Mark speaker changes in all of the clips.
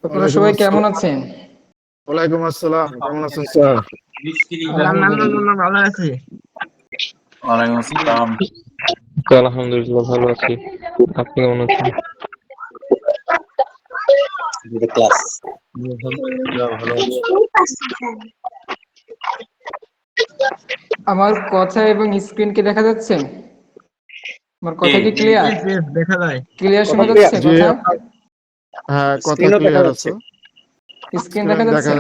Speaker 1: আপনারা সবাই কেমন আছেন?
Speaker 2: ওয়ালাইকুম আসসালাম, কেমন আছেন স্যার?
Speaker 3: আলহামদুলিল্লাহ ভালো আছি।
Speaker 4: ওয়ালাইকুম আসসালাম।
Speaker 5: আলহামদুলিল্লাহ ভালো আছি। আপনি কেমন আছেন?
Speaker 4: ক্লাস
Speaker 2: আলহামদুলিল্লাহ ভালো আছি।
Speaker 1: আমার কথা এবং স্ক্রিন কি দেখা যাচ্ছে? আমার কথা কি ক্লিয়ার?
Speaker 3: দেখা যায়।
Speaker 1: ক্লিয়ার শোনা
Speaker 4: clear?
Speaker 1: যাচ্ছে
Speaker 2: জি,
Speaker 1: কথা?
Speaker 2: হ্যাঁ, কথা
Speaker 4: স্ক্রিনও দেখা
Speaker 2: ক্লিয়ার
Speaker 4: যাচ্ছে।
Speaker 2: আছে।
Speaker 1: স্ক্রিন দেখা যাচ্ছে?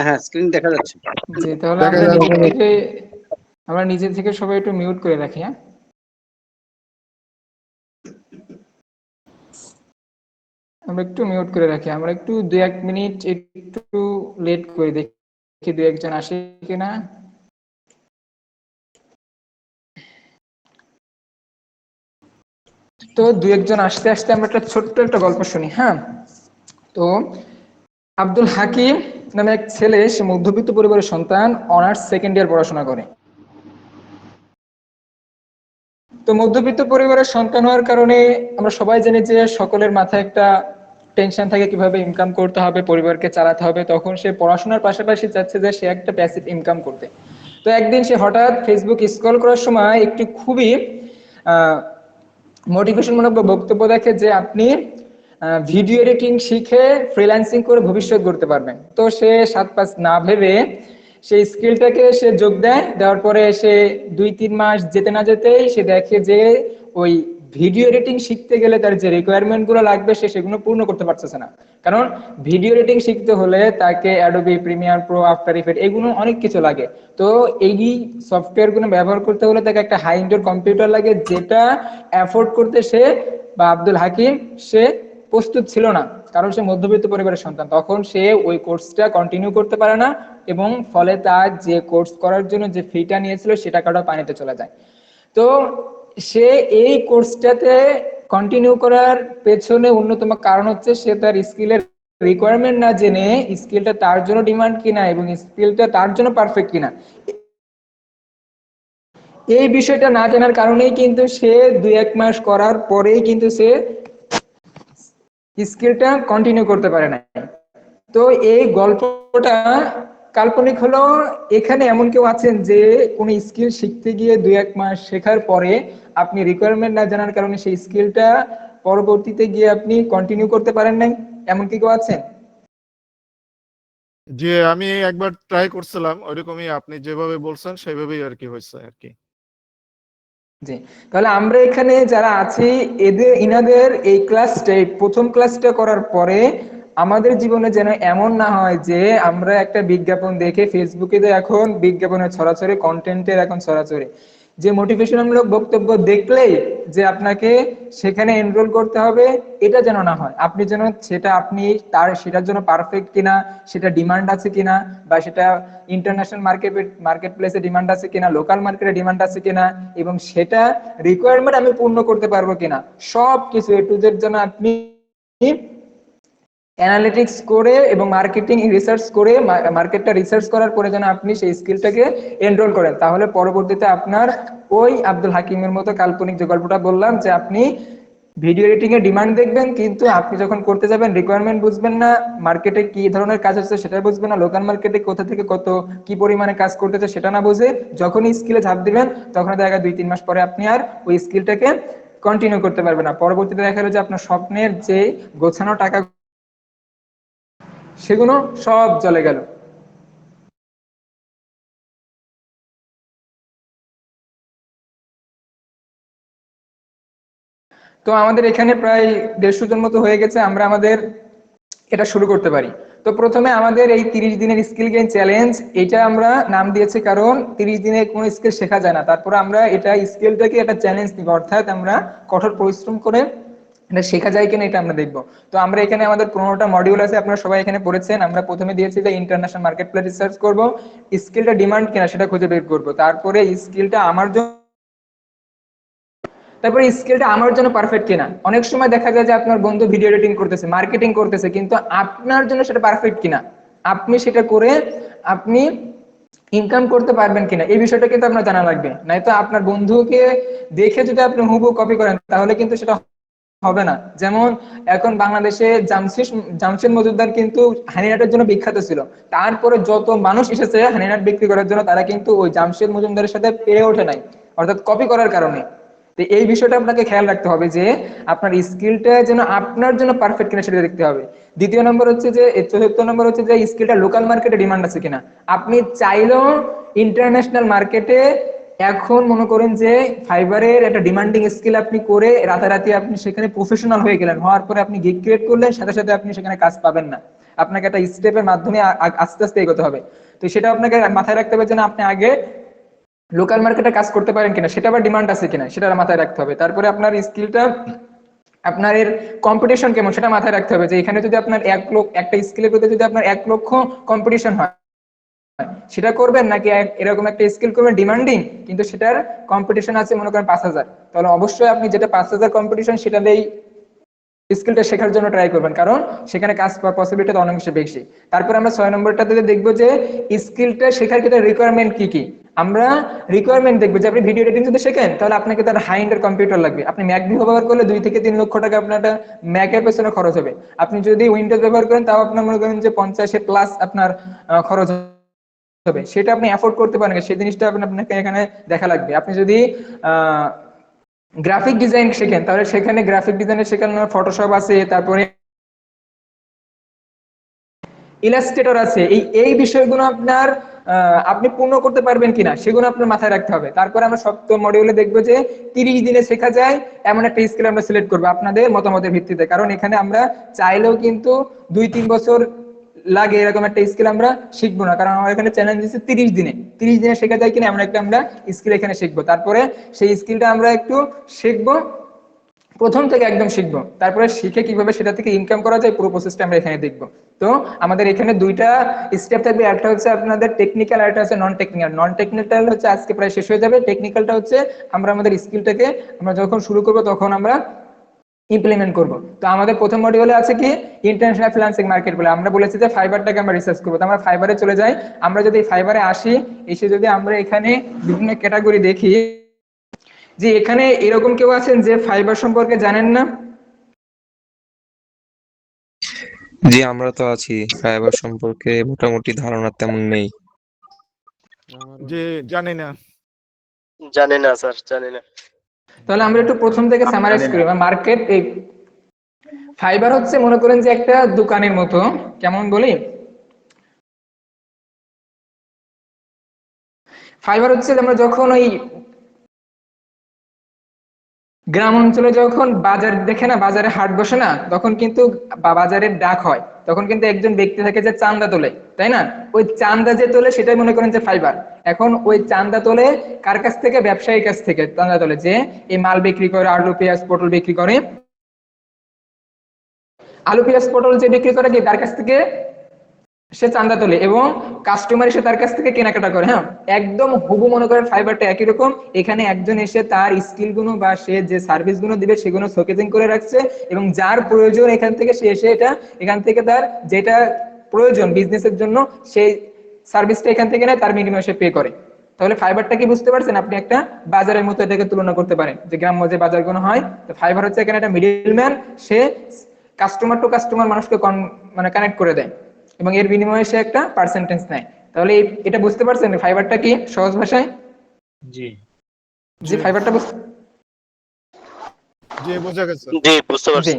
Speaker 4: হ্যাঁ স্ক্রিন দেখা যাচ্ছে।
Speaker 1: জি, তাহলে
Speaker 2: দেখা যাচ্ছে।
Speaker 1: আমরা নিজে থেকে সবাই একটু মিউট করে রাখি, হ্যাঁ? আমরা একটু মিউট করে রাখি। আমরা একটু 2-1 মিনিট একটু লেট করে দেখি 2-1 জন আসে কিনা। তো 2-1 জন আসতে আসতে আমরা একটা ছোট্ট একটা গল্প শুনি, হ্যাঁ? তো আব্দুল হাকিম নামে এক ছেলে, সে মধ্যবিত্ত পরিবারের সন্তান, অনার্স সেকেন্ড ইয়ার পড়াশোনা করে। তো মধ্যবিত্ত পরিবারের সন্তান হওয়ার কারণে আমরা সবাই জানি যে সকলের মাথায় একটা টেনশন থাকে কিভাবে ইনকাম করতে হবে, পরিবারকে চালাতে হবে। তখন সে পড়াশোনার পাশাপাশি চাচ্ছে যে সে একটা প্যাসিভ ইনকাম করতে। তো একদিন সে হঠাৎ ফেসবুক স্ক্রল করার সময় একটি খুবই মোটিভেশনমূলক বক্তব্য দেখে যে আপনি ভিডিও এডিটিং শিখে ফ্রিল্যান্সিং করে ভবিষ্যৎ গড়তে পারবেন। তো সে 7-5 না ভেবে সেই স্কিলটাকে সে যোগ দেওয়ার পরে সে 2-3 মাস যেতে না যেতেই সে দেখে যে ওই ভিডিও এডিটিং শিখতে গেলে তার যে রিকোয়ারমেন্ট গুলো লাগবে সে সেগুলো পূর্ণ করতে পারতেছে না। কারণ ভিডিও এডিটিং শিখতে হলে তাকে Adobe Premiere Pro, after effect এগুলো অনেক কিছু লাগে। তো এই সফটওয়্যার গুলো ব্যবহার করতে হলে তাকে একটা হাই এন্ডের কম্পিউটার লাগে, যেটা অ্যাফোর্ড করতে সে বা আব্দুল হাকিম সে প্রস্তুত ছিল না, কারণ সে মধ্যবিত্ত পরিবারের সন্তান। তখন সে ওই কোর্সটা কন্টিনিউ করতে পারে না এবং ফলে তার যে কোর্স করার জন্য যে ফিটা নিয়েছিল সে টাকাটা পানিতে চলে যায়। তো সে এই কোর্সটাতে কন্টিনিউ করার পেছনে অন্যতম কারণ হচ্ছে সে তার স্কিলের রিকোয়ারমেন্ট না জেনে স্কিলটা তার জন্য ডিমান্ড কিনা এবং স্কিলটা তার জন্য পারফেক্ট কিনা এই বিষয়টা না জানার কারণেই কিন্তু সে 2-1 মাস করার পরেই কিন্তু সে স্কিলটা কন্টিনিউ করতে পারে না। তো এই গল্পটা কাল্পনিক হলেও এখানে এমন কেউ আছেন যে কোনো স্কিল শিখতে গিয়ে 2-1 মাস শেখার পরে আপনি রিকোয়ারমেন্ট না জানার কারণে সেই স্কিলটা পরবর্তীতে গিয়ে আপনি কন্টিনিউ করতে পারেন নাই? এমন কি কেউ আছেন?
Speaker 2: জি, আমি একবার ট্রাই করছিলাম, ওইরকমই আপনি যেভাবে বলছেন সেভাবেই আর কি হয়েছে আর কি।
Speaker 1: জি, তাহলে আমরা এখানে যারা আছি ইনাদের এই ক্লাসটা, প্রথম ক্লাসটা করার পরে আমাদের জীবনে যেন এমন না হয় যে আমরা একটা বিজ্ঞাপন দেখে ফেসবুকে, তো এখন বিজ্ঞাপনের ছড়াছড়ি, কন্টেন্টের এখন ছড়াছড়ি, যে মোটিভেশনমূলক বক্তব্য দেখলেই যে আপনাকে সেখানে এনরোল করতে হবে, এটা যেন না হয়। আপনি যেন সেটার জন্য পারফেক্ট কিনা, সেটা ডিমান্ড আছে কিনা, বা সেটা ইন্টারন্যাশনাল মার্কেট প্লেসে ডিমান্ড আছে কিনা, লোকাল মার্কেটে ডিমান্ড আছে কিনা, এবং সেটা রিকোয়ারমেন্ট আমি পূর্ণ করতে পারবো কিনা, সব কিছু এ টু জেড যেন আপনি অ্যানালিটিক্স করে এবং মার্কেটিং রিসার্চ করে, মার্কেটটা রিসার্চ করার পরে যেন আপনি সেই স্কিলটাকে এনরোল করেন। তাহলে পরবর্তীতে আপনার ওই আব্দুল হাকিমের মতো কাল্পনিক যে গল্পটা বললাম, যে আপনি ভিডিও এডিটিং এর ডিমান্ড দেখবেন কিন্তু আপনি যখন করতে যাবেন রিকোয়ারমেন্ট বুঝবেন না, মার্কেটে কি ধরনের কাজ হচ্ছে সেটা বুঝবেন না, লোকাল মার্কেটে কোথা থেকে কত কি পরিমাণে কাজ করতেছে সেটা না বুঝে যখনই স্কিলে ঝাঁপ দিবেন তখন দেখা 2-3 মাস পরে আপনি আর ওই স্কিলটাকে কন্টিনিউ করতে পারবেন না। পরবর্তীতে দেখা গেল যে আপনার স্বপ্নের যে গোছানো টাকা সেগুলো সব চলে গেল। তো আমাদের এখানে প্রায় 150 জন মতো হয়ে গেছে, আমরা আমাদের এটা শুরু করতে পারি। তো প্রথমে আমাদের এই 30 দিনের স্কিল গেইন চ্যালেঞ্জ, এটা আমরা নাম দিয়েছি কারণ 30 দিনে কোনো স্কিল শেখা যায় না। তারপরে আমরা এটা স্কিলটাকে একটা চ্যালেঞ্জ দিব, অর্থাৎ আমরা কঠোর পরিশ্রম করে এটা শেখা যায় কিনা এটা আমরা দেখবো। তো আমরা এখানে আমাদের 15টা মডিউল আছে, আপনারা সবাই এখানে পড়েছেন। আমরা প্রথমে দিয়েছি যে ইন্টারন্যাশনাল মার্কেট প্লেস রিসার্চ করবো, স্কিলটা ডিমান্ড কিনা সেটা খুঁজে বের করবো, তারপরে স্কিলটা আমার জন্য, তারপরে স্কিলটা আমার জন্য পারফেক্ট কিনা। অনেক সময় দেখা যায় যে আপনার বন্ধু ভিডিও এডিটিং করতেছে, মার্কেটিং করতেছে, কিন্তু আপনার জন্য সেটা পারফেক্ট কিনা, আপনি সেটা করে আপনি ইনকাম করতে পারবেন কিনা, এই বিষয়টা কিন্তু আপনার জানা লাগবে। নয়তো আপনার বন্ধুকে দেখে যদি আপনি হুবহু কপি করেন তাহলে কিন্তু সেটা হবে না। যেমন এখন বাংলাদেশে জামশেদ মজুমদার কিন্তু হানিনাটের জন্য বিখ্যাত ছিল, তারপরে যত মানুষ এসেছে হানিনাট বিক্রি করার জন্য তারা কিন্তু ওই জামশেদ মজুমদারের সাথে পেরে ওঠে নাই, অর্থাৎ কপি করার কারণে। তো এই বিষয়টা আপনাকে খেয়াল রাখতে হবে যে আপনার স্কিলটা যেন আপনার জন্য পারফেক্ট কিনা সেটা দেখতে হবে। দ্বিতীয় নম্বর হচ্ছে যে, চতুর্থ নম্বর হচ্ছে যে স্কিলটা লোকাল মার্কেটে ডিমান্ড আছে কিনা। আপনি চাইলেও ইন্টারন্যাশনাল মার্কেটে এখন মনে করেন যে ফাইবারের একটা ডিমান্ডিং স্কিল আপনি করে রাতারাতি আপনি সেখানে প্রফেশনাল হয়ে গেলেন, হওয়ার পরে আপনি গিগ ক্রিয়েট করলেন, সাথে সাথে আপনি সেখানে কাজ পাবেন না। আপনাকে একটা স্টেপের মাধ্যমে আস্তে আস্তে এগোতে হবে। তো সেটা আপনাকে মাথায় রাখতে হবে যে না, আপনি আগে লোকাল মার্কেটে কাজ করতে পারেন কিনা, সেটা আবার ডিমান্ড আছে কিনা সেটা মাথায় রাখতে হবে। তারপরে আপনার স্কিলটা, আপনার এর কম্পিটিশন কেমন সেটা মাথায় রাখতে হবে, যে এখানে যদি আপনার একটা স্কিলের প্রতি যদি আপনার 1 লক্ষ কম্পিটিশন হয়, সেটা করবেন নাকি এরকম একটা স্কিল করবেন ডিমান্ডিং কিন্তু সেটার কম্পিটিশন আছে মনে করেন 5,000, তাহলে অবশ্যই আপনি যেটা 5,000 কম্পিটিশন সেটাতেই স্কিলটা শেখার জন্য ট্রাই করবেন, কারণ সেখানে কাজ পাওয়ার পসিবিলিটি অনেক বেশি। তারপর আমরা 6 নম্বরটাতে দেখবো যে স্কিলটা শেখার ক্ষেত্রে রিকোয়ারমেন্ট কি কি। আমরা রিকোয়ারমেন্ট দেখবো যে আপনি ভিডিও এডিটিং যদি শেখেন তাহলে আপনাকে তার হাই এন্ডের কম্পিউটার লাগবে। আপনি ম্যাক ব্যবহার করলে 2 থেকে 3 লক্ষ টাকা আপনার ম্যাকের পেছনে খরচ হবে। আপনি যদি উইন্ডোজ ব্যবহার করেন তাও আপনার মনে করেন যে 50 প্লাস আপনার খরচ হবে, সেটা আপনি অ্যাফোর্ড করতে পারেন, সেই জিনিসটা আপনাকে এখানে দেখা লাগবে। আপনি যদি গ্রাফিক ডিজাইন শেখেন তাহলে সেখানে গ্রাফিক ডিজাইনের শেখানো ফটোশপ আছে, তারপরে ইলাস্ট্রেটর আছে, এই বিষয়গুলো আপনার আপনি পূর্ণ করতে পারবেন কিনা সেগুলো আপনার মাথায় রাখতে হবে। তারপরে আমরা সপ্তম মডিউলে দেখবো যে 30 দিনে শেখা যায় এমন একটা স্কিল আমরা সিলেক্ট করবো আপনাদের মতামতের ভিত্তিতে, কারণ এখানে আমরা চাইলেও কিন্তু 2-3 বছর লাগে এরকম একটা স্কিল আমরা শিখবো না, কারণ আমার এখানে চ্যালেঞ্জ দিচ্ছে 30 দিনে শেখা যায় কিনা এমন একটা আমরা স্কিল এখানে শিখবো। তারপরে সেই স্কিলটা আমরা একটু শিখবো, প্রথম থেকে একদম শিখবো, তারপরে শিখে কিভাবে সেটা থেকে ইনকাম করা যায় পুরো প্রসেসটা আমরা এখানে দেখবো। তো আমাদের এখানে 2টা স্টেপ থাকবে, একটা হচ্ছে আপনাদের টেকনিক্যাল আর একটা হচ্ছে নন টেকনিক্যাল। নন টেকনিক্যাল হচ্ছে আজকে প্রায় শেষ হয়ে যাবে, টেকনিক্যালটা হচ্ছে আমরা আমাদের স্কিলটাকে আমরা যখন শুরু করব তখন আমরা ইমপ্লিমেন্ট করব। তো আমাদের প্রথম মডিউলে আছে কি ইন্টারন্যাশনাল ফ্রিল্যান্সিং মার্কেট বলে, আমরা বলেছি যে ফাইবারটাকে আমরা রিসার্চ করবো। তো আমরা ফাইবারে চলে যাই, আমরা যদি ফাইবারে আসি, এসে যদি আমরা এখানে বিভিন্ন ক্যাটাগরি দেখি, যে এখানে এরকম কেউ আছেন যে ফাইবার সম্পর্কে জানেন না?
Speaker 5: জি, আমরা তো আছি, ফাইবার সম্পর্কে মোটামুটি ধারণা তেমন নেই।
Speaker 2: যে জানি না।
Speaker 6: জানি না স্যার, জানি না।
Speaker 1: তাহলে আমরা একটু প্রথম থেকে সামারাইজ করি। মার্কেট, ফাইবার হচ্ছে মনে করেন যে একটা দোকানের মতো, কেমন বলি, ফাইবার হচ্ছে আমরা যখন ওই গ্রাম অঞ্চলে যখন বাজার দেখে না, বাজারে হাট বসে না, তখন কিন্তু বাজারের ডাক হয়, তখন কিন্তু একজন ব্যক্তি থাকে যে চান্দা তোলে, তাই না? ওই চান্দা যে তোলে সেটাই মনে করেন যে ফাইবার। এখন ওই চান্দা তোলে কার কাছ থেকে? ব্যবসায়ীর কাছ থেকে চান্দা তোলে, যে এই মাল বিক্রি করে, আলু পেঁয়াজ পটল বিক্রি করে, আলু পেঁয়াজ পটল যে বিক্রি করে কি তার কাছ থেকে সে চান্দা তোলে এবং কাস্টমার এসে তার কাছ থেকে কেনাকাটা করে। হ্যাঁ, একদম হুবু মনে করেন ফাইবারটা একই রকম। এখানে একজন এসে তার স্কিল গুলো বা সে যে সার্ভিস গুলো দিবে সেগুলো শোকেজিং করে রাখছে, এবং যার প্রয়োজন এখান থেকে সে এসে এখান থেকে তার যেটা প্রয়োজন বিজনেসের জন্য সেই সার্ভিসটা এখান থেকে নেয়, তার বিনিময়ে সে পে করে। তাহলে ফাইবারটা কি বুঝতে পারছেন? আপনি একটা বাজারের মতো এটাকে তুলনা করতে পারেন, যে গ্রাম্য যে বাজারগুলো হয়। তো ফাইবার হচ্ছে এখানে একটা middleman, say customer to customer মানুষকে মানে কানেক্ট করে দেয় এবং এর বিনিময়ে সে একটা পার্সেন্টেজ নেয়। তাহলে এটা বুঝতে পারছেন ফাইবারটা কি সহজ ভাষায়?
Speaker 3: জি
Speaker 1: জি, ফাইবারটা
Speaker 2: জি, বোঝা গেছে।
Speaker 6: জি, বুঝতে পারছি।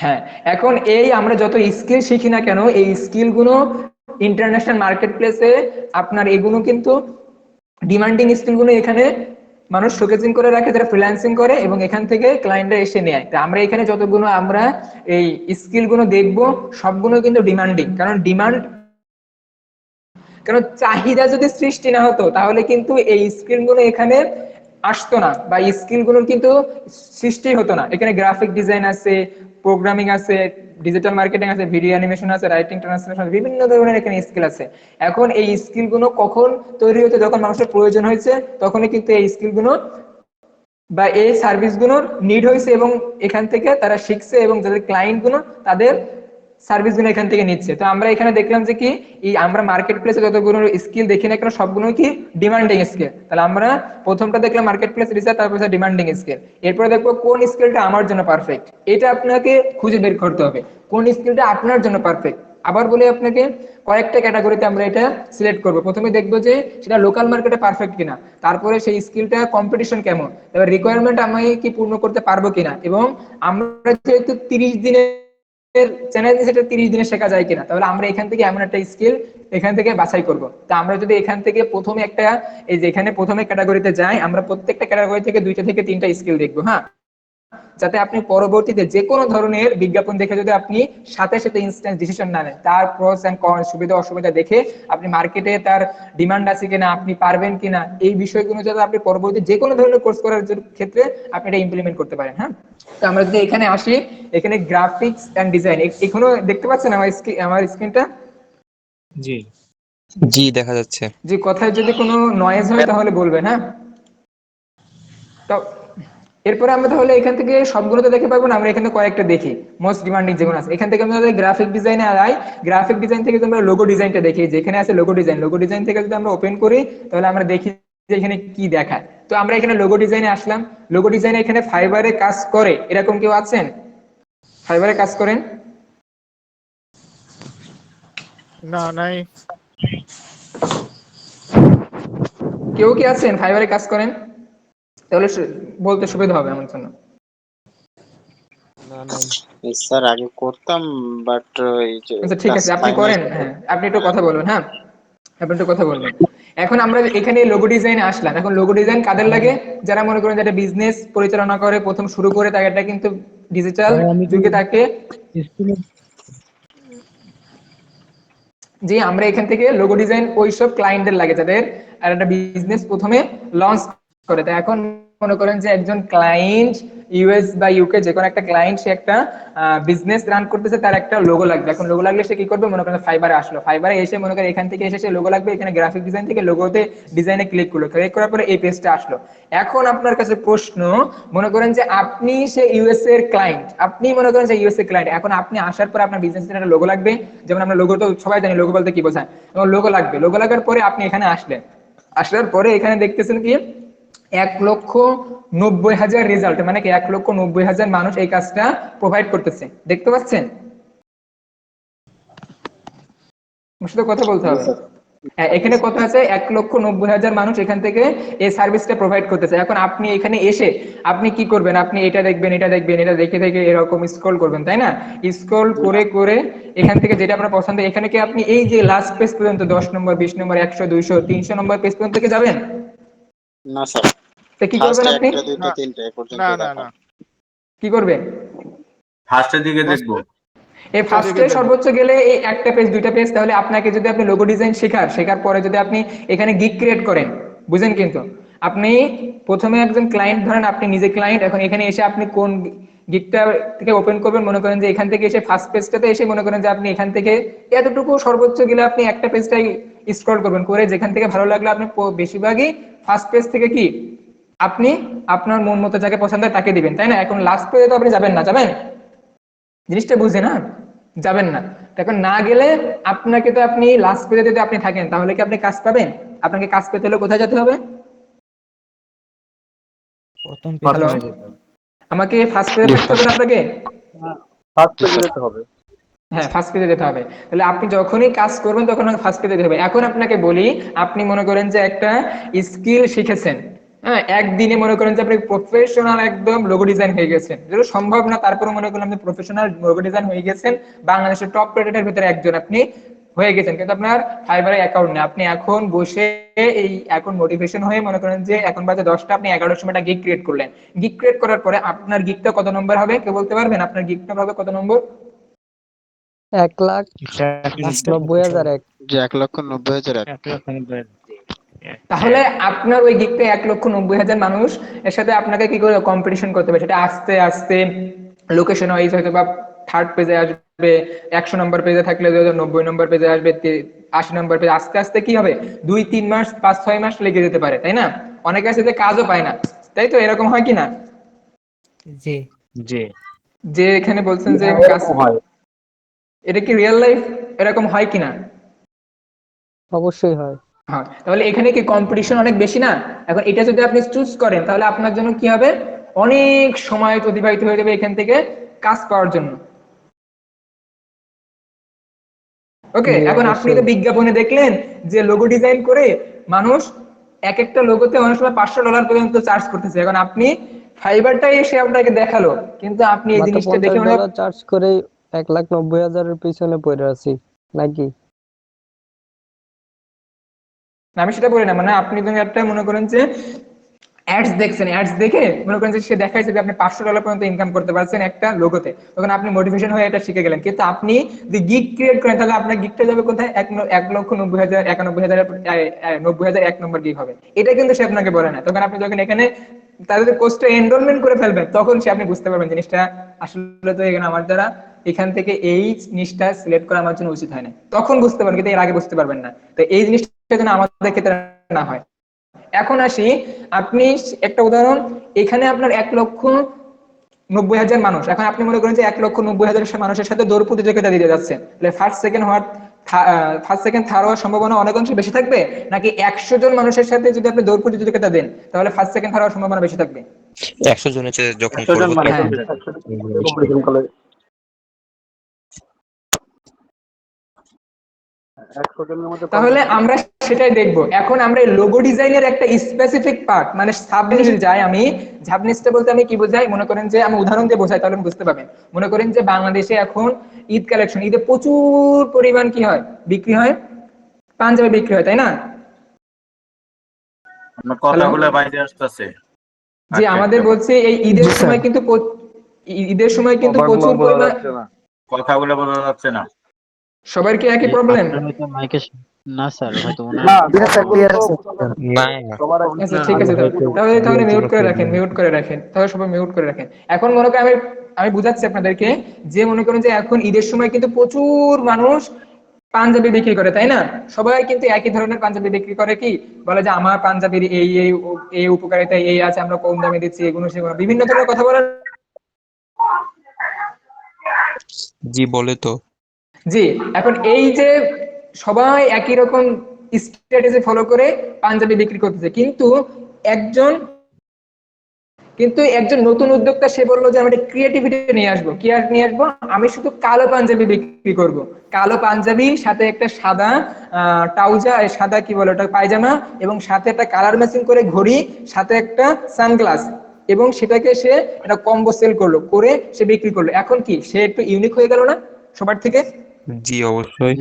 Speaker 1: হ্যাঁ, এখন এই আমরা যত স্কিল শিখি না কেন, এই স্কিল গুলো ইন্টারন্যাশনাল মার্কেট প্লেসে আপনার এগুলো কিন্তু ডিমান্ডিং স্কিল গুলো এখানে মানুষ শোকেজিং করে রাখে, যারা ফ্রিল্যান্সিং করে, এবং এখান থেকে ক্লায়েন্টরা এসে নেয়। তো আমরা এখানে যতগুলো আমরা এই স্কিল গুলো দেখবো সবগুলো কিন্তু ডিমান্ডিং, কারণ চাহিদা যদি সৃষ্টি না হতো তাহলে কিন্তু এই স্কিল গুলো এখানে আসতো না, বা স্কিল গুলোর কিন্তু সৃষ্টি হতো না। এখানে গ্রাফিক ডিজাইন আছে, প্রোগ্রামিং আছে, ডিজিটাল মার্কেটিং আছে, ভিডিও অ্যানিমেশন আছে, রাইটিং ট্রান্সলেশন, বিভিন্ন ধরনের এখানে স্কিল আছে। এখন এই স্কিল গুলো কখন তৈরি হতো? যখন মানুষের প্রয়োজন হয়েছে, তখনই কিন্তু এই স্কিল গুলো বা এই সার্ভিস গুলোর নিড হয়েছে, এবং এখান থেকে তারা শিখছে, এবং যাদের ক্লায়েন্ট গুলো তাদের সার্ভিসগুলো এখান থেকে নিচ্ছে। তো আমরা এখানে দেখলাম যে কি এই আমরা মার্কেট প্লেসে যতগুলো স্কিল দেখি না কেন সবগুলো কি ডিমান্ডিং স্কিল। তাহলে আমরা প্রথমটা দেখলাম মার্কেট প্লেস রিসার্চ, তারপর ডিমান্ডিং স্কিল। এরপরে দেখবো কোন স্কিলটা আমার জন্য পারফেক্ট, এটা আপনাকে খুঁজে বের করতে হবে কোন স্কিলটা আপনার জন্য পারফেক্ট। আবার বলি আপনাকে কয়েকটা ক্যাটাগরিতে আমরা এটা সিলেক্ট করব। প্রথমে দেখবো যে সেটা লোকাল মার্কেটে পারফেক্ট কিনা, তারপরে সেই স্কিলটা কম্পিটিশন কেমন, এবার রিকোয়ারমেন্ট আমি কি পূর্ণ করতে পারবো কিনা, এবং আমরা যেহেতু 30 দিনের চ্যালেঞ্জ, সেটা 30 দিনে শেখা যায় কিনা। তাহলে আমরা এখান থেকে এমন একটা স্কিল এখান থেকে বাছাই করব। তা আমরা যদি এখান থেকে প্রথমে একটা, এই যে এখানে প্রথমে ক্যাটাগরিতে যাই, আমরা প্রত্যেকটা ক্যাটাগরি থেকে 2টা থেকে 3টা স্কিল দেখবো, হ্যাঁ, যাতে আপনি পরবর্তীতে যে কোনো ধরনের বিজ্ঞাপন দেখে যদি আপনি সাথে সাথে ইনস্ট্যান্ট ডিসিশন না নেন, তার প্রস এন্ড কন, সুবিধা অসুবিধা দেখে আপনি মার্কেটে তার ডিমান্ড আছে কিনা, আপনি পারবেন কিনা, এই বিষয়গুলো যাতে আপনি পরবর্তী যে কোনো ধরনের কোর্স করার ক্ষেত্রে আপনি এটা ইমপ্লিমেন্ট করতে পারেন। হ্যাঁ, তো আমরা যদি এখানে আসি, এখানে গ্রাফিক্স এন্ড ডিজাইন, এখনো দেখতে পাচ্ছেন আমার স্ক্রিনটা?
Speaker 3: জি
Speaker 5: জি দেখা যাচ্ছে।
Speaker 1: যে কথায় যদি কোনো নয়েজ হয় তাহলে বলবেন। হ্যাঁ, তো এরপরে আমরা তাহলে এখান থেকে সবগুলো তো দেখতে পারবো না, আমরা এখানে কয়েকটা দেখি মোস্ট ডিমান্ডিং যেগুলো আছে। এখান থেকে আমরা গ্রাফিক ডিজাইনে আলাই, গ্রাফিক ডিজাইন থেকে আমরা লোগো ডিজাইনটা দেখি, যেখানে আছে লোগো ডিজাইন। লোগো ডিজাইন থেকে যদি আমরা ওপেন করি তাহলে আমরা দেখি যে এখানে কি দেখায়। তো আমরা এখানে লোগো ডিজাইনে আসলাম। লোগো ডিজাইনে এখানে ফাইবারে কাজ করে এরকম কেউ আছেন? ফাইবারে কাজ করেন?
Speaker 2: না, নাই।
Speaker 1: কেউ কি আছেন ফাইবারে কাজ করেন? তাহলে বলতে সুবিধা হবে আমার জন্য।
Speaker 7: স্যার আগে করতাম, বাট এই যে
Speaker 1: আচ্ছা ঠিক আছে, আপনি করেন। হ্যাঁ, আপনি একটু কথা বলবেন। হ্যাঁ, আপনি একটু কথা বলবেন। এখন আমরা এখানে লোগো ডিজাইনে আসলাম। এখন লোগো ডিজাইন কাদের লাগে? যারা মনে করেন যেটা বিজনেস পরিচালনা করে, প্রথম শুরু করে, তাকে এটা কিন্তু ডিজিটাল যুগে তাকে, যে আমরা এখান থেকে লোগো ডিজাইন ওইসব ক্লায়েন্টদের লাগে যাদের আর একটা বিজনেস প্রথমে লঞ্চ করে। তাই এখন মনে করেন যে একজন ক্লায়েন্ট ইউএস বা ইউকে যে কোনো একটা ক্লায়েন্ট, সে একটা বিজনেস রান করতেছে, তার একটা লোগো লাগবে। এখন লোগো লাগলে সে কি করবে? মনে করেন ফাইবারে আসলো, ফাইবারে এসে মনে করেন এখান থেকে এসে সে লোগো লাগবে, এখানে গ্রাফিক ডিজাইন থেকে লোগোতে ডিজাইনে ক্লিক করলো, ক্লিক করার পরে এই পেজটা আসলো। এখন আপনার কাছে প্রশ্ন, মনে করেন যে আপনি সে ইউএস এর ক্লায়েন্ট, আপনি মনে করেন যে ইউএস এর ক্লায়েন্ট, এখন আপনি আসার পরে আপনার বিজনেসের একটা লোগো লাগবে। যেমন আমরা লোগো তো সবাই জানি লোগো বলতে কি বোঝায়, এবং লোগো লাগবে। লোগো লাগার পরে আপনি এখানে আসলেন, আসার পরে এখানে দেখতেছেন কি 1,90,000 রেজাল্ট, মানে কি 1,90,000 মানুষ এই কাজটা প্রোভাইড করতেছে, দেখতে পাচ্ছেন? আমার সাথে কথা বলতে হবে। হ্যাঁ, এখানে কথা আছে 1,90,000 মানুষ এখান থেকে এই সার্ভিসটা প্রোভাইড করতেছে। এখন আপনি এখানে এসে আপনি কি করবেন? আপনি এটা দেখবেন, এটা দেখবেন, এটা দেখে দেখে এরকম স্ক্রল করবেন, তাই না? স্ক্রল করে করে এখান থেকে যেটা আপনার পছন্দ, এখানে কি আপনি এই যে লাস্ট পেজ পর্যন্ত 10 নম্বর, 20 নম্বর, 100, 200, 300 নম্বর পেজ পর্যন্ত কি যাবেন?
Speaker 7: না স্যার,
Speaker 1: তা কি করবেন আপনি?
Speaker 7: একটা দুটো তিনটা এ পর্যন্ত
Speaker 2: না, না,
Speaker 7: দেখা।
Speaker 2: না।
Speaker 1: কি করবেন?
Speaker 8: ফার্স্টের দিকে দেখবো।
Speaker 1: এই ফার্স্টে সর্বোচ্চ গেলে এই একটা পেজ, 2টা পেজ। তাহলে আপনাকে যদি আপনি লোগো ডিজাইন শেখার পরে যদি আপনি এখানে গিগ ক্রিয়েট করেন, বুঝেন? কিন্তু আপনি প্রথমে একজন ক্লায়েন্ট ধরেন, আপনি নিজে ক্লায়েন্ট, এখন এখানে এসে আপনি কোন গিগটা থেকে ওপেন করবেন? মনে করেন যে এখান থেকে এসে ফার্স্ট পেজটাতে এসে মনে করেন যে আপনি এখান থেকে এতটুকু সর্বোচ্চ গেলে আপনি একটা পেজটাই স্ক্রল করবেন, করে যেখান থেকে ভালো লাগলো আপনি বেশিরভাগই ফার্স্ট পেজ থেকে কি আপনি আপনার মন মতো যাকে পছন্দ হয় তাকে দিবেন, তাই না? এখন লাস্ট পেজে তো আপনি যাবেন না, যাবেন? জিনিসটা বুঝে না, যাবেন না। এখন না গেলে আপনাকে তো, আপনি লাস্ট পেজে যদি আপনি থাকেন তাহলে কি আপনি কাজ পাবেন? আপনাকে কাজ পেতে হলে কোথায় যেতে হবে? হ্যালো, আমাকে ফার্স্ট পেজে থাকতে হবে না আপনাকে?
Speaker 4: ফার্স্ট পেজে যেতে হবে।
Speaker 1: হ্যাঁ, ফার্স্ট পেজে যেতে হবে। তাহলে আপনি যখনই কাজ করবেন তখন ফার্স্ট পেজে যেতে হবে। এখন আপনাকে বলি, আপনি মনে করেন যে একটা স্কিল শিখেছেন, হ্যাঁ, একদিনে মনে করেন যে আপনি প্রফেশনাল একদম লোগো ডিজাইন হয়ে গেছেন, যেটা সম্ভব না, তারপরে মনে করেন আপনি প্রফেশনাল লোগো ডিজাইন হয়ে গেছেন, বাংলাদেশের টপ রেটের ভিতরে একজন আপনি হয়ে গেছেন, কিন্তু আপনার ফাইবারে অ্যাকাউন্ট নেই। আপনি এখন বসে এই এখন মোটিভেশন হয়ে মনে করেন যে এখন বাজে 10টা, আপনি 11টার সময় একটা গিগ ক্রিয়েট করলেন। গিগ ক্রিয়েট করার পরে আপনার গিগটা কত নম্বর হবে কেউ বলতে পারবেন? আপনার গিগটা হবে কত নম্বর?
Speaker 9: 1,90,000
Speaker 7: যে 1,90,001।
Speaker 1: তাহলে আপনার ওই গিগটা 1,90,000 মানুষ এর সাথে আপনাকে কি করে কম্পিটিশন করতে হবে? সেটা আস্তে আস্তে লোকেশন ওয়াইজ হয়তো বা 3rd পেজে আসবে, 100 নম্বর পেজে থাকলে 90 নম্বর পেজে আসবে, 80 নম্বর পেজে, আস্তে আস্তে কি হবে 2-3 মাস 5-6 মাস লেগে যেতে পারে, তাই না? অনেকে আছে যে কাজও পায় না, তাই তো? এরকম হয় কি না?
Speaker 9: জি
Speaker 3: জি
Speaker 1: যে এখানে বলছেন যে কাজ
Speaker 4: হয়
Speaker 1: এটা কি রিয়েল লাইফ এরকম হয় কিনা?
Speaker 9: অবশ্যই হয়।
Speaker 1: হ্যাঁ, তাহলে এখানে কি কম্পিটিশন অনেক বেশি না? এখন এটা যদি আপনি চুজ করেন তাহলে আপনার জন্য কি হবে, অনেক সময় অতিবাহিত হয়ে যাবে এখান থেকে কাজ পাওয়ার জন্য। ওকে,
Speaker 9: জি,
Speaker 1: এখন আপনি তো
Speaker 9: অবশ্যই।
Speaker 1: বিজ্ঞাপনে দেখলেন যে লোগো ডিজাইন করে মানুষ এক একটা লোগোতে অনেক সময় $500 পর্যন্ত চার্জ করতেছে। এখন আপনি ফাইবারটাই এসে আপনাকে দেখালো, কিন্তু আপনি এই
Speaker 9: মাত্র
Speaker 1: জিনিসটা দেখে মনে
Speaker 9: $50 চার্জ করে 1,90,000-এর পিছনে পড়ে আছি নাকি?
Speaker 1: না, আমি সেটা বলি না, মানে আপনি ধরুন একটা মনে করেন যে অ্যাডস দেখছেন, অ্যাডস দেখে মনে করেন যে সে দেখাইছে যে আপনি $500 পর্যন্ত ইনকাম করতে পারছেন একটা লোগোতে, তখন আপনি মোটিভেশন হয়ে এটা শিখে গেলেন। কিন্তু আপনি যদি গিগ ক্রিয়েট করেন তাহলে আপনার গিগটা যাবে কোথায়? 1,90,000, 91,000, 90,000 এক নম্বর গিগ হবে। এটা কিন্তু সে আপনাকে বলে না। তখন আপনি যখন এখানে তাদের কোর্সটা এনরোলমেন্ট করে ফেলবেন তখন সে আপনি বুঝতে পারবেন জিনিসটা আসলে তো এখানে আমার দ্বারা এখান থেকে এই জিনিসটা সিলেক্ট করা আমার জন্য উচিত হয় না, তখন বুঝতে পারবেন, কিন্তু এর আগে বুঝতে পারবেন না। তো এই জিনিসটা যেন আমাদের ক্ষেত্রে না হয়। এখন আসি, আপনি একটা উদাহরণ, এখানে আপনার 1,90,000 মানুষ, এখন আপনি মনে করেন যে 1,90,000 মানুষের সাথে দৌড় প্রতিযোগিতা দিতে যাচ্ছেন, তাহলে ফার্স্ট সেকেন্ড থার্ড হওয়ার সম্ভাবনা অনেক অংশে বেশি থাকবে, নাকি 100 জন মানুষের সাথে যদি আপনি দৌড় প্রতিযোগিতা দেন তাহলে ফার্স্ট সেকেন্ড থার্ড হওয়ার সম্ভাবনা বেশি থাকবে?
Speaker 5: 100 জনের চেয়ে যখন
Speaker 4: 100 জন
Speaker 5: করবো
Speaker 4: মানুষ
Speaker 1: হ্যাঁ।
Speaker 4: কম্পিটিশন করলে 100 জনের মধ্যে
Speaker 1: তাহলে আমরা সেটাই দেখব। এখন আমরা লোগো ডিজাইনের একটা স্পেসিফিক পার্ট মানে সাবনিচে যাই। আমি সাবনিচটা বলতে আমি কি বোঝাই, মনে করেন যে আমি উদাহরণ দিয়ে বোঝাই তাহলে বুঝতে পারবেন। মনে করেন যে বাংলাদেশে এখন ঈদ কালেকশন, ঈদে প্রচুর পরিমাণ কি হয়, বিক্রি হয়, পাঞ্জাবি বিক্রি হয়, তাই না?
Speaker 8: আপনার কথাগুলো বাইরে আসতেছে।
Speaker 1: যে আমাদের বলছে এই ঈদের সময় কিন্তু ঈদের সময় কিন্তু প্রচুর পরিমাণ,
Speaker 8: কথাগুলো বোঝা যাচ্ছে না।
Speaker 1: সবার কি একই প্রবলেম?
Speaker 7: হয়তো মাইকে না স্যার, হয়তো
Speaker 4: না,
Speaker 5: না না
Speaker 4: সবার
Speaker 1: আচ্ছা ঠিক আছে, তাহলে তাহলে মিউট করে রাখেন, মিউট করে রাখেন, তাহলে সবাই মিউট করে রাখেন। এখন মনে করেন আমি বুঝাচ্ছি আপনাদেরকে যে মনে করেন যে এখন ঈদের সময় কিন্তু প্রচুর মানুষ পাঞ্জাবি বিক্রি করে, তাই না? সবাই কিন্তু একই ধরনের পাঞ্জাবি বিক্রি করে, কি বলে যে আমার পাঞ্জাবির এই এই এই উপকারিতা এই আছে, আমরা কম দামে দিচ্ছি, এগুলো সেগুলো বিভিন্ন ধরনের কথা বলার।
Speaker 5: জি বলে তো।
Speaker 1: জি, এখন এই যে সবাই একই রকম স্ট্র্যাটেজি ফলো করে পাঞ্জাবি বিক্রি করতেছে, কিন্তু একজন নতুন উদ্যোক্তা সে বললো যে আমি একটা ক্রিয়েটিভিটি নিয়ে আসবো। কি আর নিয়ে আসবো? আমি শুধু কালো পাঞ্জাবি বিক্রি করব, কালো পাঞ্জাবি সাথে একটা সাদা ট্রাউজার, সাদা কি বলে ওটা, পায়জামা, এবং সাথে একটা কালার ম্যাচিং করে ঘড়ি, সাথে একটা সানগ্লাস, এবং সেটাকে সে একটা কম্বো সেল করলো, করে সে বিক্রি করলো। এখন কি সে একটু ইউনিক হয়ে গেল না সবার থেকে?
Speaker 5: জি অবশ্যই।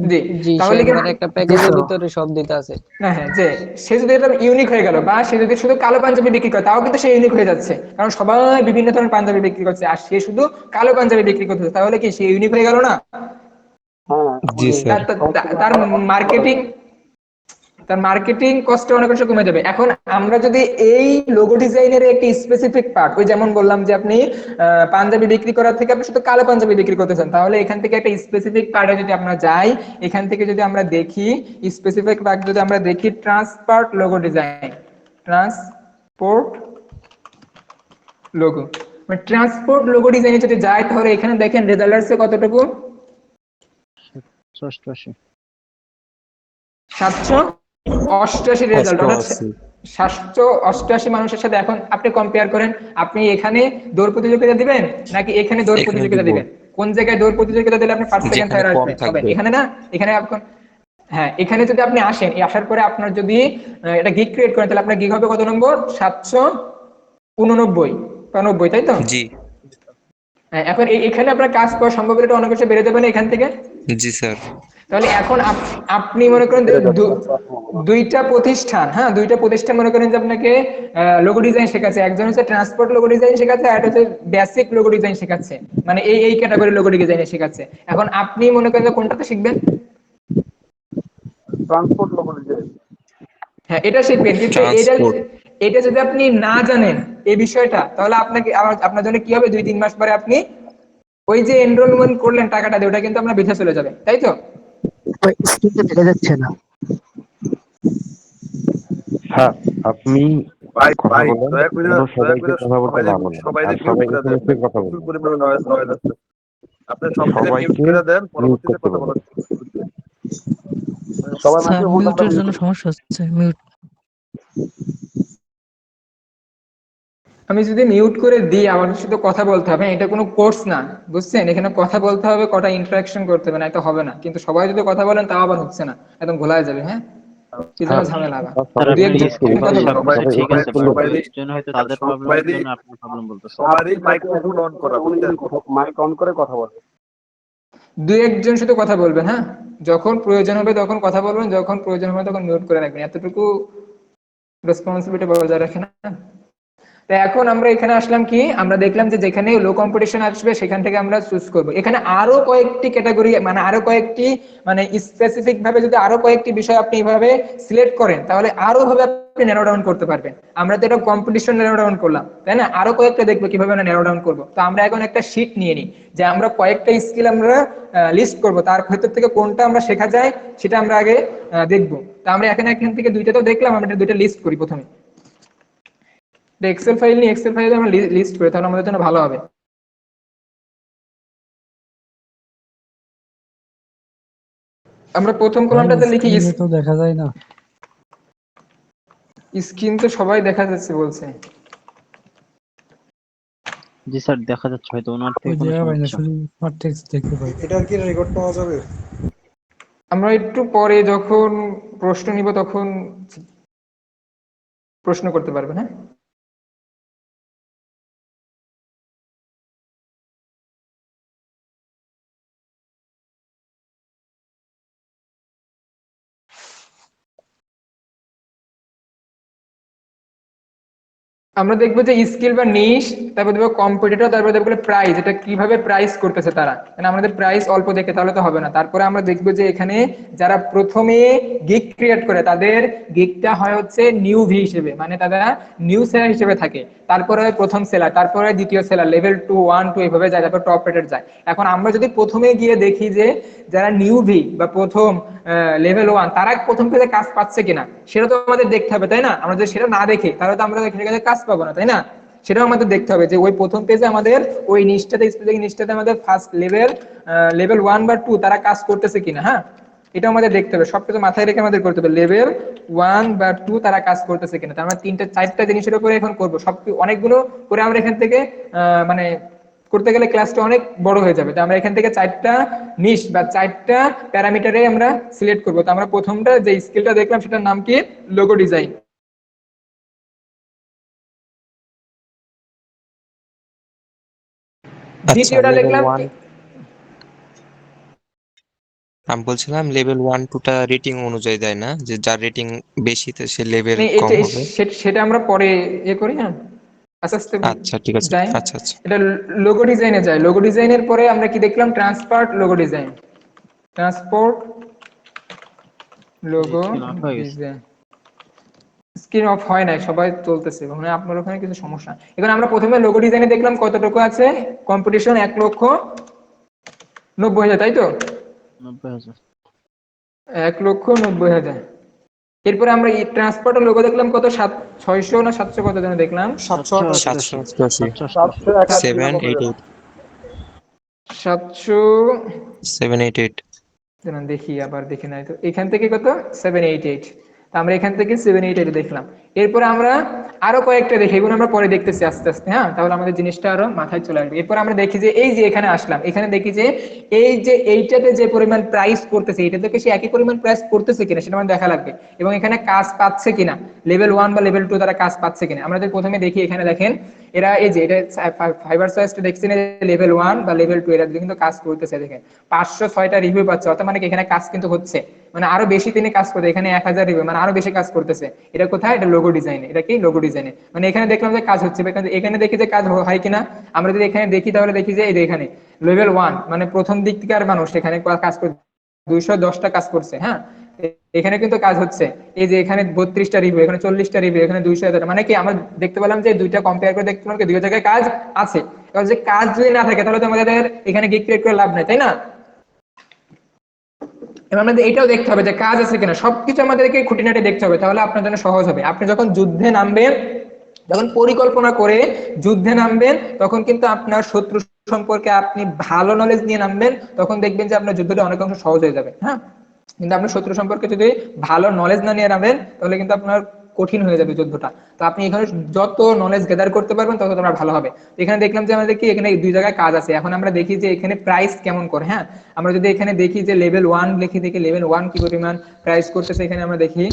Speaker 1: জি,
Speaker 9: জি, সে
Speaker 1: তাহলে
Speaker 9: একবার একটা প্যাকেজের ভিতরে সব দিতে আছে।
Speaker 1: হ্যাঁ হ্যাঁ, যে সে যদি এটা ইউনিক হয়ে গেল, বা সে যদি শুধু কালো পাঞ্জাবি বিক্রি করে তাও কিন্তু সে ইউনিক হয়ে যাচ্ছে, কারণ সবাই বিভিন্ন ধরনের পাঞ্জাবি বিক্রি করছে আর সে শুধু কালো পাঞ্জাবি বিক্রি করতেছে, তাহলে কি সে ইউনিক হয়ে গেল না?
Speaker 4: হ্যাঁ,
Speaker 5: জি স্যার।
Speaker 1: তার মার্কেটিং কষ্ট অনেক অংশে কমে যাবে। এখন আমরা যদি এই লোগো ডিজাইনের একটি স্পেসিফিক পার্ট, ওই যেমন বললাম যে আপনি পাঞ্জাবি বিক্রি করার থেকে আপনি শুধু কালো পাঞ্জাবি বিক্রি করতেছেন, তাহলে এখান থেকে একটা স্পেসিফিক পার্টে যদি আমরা যাই, এখান থেকে যদি আমরা দেখি স্পেসিফিক পার্ট, যদি আমরা দেখি transport logo design, transport logo, মানে ট্রান্সপোর্ট লোগো ডিজাইনে যদি যাই তাহলে এখানে দেখেন রেজাল্ট আসছে কতটুকু, 788 রেজাল্ট, অর্থাৎ 788 মানুষের সাথে। এখন আপনি কম্পেয়ার করেন, আপনি এখানে দৌড় প্রতিযোগিতা দিবেন নাকি এখানে দৌড়
Speaker 5: এখানে
Speaker 1: প্রতিযোগিতা
Speaker 5: দিব।
Speaker 1: দিবেন? কোন জায়গায় দৌড় প্রতিযোগিতা দিলে আপনি ফার্স্ট সেকেন্ড
Speaker 5: যেখানে
Speaker 1: থার্ড
Speaker 5: কম
Speaker 1: আসবেন?
Speaker 5: থাকবে।
Speaker 1: এখানে না, এখানে আপনি, হ্যাঁ, এখানে যদি আপনি আসেন, আসার পরে আপনার যদি এটা গিগ ক্রিয়েট করেন তাহলে আপনার গিগ হবে কত নম্বর? 789, তাই তো?
Speaker 5: জি
Speaker 1: হ্যাঁ, এখন এখানে আপনার কাজ করার সম্ভাবনাটা অনেক বেশি বেড়ে যাবে না এখান থেকে?
Speaker 5: জি স্যার।
Speaker 1: তাহলে এখন আপনি মনে করেন দুইটা প্রতিষ্ঠান মনে করেন যে আপনাকে লোগো ডিজাইন শেখাচ্ছে, একজন হচ্ছে ট্রান্সপোর্ট লোগো ডিজাইন শেখাচ্ছে আর একটা হচ্ছে বেসিক লোগো ডিজাইন শেখাচ্ছে, মানে এই ক্যাটাগরি লোগো ডিজাইন শেখাচ্ছে। এখন আপনি মনে করেন যে কোনটাতে শিখবেন?
Speaker 4: Transport logo design.
Speaker 1: হ্যাঁ, এটা শিখবেন, কিন্তু
Speaker 5: ট্রান্সপোর্ট।
Speaker 1: এটা যদি আপনি না জানেন এই বিষয়টা, তাহলে আপনার জন্য কি হবে, 2-3 মাস পরে আপনি ওই যে এনরোলমেন্ট করলেন টাকাটা দিয়ে, ওটা কিন্তু আপনার বৃথা চলে যাবে, তাই তো?
Speaker 9: স্ক্রিনে দেখা যাচ্ছে না।
Speaker 10: হ্যাঁ, আপনি
Speaker 4: ভাই
Speaker 10: কথা
Speaker 4: ভাই
Speaker 10: বলেন,
Speaker 4: দয়া করে
Speaker 10: যেন সবাইকে কথা বলতে না বলেন,
Speaker 4: সবাই
Speaker 10: আর
Speaker 4: মিউট
Speaker 10: সবাই
Speaker 4: করে দেন,
Speaker 10: এসএমএস এ কথা
Speaker 4: প্রচুর
Speaker 10: বলেন।
Speaker 4: পরিমাণে নয়েজ আছে। আপনি সব থেকে মিউট
Speaker 10: সবাইকে
Speaker 4: করে দেন,
Speaker 10: মিউট
Speaker 4: পরবর্তীতে
Speaker 10: করতে
Speaker 4: কথা
Speaker 10: বলেন।
Speaker 4: বলার সবাই
Speaker 11: স্যার
Speaker 4: মাইক্রোফোনটা
Speaker 11: মিউটের জন্য সমস্যা হচ্ছে, মিউট।
Speaker 1: আমি যদি মিউট করে দিই আমার শুধু কথা বলতে হবে, এটা কোনো কোর্স না, বুঝছেন? এখানে কথা বলতে হবে, কটা ইন্টারাকশন করতে হবে, না এটা হবে না। কিন্তু সবাই যদি কথা বলেন তাও আবার হচ্ছে না, একদম ঘোলায় যাবে। হ্যাঁ, কি জন্য
Speaker 10: হ্যাঁ,
Speaker 1: ঝামেলা আবার?
Speaker 10: সবাই
Speaker 1: দুই
Speaker 10: মিউট
Speaker 1: একজন কথা বলুন।
Speaker 4: সবাই
Speaker 10: তবে
Speaker 4: সবাই
Speaker 10: এখানে কোনো
Speaker 4: সবাই সবাই সবারই মাইক্রোফোন অন করা, বুঝছেন? মাইক অন করে কথা বলে।
Speaker 1: দুই একজন শুধু কথা বলবেন। হ্যাঁ, যখন প্রয়োজন হবে তখন কথা বলবেন, যখন প্রয়োজন হবে তখন মিউট করে রাখবেন। এতটুকু রেসপন্সিবিলিটি বজায় রাখেন না। তো এখন আমরা এখানে আসলাম কি, আমরা দেখলাম যে যেখানে লো কম্পিটিশন আসবে সেখান থেকে আমরা চুজ করব। এখানে আরো কয়েকটি ক্যাটাগরি, মানে আরো কয়েকটি, মানে স্পেসিফিক ভাবে যদি আরো কয়েকটি বিষয় আপনি এইভাবে সিলেক্ট করেন তাহলে আরো ভাবে আপনি ন্যারো ডাউন করতে পারবেন। আমরা তো এটা কম্পিটিশন ন্যারো ডাউন করলাম, তাই না? আরো কয়েকটা দেখবো কিভাবে আমরা ন্যারো ডাউন করবো। তো আমরা এখন একটা শীট নিয়ে নিই যে আমরা কয়েকটা স্কিল আমরা লিস্ট করব, তার ভেতর থেকে কোনটা আমরা শেখা যায় সেটা আমরা আগে দেখবো। তো আমরা এখান থেকে দুইটা তো দেখলাম, আমরা দুইটা লিস্ট করি প্রথমে। এক্সেল ফাইল নিয়ে এক্সেল ফাইলে আমরা লিস্ট করি, তাহলে আমাদের জন্য ভালো হবে। আমরা প্রথম কলামটাতে লিখি
Speaker 11: স্ক্রিনে তো দেখা যায় না।
Speaker 1: স্ক্রিন তো সবাই দেখা যাচ্ছে বলছে।
Speaker 7: জি স্যার দেখা যাচ্ছে, হয়তো ওনার থেকে
Speaker 11: ওই
Speaker 7: কোনো
Speaker 11: জায়গা পাই না,
Speaker 7: সমস্যা।
Speaker 11: শুধু শর্ট টেক্সট দেখতে পাই।
Speaker 4: এটার কি রেকর্ড পাওয়া যাবে?
Speaker 1: আমরা একটু পরে যখন প্রশ্ন নিব তখন প্রশ্ন করতে পারবেন। হ্যাঁ, আমরা দেখবো যে স্কিল বা নিশ, তারপর দেখবো কম্পিটিটর, তারপর দেখবো প্রাইস, এটা কিভাবে প্রাইস করতেছে তারা। মানে আমাদের প্রাইস অল্প দেখে তাহলে তো হবে না। তারপরে আমরা দেখবো যে এখানে যারা প্রথমে গিগ ক্রিয়েট করে তাদের গিগটা হয় হচ্ছে নিউ ভি হিসেবে, মানে তারা নিউ সেলার হিসেবে থাকে। তারপরে হয় প্রথম সেলার, তারপরে দ্বিতীয় সেলার, লেভেল 2 1 2 এইভাবে যায়, তারপর টপ রেটেড যায়। এখন আমরা যদি প্রথমে গিয়ে দেখি যে যারা নিউ ভি বা প্রথম লেভেল 1 তারা প্রথম পেজে কাজ পাচ্ছে কিনা, সেটা তো আমাদের দেখতে হবে, তাই না? আমরা যদি সেটা না দেখি তাহলে তো আমরা এখানে কাজ পাবো না, তাই না? সেটাও আমাদের দেখতে হবে যে ওই প্রথম পেজে আমাদের ওই নিচটাতে, স্পেসিফিক নিচটাতে আমাদের ফার্স্ট লেভেল 1 বা 2 তারা কাজ করতেছে কিনা। হ্যাঁ, এটা আমাদের দেখতে হবে, সবকিছু মাথায় রেখে আমাদের করতে হবে। লেভেল 1 বা 2 তারা কাজ করতেছে কিনা। তার মানে তিনটা চারটা জিনিসের উপরে এখন করবো, সব অনেকগুলো করে আমরা এখান থেকে মানে করতে গেলে ক্লাসটা অনেক বড় হয়ে যাবে। তো আমরা এখান থেকে চারটা নিশ বা চারটা প্যারামিটারে আমরা সিলেক্ট করবো। তো আমরা প্রথমটা যে স্কিলটা দেখলাম সেটার নাম কি, লোগো ডিজাইন।
Speaker 5: আচ্ছা,
Speaker 1: দ্বিতীয়টা
Speaker 5: লেভেল
Speaker 1: দেখলাম,
Speaker 5: 1 আমি বলছিলাম লেভেল 1 2টা রেটিং অনুযায়ী দেয় না, যে যার রেটিং বেশি তো সে লেভেল
Speaker 1: মানে
Speaker 5: কম
Speaker 1: এটা
Speaker 5: হবে।
Speaker 1: সেটা আমরা পরে করি। হ্যাঁ, আস্তে আস্তে
Speaker 5: আচ্ছা ঠিক আছে,
Speaker 1: যাই।
Speaker 5: আচ্ছা আচ্ছা।
Speaker 1: এটা লোগো ডিজাইনে যায়। লোগো ডিজাইনের পরে আমরা কি দেখলাম, transport logo design, transport logo
Speaker 7: screen off হয়ে গেছে।
Speaker 1: ডিজাইন। স্ক্রিন অফ হয় নাই, সবাই চলতেছে, মানে আপনার ওখানে কিছু সমস্যা। এখন আমরা প্রথমে লোগো ডিজাইনে দেখলাম কতটুকু আছে কম্পিটিশন, 1,90,000, তাই তো?
Speaker 7: 90,000।
Speaker 1: 1,90,000। এরপরে আমরা এই ট্রান্সপোর্টের লোগো দেখলাম কত, 600 না 700 কত যেন দেখলাম,
Speaker 5: 788 788
Speaker 1: 700।
Speaker 5: 788
Speaker 1: দাঁড়ান দেখি, আবার দেখি নাই তো। এখান থেকে কত, 788। আমরা এখান থেকে 788 দেখলাম। এরপরে আমরা আরো কয়েকটা দেখি, এগুলো আমরা পরে দেখতেছি আস্তে আস্তে। হ্যাঁ, তাহলে আমাদের জিনিসটা আরো মাথায় চলে আসবে। এরপর আমরা দেখি যে এই যে এখানে আসলাম, এখানে দেখি যে এই যে এইটাতে যে পরিমাণ প্রাইস করতেছে, এটা থেকে সে একই পরিমাণ প্রাইস করতেছে কিনা সেটা আমাদের দেখা লাগবে, এবং এখানে কাজ পাচ্ছে কিনা, লেভেল 1 বা লেভেল 2 তারা কাজ পাচ্ছে কিনা। আমরা প্রথমে দেখি, এখানে দেখেন এরা এই যে এটা ফাইবার সার্চটা দেখছেন, লেভেল 1 বা লেভেল 2 এরা কিন্তু কাজ করতেছে। দেখেন 506টা রিভিউ পাচ্ছে, অর্থাৎ মানে এখানে কাজ কিন্তু হচ্ছে, মানে আরো বেশি তিনি কাজ করতে, এখানে 1000 রিভিউ, মানে আরো বেশি কাজ করতেছে। এটা কোথায়, এটা লোগো ডিজাইনে। এটা কি, লোগো ডিজাইনে। মানে এখানে দেখলাম যে কাজ হচ্ছে, এখানে দেখি যে কাজ হয় কিনা। আমরা যদি এখানে দেখি তাহলে দেখি যে এই যে এখানে লেভেল 1 মানে প্রথম দিক থেকে আর মানুষ এখানে কাজ করছে, 210টা কাজ করছে। হ্যাঁ, এখানে কিন্তু কাজ হচ্ছে। এই যে এখানে 32টা রিভিউ, এখানে 40টা রিভিউ, এখানে 200, মানে কি আমরা দেখতে পেলাম যে দুইটা কম্পেয়ার করে দেখতে পেলাম কি দুই জায়গায় কাজ আছে। এবার যে কাজ যদি না থাকে তাহলে তো আমাদের এখানে গিগ ক্রিয়েট করে লাভ নাই, তাই না? এবার আমাদের এটাও দেখতে হবে যে কাজ আছে কিনা, সবকিছু আমাদেরকে খুঁটিনাটি দেখতে হবে, তাহলে আপনার জন্য সহজ হবে। আপনি যখন যুদ্ধে নামবেন, যখন পরিকল্পনা করে যুদ্ধে নামবেন তখন কিন্তু আপনার শত্রু সম্পর্কে আপনি ভালো নলেজ নিয়ে নামবেন, তখন দেখবেন যে আপনার যুদ্ধটা অনেক অংশ সহজ হয়ে যাবে। হ্যাঁ, কিন্তু আপনার শত্রু সম্পর্কে যদি ভালো নলেজ না নিয়ে নামেন তাহলে কিন্তু আপনার কঠিন হয়ে যাবে যুদ্ধটা। তো আপনি এখানে যত নলেজ গ্যাদার করতে পারবেন তত তোমার ভালো হবে। তো এখানে দেখলাম যে আমাদের কি এখানে দুই জায়গায় কাজ আছে। এখন আমরা দেখি যে এখানে প্রাইস কেমন করে। হ্যাঁ, আমরা যদি এখানে দেখি যে লেভেল 1 লিখি, দেখি লেভেল 1 কি পরিমাণ প্রাইস করতেছে। এখানে আমরা দেখি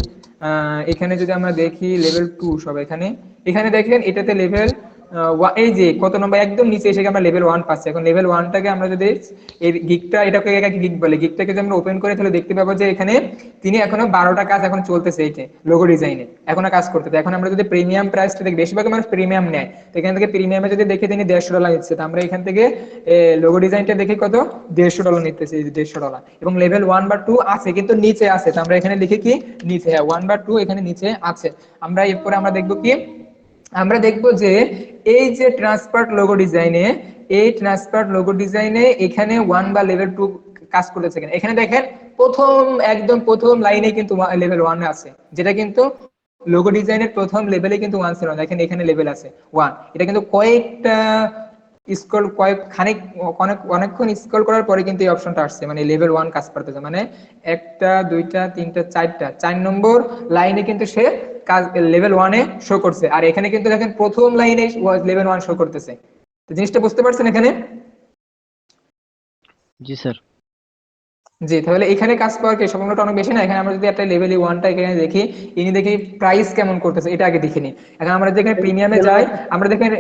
Speaker 1: এখানে যদি আমরা দেখি লেভেল 2 সব এখানে এখানে দেখেন এটাতে লেভেল এই যে কত নম্বর একদম নিচে এসে আমরা লেভেল 1 পাচ্ছি। এখন লেভেল 1টাকে আমরা যদি এই গিগটা এটাকে গিগ বলে, গিগটাকে যদি আমরা ওপেন করে তাহলে দেখতে পাবো যে এখানে তিনি এখনো 12টা কাজ এখন চলতেছে এইটা লোগো ডিজাইনে এখনো কাজ করতেছে। এখন আমরা যদি প্রিমিয়াম প্রাইসটা দেখি, বেশিরভাগ মানুষ প্রিমিয়াম নেয়, তো এখান থেকে প্রিমিয়ামে যদি দেখি তিনি $150 নিচ্ছে, তো আমরা এখান থেকে লোগো ডিজাইনটা দেখি কত $150 নিতেছে, $150। এবং লেভেল 1 বা 2 আছে কিন্তু নিচে আছে, তো আমরা এখানে লিখি কি নিচে, হ্যাঁ 1 বা 2 এখানে নিচে আছে। আমরা এরপরে আমরা দেখবো কি, আমরা দেখবো যে এই যে ট্রান্সপার্ট লোগো ডিজাইনে, এই ট্রান্সপার্ট লোগো ডিজাইনে এখানে 1 বা লেভেল 2 কাজ করতেছে কিনা। এখানে দেখেন প্রথম একদম প্রথম লাইনে কিন্তু লেভেল 1 আছে, যেটা কিন্তু লোগো ডিজাইনের প্রথম লেভেলে কিন্তু 1 ছিল। দেখেন এখানে লেভেল আছে 1। এটা কিন্তু কয়েকটা স্ক্রল অনেকক্ষণ স্ক্রল করার পরে কিন্তু এই অপশনটা আসছে, মানে লেভেল 1 কাজ করতেছে, মানে 1টা 2টা 3টা 4টা 4 নম্বর লাইনে কিন্তু সে কাজ লেভেল 1 এ শো করছে। আর এখানে কিন্তু দেখেন প্রথম লাইনে লেভেল 1 শো করতেছে। তো জিনিসটা বুঝতে পারছেন এখানে?
Speaker 9: জি স্যার।
Speaker 1: জি, তাহলে এখানে কাজ পাওয়ার কি সম্ভাবনাটা অনেক বেশি না? এখানে আমরা যদি একটা লেভেল 1টা এখানে দেখি, ইনি দেখি প্রাইস কেমন করতেছে, এটা আগে দেখে নিই। এখন আমরা যেখানে প্রিমিয়ামে যাই, আমরা দেখেন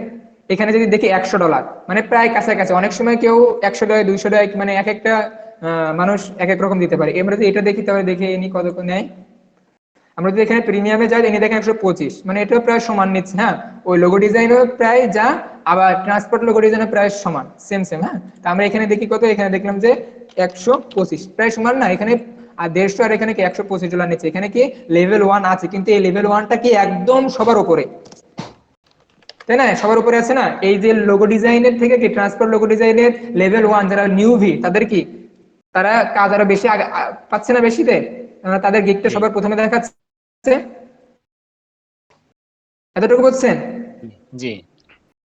Speaker 1: এখানে যদি দেখি $100, মানে প্রায় কাছাকাছি। অনেক সময় কেউ $100 $200 মানে এক একটা মানুষ এক এক রকম দিতে পারে। আমরা যদি এটা দেখি তাহলে দেখে ইনি কত নেয়। আমরা যদি এখানে প্রিমিয়ামে যাই, ইনি দেখেন 125, মানে এটাও প্রায় সমান নিচ্ছে। হ্যাঁ, ওই লোগো ডিজাইনও প্রায় যা, আবার ট্রান্সপোর্ট লোগো ডিজাইনও প্রায় সমান, সেম। হ্যাঁ, তো আমরা এখানে দেখি কত, এখানে দেখলাম যে 125, প্রায় সমান না? এখানে আর 150 আর এখানে কি $125 নিচ্ছে। এখানে কি লেভেল 1 আছে, কিন্তু এই লেভেল 1টা কি একদম সবার উপরে, তাই না? সবার উপরে আছে না? এই যে লোগো ডিজাইনের থেকে কি ট্রান্সপোর্ট লোগো ডিজাইনের লেভেল 1 যারা নিউভি, তাদের কি তারা কাজ আরো বেশি পাচ্ছে না বেশিতে? তাদের গিগটা সবার প্রথমে দেখাচ্ছে। এতটুকু বুঝছেন?
Speaker 8: জি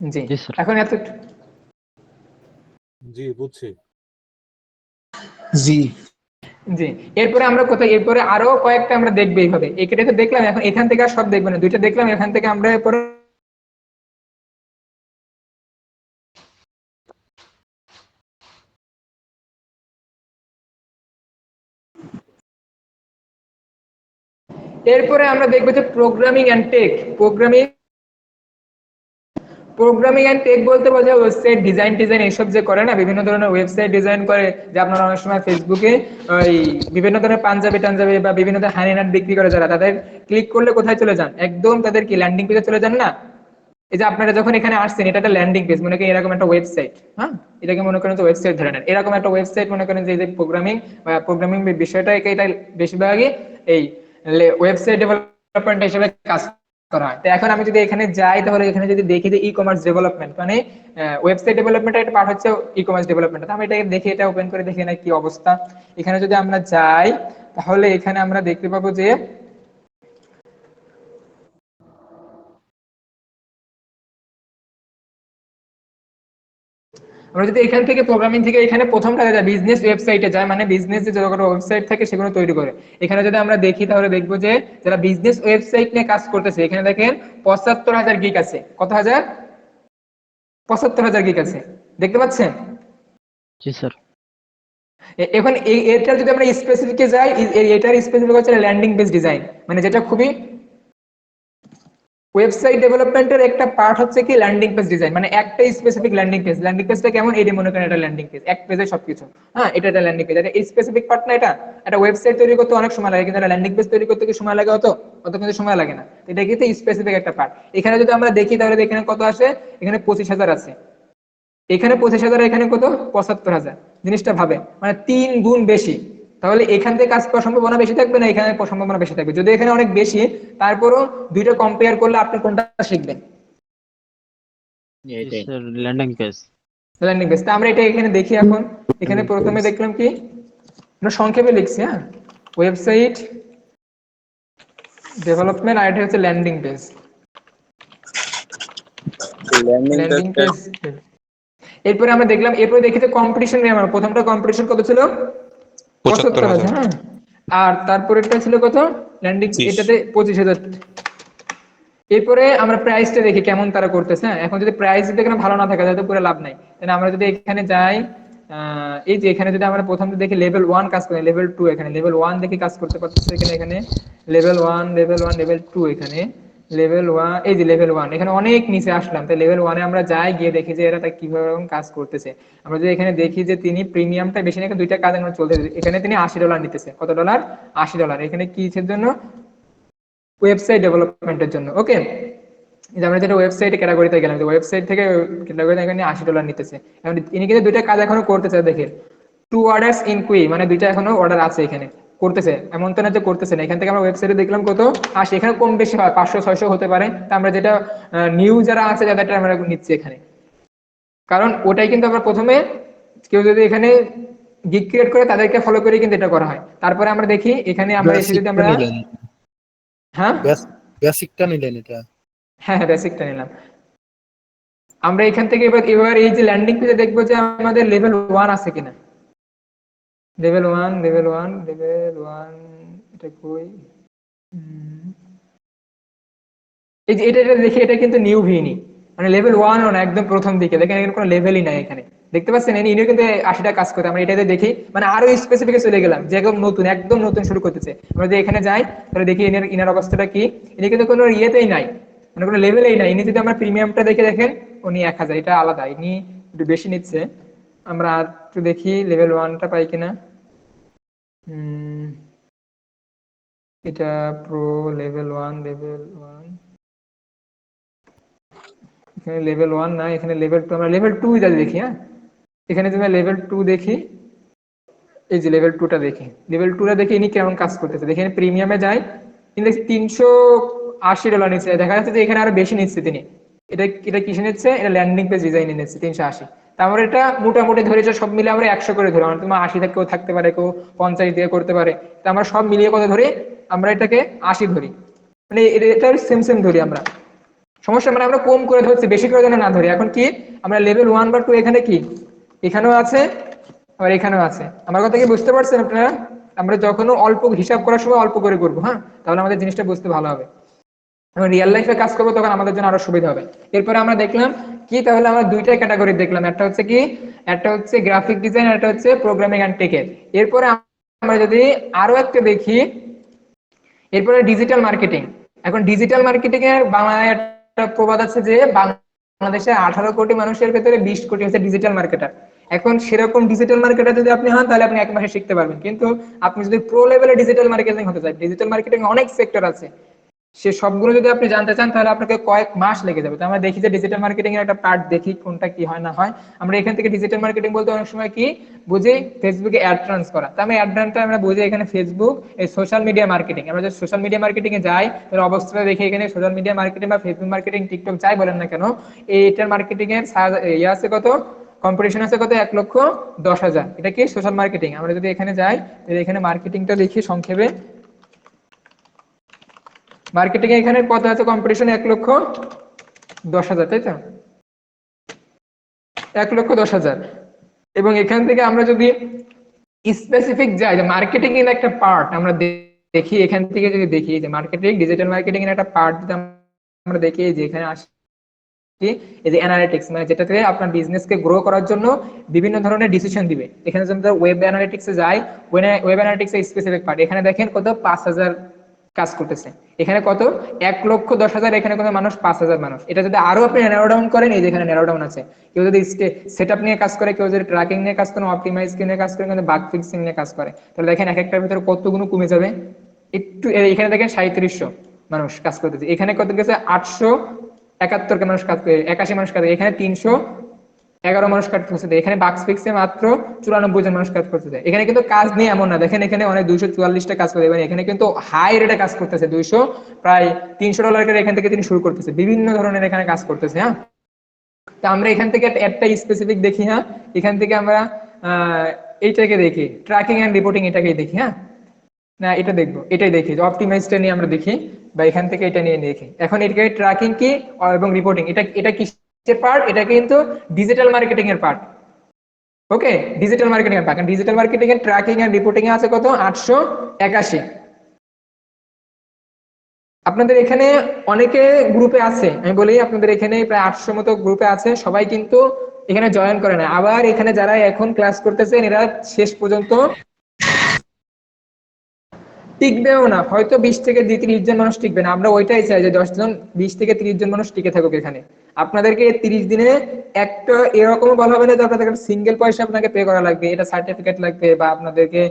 Speaker 1: জি,
Speaker 9: জি স্যার।
Speaker 1: এখন এত
Speaker 10: জি বুঝছি।
Speaker 11: জি
Speaker 1: জি, এরপরে আমরা কোথায়, এরপরে আরো কয়েকটা আমরা দেখবো এইভাবে। এটা তো দেখলাম, এখন এখান থেকে আর সব দেখবো না, দুইটা দেখলাম, এখান থেকে আমরা এরপরে এরপরে আমরা দেখবো যে programming and tech. Programming and tech বলতে বোঝায় ওয়েবসাইট ডিজাইন এইসব যে করে না, বিভিন্ন ধরনের ওয়েবসাইট ডিজাইন করে। যে আপনারা অনেক সময় ফেসবুকে ওই বিভিন্ন ধরনের পাঞ্জাবি বা বিভিন্ন ধরনের হ্যান্ড বিক্রি করে, যারা তাদের ক্লিক করলে কোথায় চলে যান, একদম তাদের কি ল্যান্ডিং পেজে চলে যান না? এই যে আপনারা যখন এখানে আসছেন, এটা একটা ল্যান্ডিং পেজ, মনে করেন এরকম একটা ওয়েবসাইট। হ্যাঁ, এটাকে মনে করেন যে ওয়েবসাইট ধরে নেন, এরকম একটা ওয়েবসাইট মনে করেন যে প্রোগ্রামিং বিষয়টা এটা বেশিরভাগই এই ওয়েবসাইট ডেভেলপমেন্ট হিসেবে কাজ করা হয়। তো এখন আমি যদি এখানে যাই, তাহলে এখানে যদি দেখি যে ই কমার্স ডেভেলপমেন্ট, মানে ওয়েবসাইট ডেভেলপমেন্ট একটা পার্ট হচ্ছে ই কমার্স ডেভেলপমেন্ট। আমি এটাকে দেখি, এটা ওপেন করে দেখি না কি অবস্থা। এখানে যদি আমরা যাই তাহলে এখানে আমরা দেখতে পাবো যে আমরা যদি এখান থেকে প্রোগ্রামিং থেকে এখানে প্রথম কাজে যায়, বিজনেস ওয়েবসাইটে যায়, মানে বিজনেস যে যত ওয়েবসাইট থাকে সেগুলো তৈরি করে। এখানে যদি আমরা দেখি তাহলে দেখবো যে যারা বিজনেস ওয়েবসাইট নিয়ে কাজ করতেছে, এখানে দেখেন ৭৫,০০০ গিগ আছে। কত হাজার? ৭৫,০০০ গিগ আছে, দেখতে পাচ্ছেন?
Speaker 9: জি স্যার।
Speaker 1: এখন এটা যদি আমরা স্পেসিফিকে যাই, এটার স্পেসিফিক হচ্ছে ল্যান্ডিং পেজ ডিজাইন, মানে যেটা খুবই ওয়েবসাইট ডেভেলপমেন্টের একটা পার্ট হচ্ছে কি ল্যান্ডিং পেজ ডিজাইন, মানে একটা স্পেসিফিক ল্যান্ডিং পেজ। ল্যান্ডিং পেজটা কেমন, এই মনে করেন এটা ল্যান্ডিং পেজ, এক পেজে সবকিছু। হ্যাঁ, এটা একটা ল্যান্ডিং পেজ, এটা স্পেসিফিক পার্ট না। এটা একটা ওয়েবসাইট তৈরি করতে অনেক সময় লাগে, কিন্তু একটা ল্যান্ডিং পেজ তৈরি করতে কি সময় লাগে? অত কিন্তু সময় লাগে না। এটা কিন্তু স্পেসিফিক একটা পার্ট। এখানে যদি আমরা দেখি তাহলে এখানে কত আসে, এখানে 25,000 আছে, এখানে 25,000, এখানে কত 75,000। জিনিসটা ভাবে, মানে 3 গুণ বেশি। তাহলে এখান থেকে কাজ করার সম্ভাবনা বেশি থাকবে না এখানে সম্ভাবনা বেশি থাকবে? যদি এখানে অনেক বেশি, তারপরও দুইটা কম্পেয়ার করলে আপনি কোনটা শিখবেন?
Speaker 9: Landing page.
Speaker 1: Landing page. আমরা এটা এখানে দেখি। এখন এখানে প্রথমে দেখলাম কি, আমরা সংক্ষেপে লিখছি, হ্যাঁ, ওয়েবসাইট ডেভেলপমেন্ট, আর এটা হচ্ছে ল্যান্ডিং পেজ। Landing page. এরপরে আমরা দেখলাম, এরপরে দেখি যে কম্পিটিশন আমার প্রথমটা কম্পিটিশন কত ছিল, 75,000। হ্যাঁ, আর তারপরেরটা ছিল কত, ল্যান্ডিং, এটাতে 25,000। এরপরে আমরা প্রাইসটা দেখি কেমন তারা করতেছে। হ্যাঁ, এখন যদি প্রাইস যদি এখানে ভালো না থাকে তাহলে তো পুরো লাভ নাই। তাহলে আমরা যদি এখানে যাই, এই যে এখানে যদি আমরা প্রথমে দেখি লেভেল 1 কাজ করে, লেভেল 2 এখানে লেভেল 1 দেখি কাজ করতে পারতেছে এখানে লেভেল 1 লেভেল 2 এখানে লেভেল 1, এই যে লেভেল 1 এখানে অনেক নিচে আসলাম। তাই লেভেল 1 এ আমরা যাই, গিয়ে দেখি যে এরা কিভাবে কাজ করতেছে। আমরা যদি এখানে দেখি যে তিনি প্রিমিয়ামটা বেশি না, দুইটা কাজ এখন চলতেছে। এখানে তিনি $80 নিতেছে। কত ডলার? $80। এখানে কিসের জন্য? ওয়েবসাইট ডেভেলপমেন্টের জন্য। ওকে, আমরা যেটা ওয়েবসাইট ক্যাটাগরিতে গেলাম, ওয়েবসাইট থেকে ক্যাটাগরিতে এখানে $80 নিতেছে। এখন ইনি কিন্তু দুইটা কাজ এখনো করতেছে। দেখেন 2 অর্ডারস ইন কুই, মানে দুইটা এখনো অর্ডার আছে এখানে, করতেছে, এমন তো না যে করতেছে না। এখান থেকে আমরা ওয়েবসাইটে দেখলাম কত, আর সেখানে কম বেশি হয়, 500-600 হতে পারে। তা আমরা যেটা নিউ যারা আছে যাদেরটা আমরা নিচ্ছি এখানে, কারণ ওটাই কিন্তু আমরা প্রথমে কেউ যদি এখানে গিগ ক্রিয়েট করে তাদেরকে ফলো করে কিন্তু এটা করা হয়। তারপরে আমরা দেখি এখানে আমরা এসে যদি আমরা, হ্যাঁ
Speaker 11: বেসিকটা নিলেন এটা।
Speaker 1: হ্যাঁ বেসিকটা নিলাম। আমরা এখান থেকে এবার এই যে ল্যান্ডিং পেজে দেখবো যে আমাদের লেভেল 1 আছে কিনা। লেভেল 1 এটা কই, এই যে এটা দেখি, এটা কিন্তু নিউ ভিনি, মানে লেভেল 1 না, একদম প্রথম দিকে দেখেন এখানে কোনো লেভেলই নাই এখানে, দেখতে পাচ্ছেন? ইনিও কিন্তু 80টা কাজ করতে। আমরা এটাতে দেখি, মানে আরো স্পেসিফিকে চলে গেলাম যে একদম নতুন শুরু করতেছে। আমরা যদি এখানে যাই তাহলে দেখি ইনার অবস্থাটা কি। ইনি কিন্তু কোনো ইয়েতেই নাই, মানে কোনো লেভেলেই নাই। ইনি যদি আমরা প্রিমিয়ামটা দেখে দেখেন, উনি 1000, এটা আলাদা, ইনি একটু বেশি নিচ্ছে। আমরা একটু দেখি লেভেল 1টা পাই কিনা। এটা প্রো লেভেল 1 এখানে লেভেল 1 না, এখানে লেভেল 2। আমরা লেভেল 2 যা দেখি। হ্যাঁ, এখানে যদি লেভেল 2 দেখি, এই যে লেভেল 2টা দেখি, লেভেল 2টা দেখি ইনি কেমন কাজ করতেছে। দেখেন প্রিমিয়ামে যাই, কিন্তু $380 নিচ্ছে। দেখা যাচ্ছে যে এখানে আরো বেশি নিচ্ছে তিনি। এটা কিসে নিচ্ছে? এটা ল্যান্ডিং পেজ ডিজাইনে নিচ্ছে 380। তারপরে এটা মোটামুটি ধরে যে সব মিলে আমরা 100 করে ধরি, তোমার 80 থেকেও থাকতে পারে, কেউ 50 দিয়ে করতে পারে। তা আমরা সব মিলিয়ে কত ধরি? আমরা এটাকে 80 ধরি, মানে এটা সেম ধরি আমরা। সমস্যা মানে আমরা কম করে ধরছি, বেশি করে যেন না ধরি। এখন কি আমরা লেভেল 1 বা 2 এখানে কি এখানেও আছে, আবার এখানেও আছে। আমার কথা কি বুঝতে পারছেন আপনারা? আমরা যখন অল্প হিসাব করার সময় অল্প করে করবো, হ্যাঁ, তাহলে আমাদের জিনিসটা বুঝতে ভালো হবে। যখন রিয়েল লাইফে কাজ করবো তখন আমাদের জন্য আরো সুবিধা হবে। এরপরে আমরা দেখলাম কি, তাহলে আমরা দুইটা ক্যাটাগরি দেখলাম, একটা হচ্ছে কি, একটা হচ্ছে গ্রাফিক ডিজাইন, একটা হচ্ছে প্রোগ্রামিং এন্ড টেকের। এরপরে আমরা যদি আরো একটা দেখি, এরপরে ডিজিটাল মার্কেটিং। এখন ডিজিটাল মার্কেটিং এর বাংলায় একটা প্রবাদ আছে যে বাংলাদেশে 18 কোটি মানুষের ভেতরে 20 কোটি হচ্ছে ডিজিটাল মার্কেটার। এখন সেরকম ডিজিটাল মার্কেটার যদি আপনি হন তাহলে আপনি 1 মাসে শিখতে পারবেন। কিন্তু আপনি যদি প্রো লেভেলে ডিজিটাল মার্কেটিং হতে চান, ডিজিটাল মার্কেটিং অনেক সেক্টর আছে, সে সবগুলো যদি আপনি জানতে চান তাহলে আপনাকে কয়েক মাস লেগে যাবে। তো আমরা দেখি যে ডিজিটাল মার্কেটিং এর একটা পার্ট দেখি কোনটা কি হয় না হয়। আমরা এখান থেকে ডিজিটাল মার্কেটিং বলতে অনেক সময় কি বুঝি, ফেসবুকে অ্যাড রান করা। তো আমি অ্যাড রানটা আমরা বুঝি এখানে ফেসবুক, এই সোশ্যাল মিডিয়া মার্কেটিং। আমরা যদি সোশ্যাল মিডিয়া মার্কেটিং এ যাই তাহলে অবস্থাটা দেখি এখানে সোশ্যাল মিডিয়া মার্কেটিং বা ফেসবুক মার্কেটিং, টিকটক যাই বলেন না কেন, এইটার মার্কেটিং এর ইয়ে আছে কত, কম্পিটিশন আছে কত, 1,10,000। এটা কি সোশ্যাল মার্কেটিং। আমরা যদি এখানে যাই তাহলে এখানে মার্কেটিংটা দেখি সংক্ষেপে। মার্কেটিং এ এখানে কত আছে কম্পিটিশন? 1,10,000, তাই তো, 1,10,000। এবং এখান থেকে আমরা যদি স্পেসিফিক যাই, যে মার্কেটিং এর একটা পার্ট আমরা দেখি, এখান থেকে যদি দেখি যে মার্কেটিং, ডিজিটাল মার্কেটিং এর একটা পার্ট যদি আমরা দেখি, যে এখানে আসি এই যে অ্যানালিটিক্স, মানে যেটা থেকে আপনার বিজনেসকে গ্রো করার জন্য বিভিন্ন ধরনের ডিসিশন দিবে। এখানে যদি ওয়েব অ্যানালিটিক্সে যাই, ওয়েব অ্যানালিটিক্স এর স্পেসিফিক পার্ট, এখানে দেখেন কত 5,000 কাজ করতেছে। এখানে কত 1,10,000, এখানে কত মানুষ 5,000 মানুষ। এটা যদি আরো আপনি ন্যারো ডাউন করেন, এই যে এখানে ন্যারো ডাউন আছে। কেউ যদি সেটআপ নিয়ে কাজ করে, কেউ যদি ট্র্যাকিং নিয়ে কাজ করে, অপটিমাইজ নিয়ে কাজ করে, কিন্তু বাগ ফিক্সিং নিয়ে কাজ করে, তাহলে দেখেন এক একটার ভিতরে কতগুলো কমে যাবে। একটু এখানে দেখেন 3700 মানুষ কাজ করতেছে, এখানে কত গেছে 871 মানুষ কাজ করে, 81 মানুষ কাজ করে, এখানে 311 মানুষ কাজ করছে, এখানে বাক্স ফিক্সে মাত্র 94 জন মানুষ কাজ করতেছে। এখানে কিন্তু কাজ নিয়ে এমন না, দেখেন এখানে অনেক 244টা কাজ করে, এখানে কিন্তু হাই রেটে কাজ করতেছে, প্রায় $300 করে এখান থেকে তিনি শুরু করতেছে, বিভিন্ন ধরনের এখানে কাজ করতেছে। হ্যাঁ, তো আমরা এখান থেকে একটা স্পেসিফিক দেখি। হ্যাঁ, এখান থেকে আমরা এইটাকে দেখি, ট্র্যাকিং এন্ড রিপোর্টিং, এটাকেই দেখি। হ্যাঁ, না এটা দেখবো, এটাই দেখি, অপটিমাইজটা নিয়ে আমরা দেখি, বা এখান থেকে এটা নিয়ে দেখি। এখন এটাকে ট্র্যাকিং কি এবং রিপোর্টিং, এটা কি যে পার্ট এটা কিন্তু ডিজিটাল মার্কেটিং এর পার্ট। ওকে, ডিজিটাল মার্কেটিং এর পার্ট। ডিজিটাল মার্কেটিং এর ট্র্যাকিং এন্ড রিপোর্টিং এ আছে কত? 881। আপনাদের এখানে অনেকে গ্রুপে আছে, আমি বলি আপনাদের এখানে প্রায় 800 মতো গ্রুপে আছে, সবাই কিন্তু এখানে জয়েন করে না। আবার এখানে যারা এখন ক্লাস করতেছেন এরা শেষ পর্যন্ত টিকবেও না, হয়তো 20 থেকে 30 জন মানুষ টিকবে না। আমরা ওইটাই চাই যে 10 জন 20 থেকে 30 জন মানুষ টিকে থাকুক এখানে। আপনাদেরকে 30 দিনে একটা এরকম বলা হবে না যে আপনাদের সিঙ্গেল পয়সা আপনাকে পে করা লাগবে, এটা সার্টিফিকেট লাগবে বা আপনাদেরকে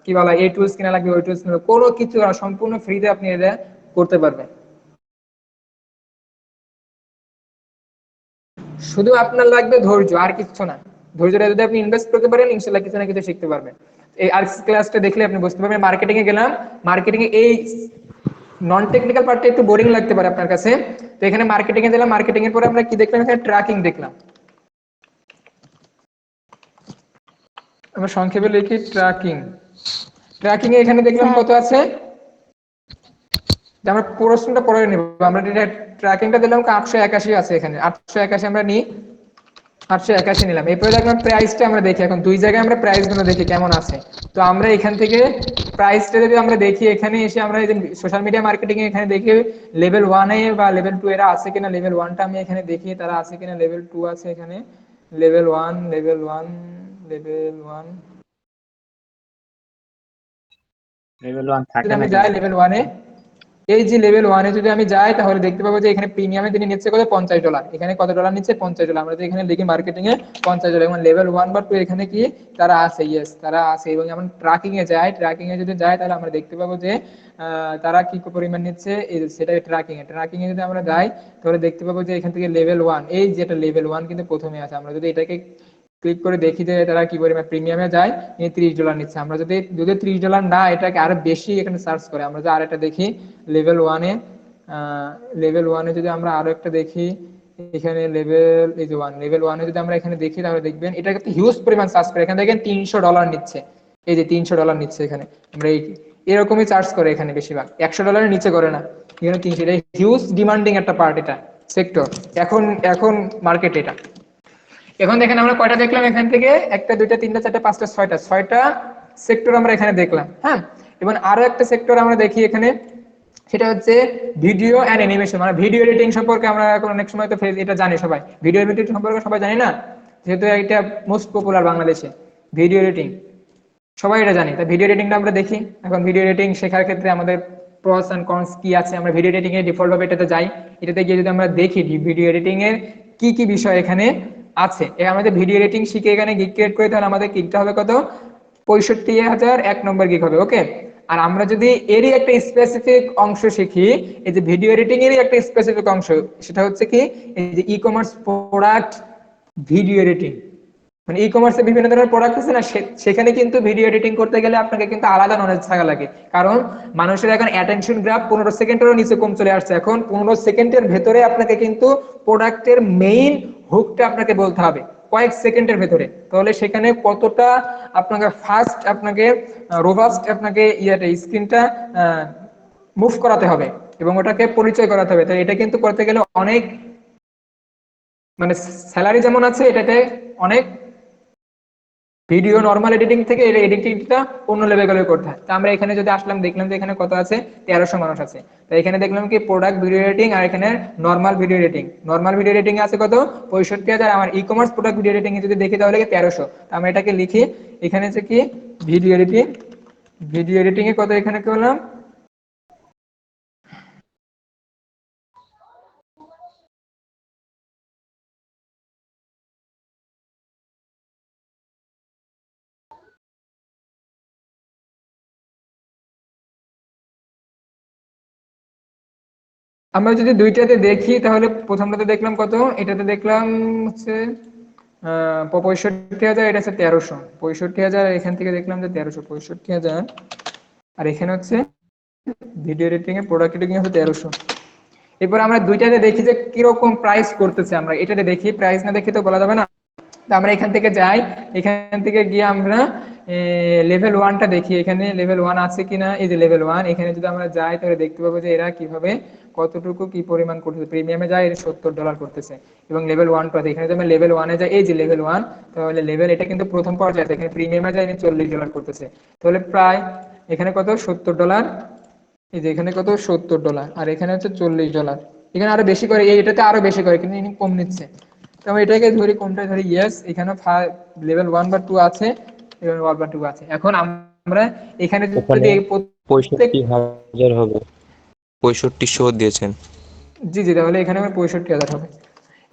Speaker 1: কি বলা এই টুলস কিনা লাগবে ওই টুলস কিনা, কোনো কিছু না, সম্পূর্ণ ফ্রিতে আপনি এটা করতে পারবেন। শুধু আপনার লাগবে ধৈর্য, আর কিছু না। ধৈর্যটা যদি আপনি ইনভেস্ট করতে পারেন ইনশাআল্লাহ কিছু না কিছু শিখতে পারবেন। এই আর্টস ক্লাসটা দেখলে আপনি বুঝতে পারবেন। মার্কেটিং এ গেলাম, মার্কেটিং এ এই নন টেকনিক্যাল পার্টটা একটু বোরিং লাগতে পারে আপনার কাছে, তো এখানে মার্কেটিং এ দিলাম। মার্কেটিং এর পরে আমরা কি দেখলাম? এখানে ট্র্যাকিং দেখলাম। আমরা সংক্ষেপে লিখি ট্র্যাকিং। ট্র্যাকিং এ এখানে দেখলাম কত আছে, আমরা প্রশ্নটা পড়ে নেব। আমরা ট্র্যাকিংটা দিলাম 881 আছে এখানে, 881 আমরা নিই, 881 নিলাম। এরপরে দেখলাম প্রাইসটা আমরা দেখি। এখন দুই জায়গায় আমরা প্রাইস গুলো দেখি কেমন আছে। তো আমরা এখান থেকে প্রাইসটা যদি আমরা দেখি, এখানে এসে আমরা এই যে সোশ্যাল মিডিয়া মার্কেটিং এ এখানে দেখি লেভেল 1 এ বা লেভেল 2 এরা আছে কিনা। লেভেল 1টা আমি এখানে দেখি তারা আছে কিনা, লেভেল 2 আছে এখানে, লেভেল 1 লেভেল 1 লেভেল 1
Speaker 7: লেভেল 1 থাকে
Speaker 1: যদি
Speaker 7: না
Speaker 1: আমি
Speaker 7: কেন?
Speaker 1: যাই লেভেল 1 এ, এই যে লেভেল 1 এ যদি আমি যাই তাহলে দেখতে পাবো যে এখানে প্রিমিয়ামে তিনি নিচ্ছে কত? $50। এখানে কত ডলার নিচ্ছে? $50। আমরা যদি এখানে লিখি মার্কেটিং এ $50, এবং লেভেল 1 বা 2 এখানে কি তারা আছে? ইয়েস, তারা আছে। এবং আমরা ট্র্যাকিং এ যাই, ট্র্যাকিং এ যদি যাই তাহলে আমরা দেখতে পাবো যে তারা কি পরিমাণ নিচ্ছে, সেটা ট্র্যাকিং এ। ট্র্যাকিং এ যদি আমরা যাই তাহলে দেখতে পাবো যে এখান থেকে লেভেল 1, এই যেটা লেভেল 1 কিন্তু প্রথমে আছে। আমরা যদি এটাকে ক্লিক করে দেখি যে তারা কি পরিমাণ প্রিমিয়ামে যায়, $30 নিচ্ছে। আমরা যদি $30 না, এটাকে আরো বেশি এখানে সার্চ করে আমরা যদি আরেকটা দেখি লেভেল 1 এ, লেভেল 1 এ যদি আমরা আরো একটা দেখি, এখানে লেভেল এই যে 1, লেভেল 1 এ যদি আমরা এখানে দেখি তাহলে দেখবেন এটা কিন্তু হিউজ পরিমাণ সার্চ করে। এখানে দেখেন $300 নিচ্ছে, এই যে $300 নিচ্ছে এখানে। আমরা এরকমই চার্জ করে এখানে বেশিরভাগ, $100 নিচে করে না, এখানে 300। এটা হিউজ ডিমান্ডিং একটা পার্ট, এটা সেক্টর এখন মার্কেট এটা। এখন দেখেন আমরা কয়টা দেখলাম এখান থেকে? 1 2 3 4 5 6টা সেক্টর আমরা এখানে দেখলাম। হ্যাঁ, এবং আরো একটা সেক্টর আমরা দেখি এখানে, সেটা হচ্ছে ভিডিও এন্ড অ্যানিমেশন। মানে ভিডিও এডিটিং সম্পর্কে আমরা এখন অনেক সময় তো এটা জানি সবাই, ভিডিও এডিটিং সম্পর্কে সবাই জানি না, যেহেতু এটা মোস্ট পপুলার বাংলাদেশে ভিডিও এডিটিং, সবাই এটা জানি। তাই ভিডিও এডিটিংটা আমরা দেখি। এখন ভিডিও এডিটিং শেখার ক্ষেত্রে আমাদের প্রস এন্ড কনস কি আছে, আমরা ভিডিও এডিটিং এর ডিফল্ট ভাবে এটাতে যাই। এটাতে গিয়ে যদি আমরা দেখি ভিডিও এডিটিং এর কি কি বিষয় এখানে আছে, আমাদের ভিডিও এডিটিং শিখে এখানে গিগ ক্রিয়েট করে, তাহলে আমাদের গিগটা হবে কত? 65,000 1 নম্বর গিগ হবে। ওকে, আর আমরা যদি এরই একটা স্পেসিফিক অংশ শিখি, এই যে ভিডিও এডিটিং এরই একটা স্পেসিফিক অংশ, সেটা হচ্ছে কি এই যে ই কমার্স প্রোডাক্ট ভিডিও এডিটিং। মানে ই কমার্সে বিভিন্ন ধরনের প্রোডাক্ট আছে না, সেখানে কিন্তু ভিডিও এডিটিং করতে গেলে আপনাকে কিন্তু আলাদা নলেজ থাকা লাগে। কারণ মানুষের এখন অ্যাটেনশন গ্রাফ 15 সেকেন্ডেরও নিচে কম চলে আসছে। এখন 15 সেকেন্ডের ভেতরে আপনাকে কিন্তু প্রোডাক্টের মেইন হুকটা আপনাকে বলতে হবে কয়েক সেকেন্ডের ভেতরে। তাহলে সেখানে কতটা আপনাকে ফাস্ট, আপনাকে রোবাস্ট, আপনাকে স্ক্রিনটা মুভ করাতে হবে এবং ওটাকে পরিচয় করাতে হবে। তো এটা কিন্তু করতে গেলে অনেক, মানে স্যালারি যেমন আছে, এটাতে অনেক ভিডিও নরমাল এডিটিং থেকে এর এডিটিংটা অন্য লেভেলে করতে হয়। তো আমরা এখানে যদি আসলাম, দেখলাম যে এখানে কত আছে? 1300 মানুষ আছে। তো এখানে দেখলাম কি প্রোডাক্ট ভিডিও এডিটিং, আর এখানে normal video editing. Normal video editing আছে কত? 65,000। আমার e commerce product video editing এ যদি দেখি তাহলে 1300। তো আমরা এটাকে লিখি এখানে হচ্ছে কি ভিডিও এডিটিং, ভিডিও এডিটিং এ কত এখানে করলাম? আমরা যদি দুইটাতে দেখি তাহলে প্রথমটাতে দেখলাম কত? এটাতে দেখলাম হচ্ছে 65,000, এটা হচ্ছে 1300। 65,000, এখান থেকে দেখলাম যে 1300, 65,000, আর এখানে হচ্ছে ভিডিও এডিটিং এ প্রোডাক্ট এডিটিং হচ্ছে 1300। এরপর আমরা দুইটাতে দেখি যে কিরকম প্রাইস করতেছে। আমরা এটাতে দেখি, প্রাইস না দেখি তো বলা যাবে না। তো আমরা এখান থেকে যাই, এখান থেকে গিয়ে আমরা লেভেল 1টা দেখি, এখানে লেভেল 1 আছে কিনা। এই যে লেভেল 1, এখানে যদি আমরা যাই তাহলে দেখতে পাবো যে এরা কিভাবে কতটুকু কি পরিমাণ করতেছে। প্রিমিয়ামে যায় এর $70 করতেছে, এবং লেভেল 1 পাতে এখানে যদি আমি লেভেল 1-এ যাই, এই যে লেভেল 1, তাহলে লেভেল এটা কিন্তু প্রথম পর্যায়ে আছে, এখানে প্রিমিয়ামে যায় $40 করতেছে। তাহলে প্রায় এখানে কত, $70। এই যে এখানে কত, $70, আর এখানে হচ্ছে $40। এখানে আরো বেশি করে, এটাতে আরো বেশি করে, কিন্তু ইনি কম নিচ্ছে। তো আমি এটাকে ধরি, কোনটা ধরি, ইয়েস, এখানে লেভেল 1 বা 2 আছে, লেভেল 1 বা 2 আছে। এখন আমরা এখানে যদি এই
Speaker 5: 65,000 হবে, 6500 দিয়েছেন।
Speaker 1: জি জি, তাহলে এখানে আমার 65,000 হবে।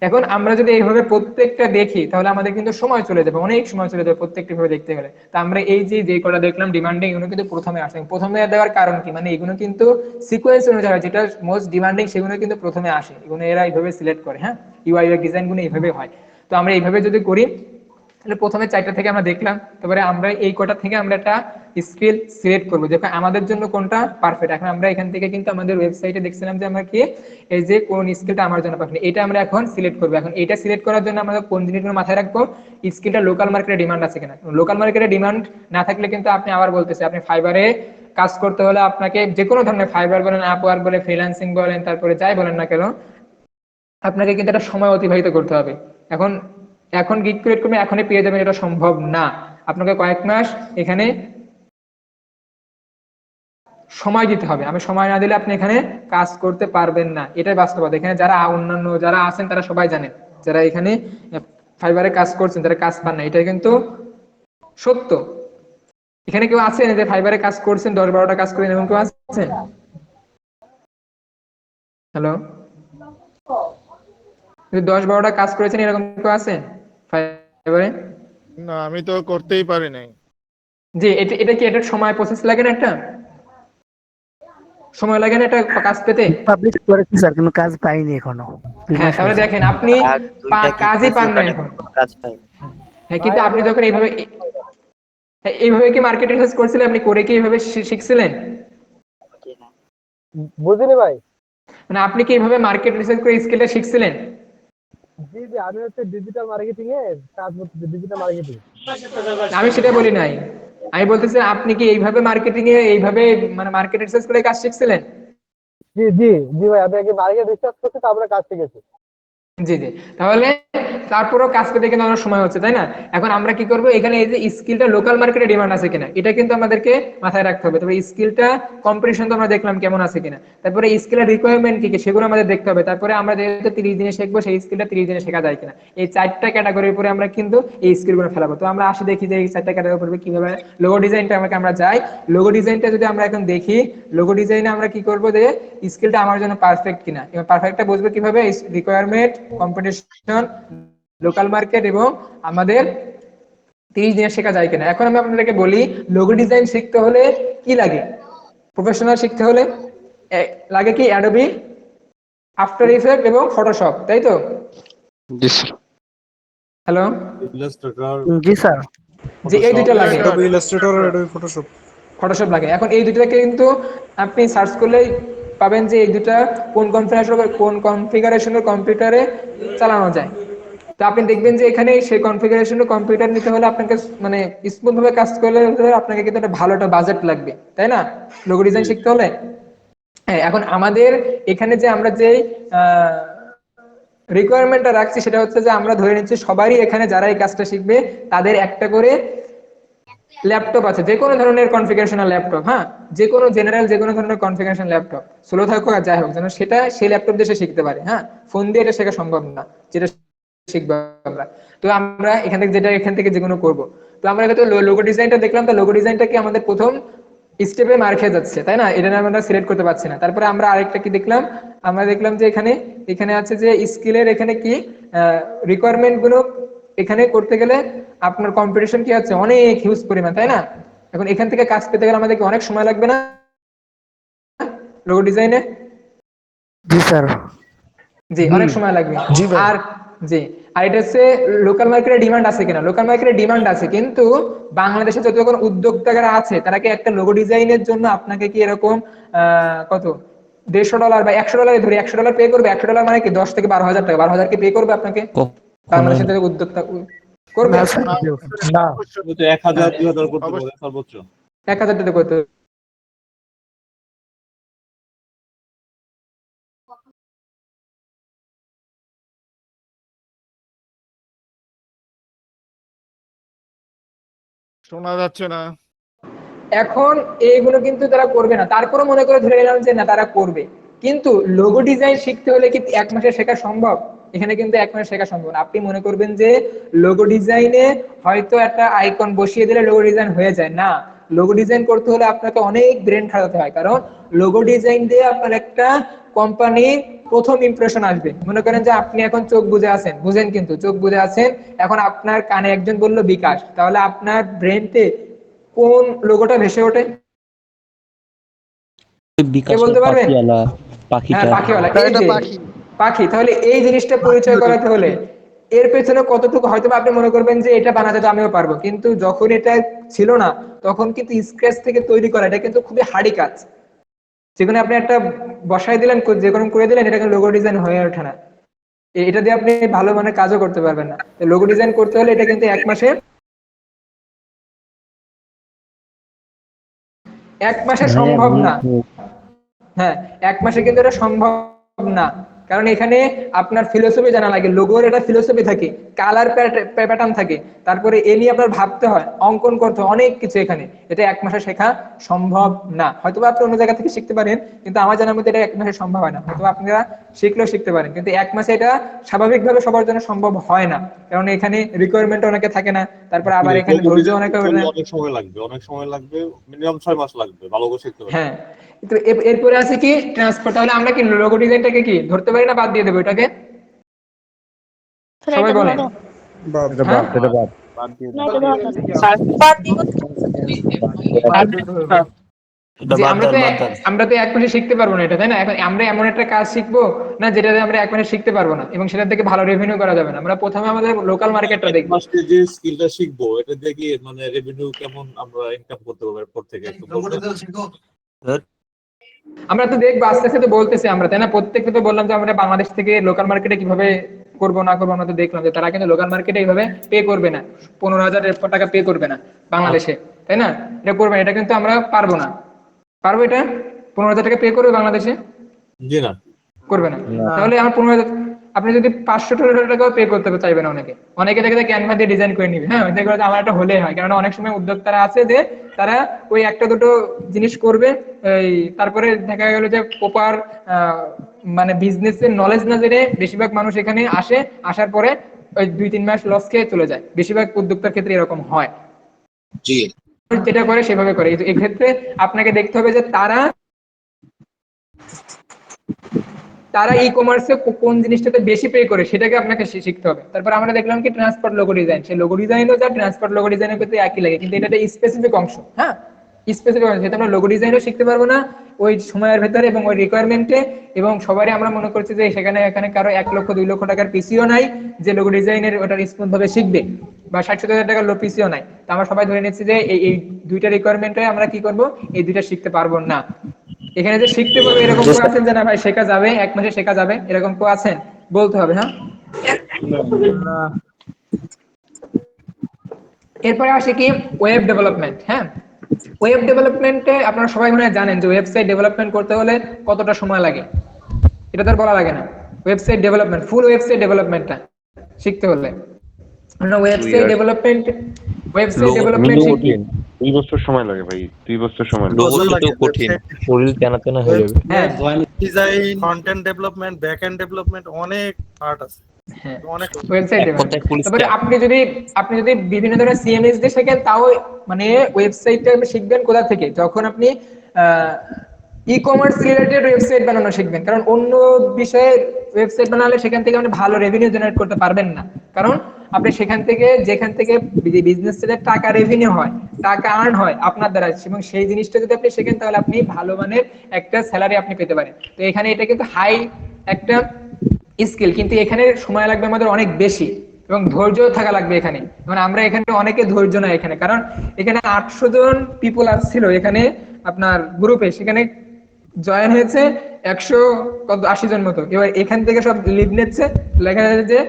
Speaker 1: এখন আমরা যদি এইভাবে প্রত্যেকটা দেখি তাহলে আমাদের কিন্তু সময় চলে যাবে, অনেক সময় চলে যাবে প্রত্যেকটা ভাবে দেখতে গেলে। তা আমরা এই যে কটা দেখলাম ডিমান্ডিং, এগুলো কিন্তু প্রথমে আসে। প্রথমে দেওয়ার কারণ কি, মানে এগুলো কিন্তু সিকোয়েন্স অনুযায়ী যেটা মোস্ট ডিমান্ডিং সেগুলো কিন্তু প্রথমে আসে, এগুলো এরা এইভাবে সিলেক্ট করে। হ্যাঁ, ইউআই ডিজাইন গুলো এইভাবে হয়। তো আমরা এইভাবে যদি করি তাহলে প্রথমে 4টা থেকে আমরা দেখলাম, তারপরে আমরা এই কটা থেকে আমরা একটা স্কিল সিলেক্ট করবো যে আমাদের জন্য কোনটা পারফেক্ট। এখন আমরা এখান থেকে কিন্তু আমাদের ওয়েবসাইটে দেখছিলাম যে আমরা কি এই যে কোন স্কিলটা আমার জন্য পারফেক্ট, এটা আমরা এখন সিলেক্ট করবো। এখন এটা সিলেক্ট করার জন্য আমরা কোন জিনিসগুলো মাথায় রাখবো, স্কিলটা লোকাল মার্কেটে ডিমান্ড আছে কিনা। লোকাল মার্কেটে ডিমান্ড না থাকলে কিন্তু আপনি আবার বলতেছে, আপনি ফাইবারে কাজ করতে হলে আপনাকে যে কোনো ধরনের, ফাইবার বলেন, আপওয়ার্ক বলেন, ফ্রিল্যান্সিং বলেন, তারপরে যাই বলেন না কেন, আপনাকে কিন্তু একটা সময় অতিবাহিত করতে হবে। এখন গিগ ক্রিয়েট করবে এখনই পেয়ে যাবেন, এটা সম্ভব না। আপনাকে কয়েক মাস এখানে সময় দিতে হবে। আমি সময় না দিলে আপনি এখানে কাজ করতে পারবেন না, এটাই বাস্তবতা। এখানে যারা অন্যান্য যারা আছেন তারা সবাই জানেন, যারা এখানে ফাইবারে কাজ করছেন যারা কাজ পান না, এটা কিন্তু সত্য। এখানে কেউ আছেন যে ফাইবারে কাজ করছেন 10-12টা কাজ করেন, এমন কেউ আছেন? হ্যালো, 10-12টা কাজ করেছেন এরকম কেউ আছে ফাইবারে?
Speaker 2: না, আমি তো করতেই পারি নাই।
Speaker 1: জি, এটা কি এটার সময় প্রসেস লাগে না, একটা সময় লাগে না এটা কাজ পেতে?
Speaker 11: পাবলিশ করেছি স্যার, কিন্তু কাজ পাইনি এখনো।
Speaker 1: হ্যাঁ, তাহলে দেখেন আপনি কাজই পান না এখন।
Speaker 7: কাজ পাই।
Speaker 1: হ্যাঁ, কিন্তু আপনি যখন এইভাবে কি মার্কেট রিসার্চ করছিলেন, আপনি করে কি এইভাবে শিখছিলেন?
Speaker 9: বুঝিনি ভাই।
Speaker 1: মানে আপনি কি এইভাবে মার্কেট রিসার্চ করে স্কিলটা শিখছিলেন?
Speaker 9: জি জি, আমি হচ্ছে ডিজিটাল মার্কেটিং এ কাজ করতেছি, ডিজিটাল মার্কেটিং।
Speaker 1: আমি সেটা বলি নাই, আমি বলতেছি আপনি কি এইভাবে মার্কেটিং এ এইভাবে মানে মার্কেট রিসার্চ করে কাজ শিখছিলেন?
Speaker 9: জি জি জি ভাই, আমি আগে মার্কেট রিসার্চ করছি, তারপরে কাজ শিখেছি।
Speaker 1: জি জি, তাহলে তারপরেও কাজ পেতে কিন্তু অনেক সময় হচ্ছে, তাই না? এখন আমরা কি করব, এখানে এই যে স্কিলটা লোকাল মার্কেটে ডিমান্ড আছে কিনা এটা কিন্তু আমাদেরকে মাথায় রাখতে হবে। তবে স্কিলটা কম্পিটিশন তো আমরা দেখলাম কেমন আছে কিনা, তারপরে স্কিলের রিকোয়ারমেন্ট কি কি সেগুলো আমাদের দেখতে হবে। তারপরে আমরা যেহেতু 30 দিনে শিখবো, সেই স্কিলটা 30 দিনে শেখা যায় কিনা, এই 4টা ক্যাটাগরির উপরে আমরা কিন্তু এই স্কিলগুলো ফেলাবো। তো আমরা আসি দেখি যে এই 4টা ক্যাটাগরির উপরে কিভাবে লোগো ডিজাইনটা আমরা যাই। লোগো ডিজাইনটা যদি আমরা এখন দেখি, লোগো ডিজাইনে আমরা কি করবো যে স্কিলটা আমার জন্য পারফেক্ট কিনা, এবং পারফেক্টটা বুঝবো কিভাবে, রিকোয়ারমেন্ট, কম্পিটিশন, লোকাল মার্কেট এবং আমাদের 30 দিনে শেখা যায় কিনা। এখন আমি আপনাদেরকে বলি লোগো ডিজাইন শিখতে হলে কি লাগে, প্রফেশনাল শিখতে হলে লাগে কি অ্যাডোবি আফটার ইফেক্ট এবং ফটোশপ, তাই তো? হ্যালো,
Speaker 11: জি স্যার।
Speaker 1: যে এই দুইটা লাগে,
Speaker 2: ইলাস্ট্রেটর আর
Speaker 1: ফটোশপ লাগে। এখন এই দুটোকে কিন্তু আপনি সার্চ করলেই পাবেন যে এই দুটা কোন কনফিগারেশনের কম্পিউটারে চালানো যায়। তো আপনি দেখবেন যে এখানে সেই কনফিগারেশনের কম্পিউটার নিতে হলে আপনাকে মানে স্মুথ ভাবে কাজ করলে আপনাকে কিন্তু একটা ভালো একটা বাজেট লাগবে, তাই না, লোগো ডিজাইন শিখতে হলে? হ্যাঁ, এখন আমাদের এখানে যে আমরা যে রিকোয়ারমেন্টটা রাখছি সেটা হচ্ছে যে আমরা ধরে নিচ্ছি সবারই এখানে যারা এই কাজটা শিখবে তাদের একটা করে ল্যাপটপ আছে, যে কোনো ধরনের কনফিগারেশনাল ল্যাপটপ। হ্যাঁ, যে কোনো জেনারেল যে কোনো ধরনের কনফিগারেশন ল্যাপটপ, স্লো থাকুক আর যাই হোক, যেন সেটা সেই ল্যাপটপ দিয়ে সে শিখতে পারে। হ্যাঁ, ফোন দিয়ে এটা শেখা সম্ভব না, যেটা শিখবো আমরা। তো আমরা এখান থেকে যে কোনো করবো। তো আমরা হয়তো লোগো ডিজাইনটা দেখলাম, তো লোগো ডিজাইনটা কি আমাদের প্রথম স্টেপে মার খেয়ে যাচ্ছে, তাই না? এটা আমরা সিলেক্ট করতে পারছি না। তারপরে আমরা আরেকটা কি দেখলাম, আমরা দেখলাম যে এখানে আছে যে স্কিলের এখানে কি রিকোয়ারমেন্ট গুলো এখানে করতে গেলে আপনার কম্পিটিশন কি আছে অনেক হিউজ পরিমাণ, তাই না? এখন এখান থেকে কাজ পেতে গেলে আমাদেরকে অনেক সময় লাগবে না লোগো ডিজাইনে?
Speaker 11: জি স্যার।
Speaker 1: জি, অনেক সময় লাগবে। আর এটা হচ্ছে লোকাল মার্কেটে ডিমান্ড আছে কিনা, লোকাল মার্কেটে ডিমান্ড আছে, কিন্তু বাংলাদেশে যতক্ষণ উদ্যোক্তারা আছে তারা কি একটা লোগো ডিজাইনের জন্য আপনাকে কি এরকম কত $150 বা $100 ধরে $100 পে করবে? $100 মানে কি 10 থেকে 12,000 টাকা, 12,000 কি পে করবে আপনাকে বাংলাদেশের উদ্যোক্তা? করবে
Speaker 11: না স্যার,
Speaker 2: না
Speaker 4: 1000 2000 করতে পারে সর্বোচ্চ।
Speaker 1: 1000 টাকা করতে হবে।
Speaker 2: শোনা যাচ্ছে না।
Speaker 1: এখন এইগুলো কিন্তু তারা করবে না, তারপরে মনে করে ধরে নিলাম যে না তারা করবে, কিন্তু লোগো ডিজাইন শিখতে হলে কি 1 মাসে শেখা সম্ভব? এখানে কিন্তু 1 মাসে শেখা সম্ভব না। আপনি মনে করবেন যে লোগো ডিজাইনে হয়তো একটা আইকন বসিয়ে দিলে লোগো ডিজাইন হয়ে যায়, না। লোগো ডিজাইন করতে হলে আপনাকে অনেক ব্রেন খাটাতে হয়, কারণ লোগো ডিজাইন দিয়ে আপনার একটা কোম্পানির প্রথম ইমপ্রেশন আসবে। মনে করেন যে আপনি এখন চোখ বুজে আছেন, বুঝেন কিন্তু চোখ বুজে আছেন, এখন আপনার কানে একজন বলল বিকাশ, তাহলে আপনার ব্রেনতে কোন লোগোটা ভেসে ওঠে? কে বলতে পারবে? হ্যাঁ, পাখিওয়ালা। এই যে পাখি, তাহলে এই জিনিসটা পরিচয় করাতে হলে এর পেছনে কতটুকু হয়তো আপনি মনে করবেন যে এটা বানাতে তো আমিও পারবো, কিন্তু যখন এটা ছিল না তখন কিন্তু স্ক্র্যাচ থেকে তৈরি করা এটা কিন্তু খুবই হার্ডি কাজ। যেখানে আপনি একটা বসাই দিলেন, যে কোনো করে দিলেন, এটা কিন্তু লোগো ডিজাইন হয়ে ওঠে না। এটা দিয়ে আপনি ভালো মানের কাজও করতে পারবেন না। লোগো ডিজাইন করতে হলে এটা কিন্তু 1 মাসে সম্ভব না। হ্যাঁ, 1 মাসে কিন্তু এটা সম্ভব না, কারণ এখানে আপনার ফিলোসফি জানা লাগে। লোগোর একটা ফিলোসফি থাকে, কালার প্যাটার্ন থাকে, তারপরে এ নিয়ে আপনার ভাবতে হয়, অঙ্কন করতে হয়, অনেক কিছু। এখানে এটা 1 মাসে শেখা সম্ভব না। হয়তো আপনি অন্য জায়গা থেকে শিখতে পারেন, কিন্তু আমার জানার মধ্যে এটা 1 মাসে সম্ভব হয় না। হয়তো আপনারা শিখলেও শিখতে পারেন, কিন্তু 1 মাসে এটা স্বাভাবিকভাবে সবার জন্য সম্ভব হয় না, কারণ এখানে রিকোয়ারমেন্ট অনেকে থাকে না, তারপর আবার এখানে ধৈর্য অনেকে
Speaker 4: অনেক সময় লাগবে, মিনিমাম 6 মাস লাগবে ভালো করে শিখতে হবে।
Speaker 1: হ্যাঁ, তো এরপরে আছে কি ট্রান্সফার। তাহলে আমরা কি লোগো ডিজাইনটাকে কি ধরতে পারি না বাদ দিয়ে দেবো এটাকে? সবাই বলেন। হ্যাঁ?
Speaker 7: বাদ দিয়ে দাও।
Speaker 1: যে আমরা তো 1 মাসে শিখতে পারবো না এটা, তাই না? এখন আমরা এমন একটা কাজ শিখবো না যেটাতে আমরা 1 মাসে শিখতে পারবো না, এবং সেটা থেকে ভালো রেভিনিউ করা যাবে না। আমরা প্রথমে আমাদের লোকাল মার্কেটটা দেখবো।
Speaker 4: মাসে যে স্কিলটা শিখবো এটা দিয়ে কি মানে রেভিনিউ কেমন আমরা ইনকাম করতে পারবো এরপর থেকে একটু বলবেন?
Speaker 1: আমরা তো দেখবো আস্তে আস্তে, তো বলতেছি আমরা, তাই না? প্রত্যেককে তো বললাম যে আমরা বাংলাদেশ থেকে লোকাল মার্কেটে কিভাবে করবো না করবো, আমরা তো দেখলাম যে তারা কিন্তু লোকাল মার্কেটে এইভাবে পে করবে না, 15,000 টাকা পে করবে না বাংলাদেশে, তাই না? এটা করবে না, এটা কিন্তু আমরা পারবো না। পারবো এটা? 15,000 টাকা পে করবে বাংলাদেশে?
Speaker 4: জি না,
Speaker 1: করবে না। তাহলে আমার 15,000, আপনি যদি 500 টাকাও পে করতে চাইবেন, অনেকে দেখে ক্যানভা দিয়ে ডিজাইন করে নিবে। হ্যাঁ, দেখবে যে আমার একটা হলে হয়, কারণ অনেক সময় উদ্যোক্তারা আছে যে তারা ওই একটা দুটো জিনিস করবে, এই তারপরে দেখা গেল যে প্রপার মানে বিজনেসের নলেজ না জেনে বেশিরভাগ মানুষ এখানে আসার পরে ওই 2-3 মাস লস খেয়ে চলে যায়। বেশিরভাগ উদ্যোক্তার ক্ষেত্রে এরকম হয়।
Speaker 4: জি,
Speaker 1: যেটা করে সেভাবে করে। এক্ষেত্রে আপনাকে দেখতে হবে যে তারা ই কমার্সে কোন জিনিসটাতে বেশি পে করে সেটাকে আপনাকে শিখতে হবে। তারপর আমরা দেখলাম কি ট্রান্সপোর্ট লোগো ডিজাইন, সেই লোগো ডিজাইনও যা ট্রান্সপোর্ট লোগো ডিজাইনের ক্ষেত্রে একই লাগে, কিন্তু এটা একটা স্পেসিফিক অংশ। হ্যাঁ, স্পেসিফিক অংশ, যেটা আমরা লোগো ডিজাইনও শিখতে পারবো না ওই সময়ের ভেতরে এবং ওই রিকোয়ারমেন্টে, এবং সবারই আমরা মনে করছি যে এখানে কারো 1 লক্ষ 2 লক্ষ টাকার পিসিও নাই যে লোগো ডিজাইনের ওটা স্মুথ ভাবে শিখবে, বা 60-70 টাকার লো পিসিও নাই। তো আমরা সবাই ধরে নিচ্ছি যে এই দুইটা রিকোয়ারমেন্টে আমরা কি করব, এই দুইটা শিখতে পারবো না। এখানে যে শিখতে পারবে এরকম কেউ আছেন যে না ভাই শেখা যাবে, 1 মাসে শেখা যাবে, এরকম কেউ আছেন? বলতে হবে। হ্যাঁ, এরপরে আসে কি ওয়েব ডেভেলপমেন্ট। হ্যাঁ, ওয়েব ডেভেলপমেন্টে আপনারা সবাই মনে হয় জানেন যে ওয়েবসাইট ডেভেলপমেন্ট করতে হলে কতটা সময় লাগে, এটা তো আর বলা লাগে না। ওয়েবসাইট ডেভেলপমেন্ট, ফুল ওয়েবসাইট ডেভেলপমেন্টটা শিখতে হলে ওয়েবসাইট ডেভেলপমেন্ট
Speaker 10: 2 বছর সময় লাগে ভাই, 2 বছর সময় লাগে।
Speaker 5: লোগো তো কঠিন, শরীর টানা টানা হয়ে যাবে।
Speaker 1: হ্যাঁ,
Speaker 2: design, content development, back end development, অনেক পার্ট আছে।
Speaker 1: হ্যাঁ,
Speaker 2: অনেক
Speaker 1: ওয়েবসাইট
Speaker 5: এক কথায় full
Speaker 1: তারপরে
Speaker 5: stack।
Speaker 1: আপনি যদি বিভিন্ন ধরনের সিএমএস দিয়ে শেখেন, তাও মানে ওয়েবসাইটটা শিখবেন কোথা থেকে, যখন আপনি ই কমার্স রিলেটেড ওয়েবসাইট বানানো শিখবেন। কারণ অন্য বিষয়ে ওয়েবসাইট বানালে সেখান থেকে আপনি ভালো রেভিনিউ জেনারেট করতে পারবেন না, কারণ আপনি সেখান থেকে যেখান থেকে বিজনেস থেকে টাকা রেভিনিউ হয়, টাকা আর্ন হয় আপনার দ্বারা, এবং সেই জিনিসটা যদি আপনি শেখেন তাহলে আপনি ভালো মানের একটা স্যালারি আপনি পেতে পারেন। তো এখানে এটা কিন্তু হাই একটা স্কিল, কিন্তু এখানে সময় লাগবে আমাদের অনেক বেশি, এবং ধৈর্য থাকা লাগবে এখানে। মানে আমরা এখানে অনেকে ধৈর্য না এখানে, কারণ এখানে 800 জন পিপল আসছিল এখানে আপনার গ্রুপে, সেখানে জয়েন হয়েছে 180 জন মতো। এবার এখান থেকে সব লিভ নিচ্ছে, লেখা যাচ্ছে যে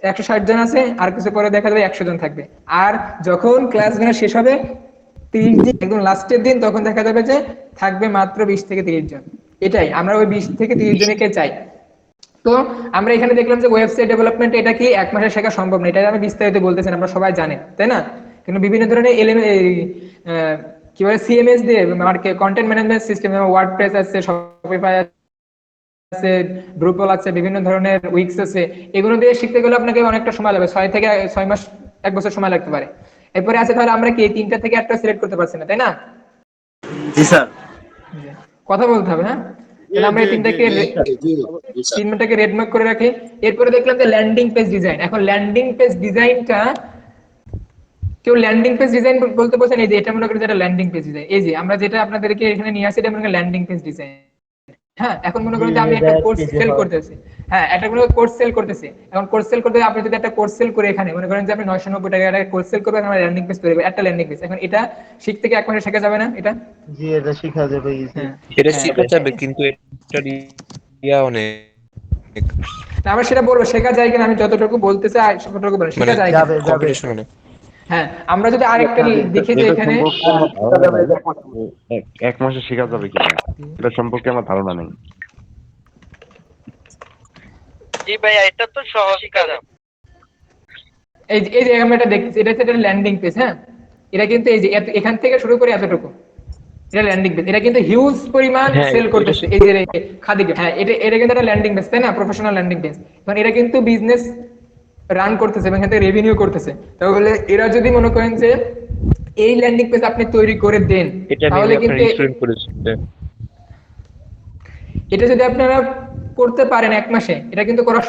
Speaker 1: 160 জন আছে, আর কিছু পরে দেখা যাবে 100 জন থাকবে। আর যখন ক্লাসগুলো শেষ হবে 30 দিন একদম লাস্টের দিন, তখন দেখা যাবে যে থাকবে মাত্র 20 থেকে 30 জন। এটাই আমরা ওই 20 থেকে 30 জনকে চাই। তো আমরা এখানে দেখলাম যে ওয়েবসাইট ডেভেলপমেন্ট এটা কি 1 মাসে শেখা সম্ভব না, এটা আমি বিস্তারিত বলতেছি না, আমরা সবাই জানি, তাই না? কিন্তু বিভিন্ন ধরনের কি বলে সিএমএস দিয়ে কন্টেন্ট ম্যানেজমেন্ট সিস্টেম, ওয়ার্ডপ্রেস আছে, শপিফাই আছে, ড্রুপল আছে, বিভিন্ন ধরনের উইক্স আছে, এগুলো দিয়ে শিখতে গেলে আপনাকে অনেকটা সময় লাগবে, 6 থেকে 6 মাস 1 বছর সময় লাগতে পারে। এরপরে আছে তাহলে আমরা কি 3টা থেকে 1টা সিলেক্ট করতে পারছি না, তাই না?
Speaker 6: জি স্যার।
Speaker 1: কথা বলতে হবে, হ্যাঁ? তাহলে আমরা এই 3টাকে রেড মার্ক করে রাখি। এরপরে দেখলাম যে ল্যান্ডিং পেজ ডিজাইন। এখন ল্যান্ডিং পেজ ডিজাইনটা, কেউ ল্যান্ডিং পেজ ডিজাইন বলতে বলছেন, এই যে এটা মনে করেন যেটা ল্যান্ডিং পেজ ডিজাইন, এই যে আমরা যেটা আপনাদেরকে এখানে নিয়ে আসি এটা মনে করেন ল্যান্ডিং পেজ ডিজাইন। হ্যাঁ, এখন মনে করেন যে আমি একটা কোর্স সেল করতেছি, হ্যাঁ একটা কোনো কোর্স সেল করতেছি। এখন কোর্স সেল করতে আপনি যদি একটা কোর্স সেল করে এখানে মনে করেন যে আপনি 990 টাকা একটা কোর্স সেল করবেন, আমরা ল্যান্ডিং পেজ তৈরি করব, একটা ল্যান্ডিং পেজ। এখন এটা শিখতে কি 1 মাসে শেখা যাবে না? এটা
Speaker 3: জি, এটা শেখা যাবে।
Speaker 5: এটা শেখা যাবে, কিন্তু এটা ইয়া অনেক,
Speaker 1: আমরা সেটা বলবো শেখা যায় কিনা, আমি যতটুকু বলতে চাই ততটুকু বলবো, শেখা যায় কিনা।
Speaker 5: কম্পিটিশন অনেক।
Speaker 1: হ্যাঁ, আমরা যদি আরেকটা দেখি যে এখানে
Speaker 10: 1 মাসে শেখা যাবে কিনা এটা সম্পর্কে আমার ধারণা নেই।
Speaker 6: জি ভাই, এটা তো সহজ কাজ।
Speaker 1: এই যে আমরা এটা দেখতেছি, এটা হচ্ছে ল্যান্ডিং পেজ। হ্যাঁ, এটা কিন্তু এই যে এখান থেকে শুরু করে এতটুকু, এটা ল্যান্ডিং পেজ। এটা কিন্তু হিউজ পরিমাণ সেল করতেছে, এই যে খাদিকে। হ্যাঁ, এটা কিন্তু একটা ল্যান্ডিং পেজ, তাই না? Professional landing page. কারণ এটা কিন্তু বিজনেস রান করতেছে এবং এখান থেকে রেভিনিউ করতেছে। তাহলে এরা যদি মনে করেন যে এই ল্যান্ডিং পেজ আপনি তৈরি করে দেন, তাহলে কিন্তু এটা যদি আপনারা করতে পারেন 1 মাসে, এটা কিন্তু করা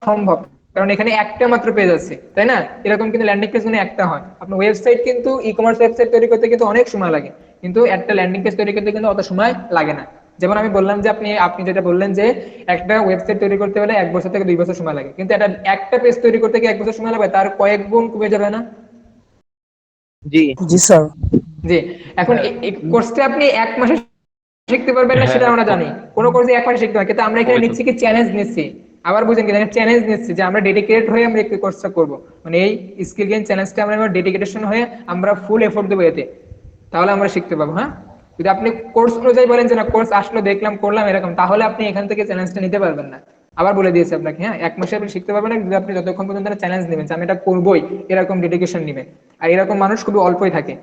Speaker 1: সম্ভব, কারণ এখানে একটা মাত্র পেজ আছে, তাই না? এরকম কিন্তু ল্যান্ডিং পেজ মানে একটা হয়। আপনার ওয়েবসাইট কিন্তু ই-কমার্স ওয়েবসাইট তৈরি করতে কিন্তু অনেক সময় লাগে, কিন্তু একটা ল্যান্ডিং পেজ তৈরি করতে কিন্তু অত সময় লাগে না। যেমন আমি বললাম যে আপনি যেটা বললেন যে একটা ওয়েবসাইট তৈরি করতে হলে 1 বছর থেকে 2 বছর সময় লাগে, কিন্তু একটা পেজ তৈরি করতে কি 1 বছর সময় লাগবে? তার কয়েক গুণ কমে যাবে না?
Speaker 11: জি জি স্যার।
Speaker 1: জি, এখন এই কোর্সটা আপনি 1 মাসে শিখতে পারবেন না সেটা আমরা জানি, কোনো কোর্সে 1 মাসে শিখতে হয়, কিন্তু আমরা এখানে নিচ্ছি কি চ্যালেঞ্জ নিচ্ছি। আবার বুঝেন কি, চ্যালেঞ্জ নিচ্ছি যে আমরা ডেডিকেটেড হয়ে আমরা এই কোর্সটা করব, মানে এই স্কিল গেইন চ্যালেঞ্জটা আমরা ডেডিকেটেশন হয়ে আমরা ফুল এফোর্ট দেবো এতে, তাহলে আমরা শিখতে পাবো। হ্যাঁ, যদি আপনি কোর্স অনুযায়ী বলেন যে না কোর্স আসলো দেখলাম করলাম এরকম, তাহলে আপনি এখান থেকে চ্যালেঞ্জটা নিতে পারবেন না। আবার বলে দিয়েছি আপনাকে, হ্যাঁ 1 মাসে আপনি শিখতে পারবেন না যদি আপনি যতক্ষণ পর্যন্ত চ্যালেঞ্জ নেবেন যে আমি এটা করবোই, এরকম ডেডিকেশন নেবেন। আর এরকম মানুষ খুবই অল্পই থাকে।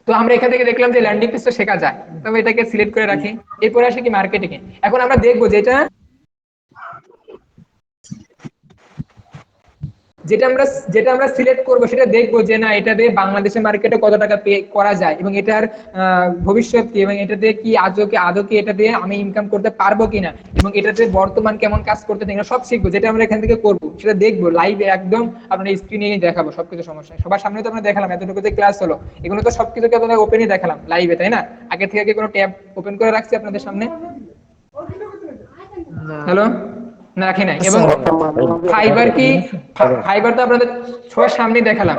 Speaker 1: তো আমরা এখান থেকে দেখলাম যে ল্যান্ডিং পেজটা শেখা যায়, তবে এটাকে সিলেক্ট করে রাখি। এরপরে আসে কি মার্কেটিং এ। এখন আমরা দেখবো যেটা আমরা সিলেক্ট করব সেটা দেখবো যে না এটা দিয়ে বাংলাদেশের মার্কেটে কত টাকা পে করা যায় এবং এটার ভবিষ্যৎ কি, এবং এটা দিয়ে কি আদৌ কি এটা দিয়ে আমি ইনকাম করতে পারবো কিনা, এবং এটাতে বর্তমান কেমন কাজ করতে থাকে সব শিখবো। যেটা আমরা এখান থেকে করবো সেটা দেখবো লাইভে, একদম আপনার স্ক্রিনে দেখাবো সবকিছু। সমস্যা সবার সামনে তো আমরা দেখালাম, এতটুকু ক্লাস হলো, এগুলো তো সবকিছুকে আপনাদের ওপেনই দেখালাম লাইভে, তাই না? আগে থেকে কোনো ট্যাব ওপেন করে রাখছি আপনাদের সামনে? হ্যালো, না রাখি নাই। এবং ফাইবার তো আপনাদের সবার সামনে দেখালাম।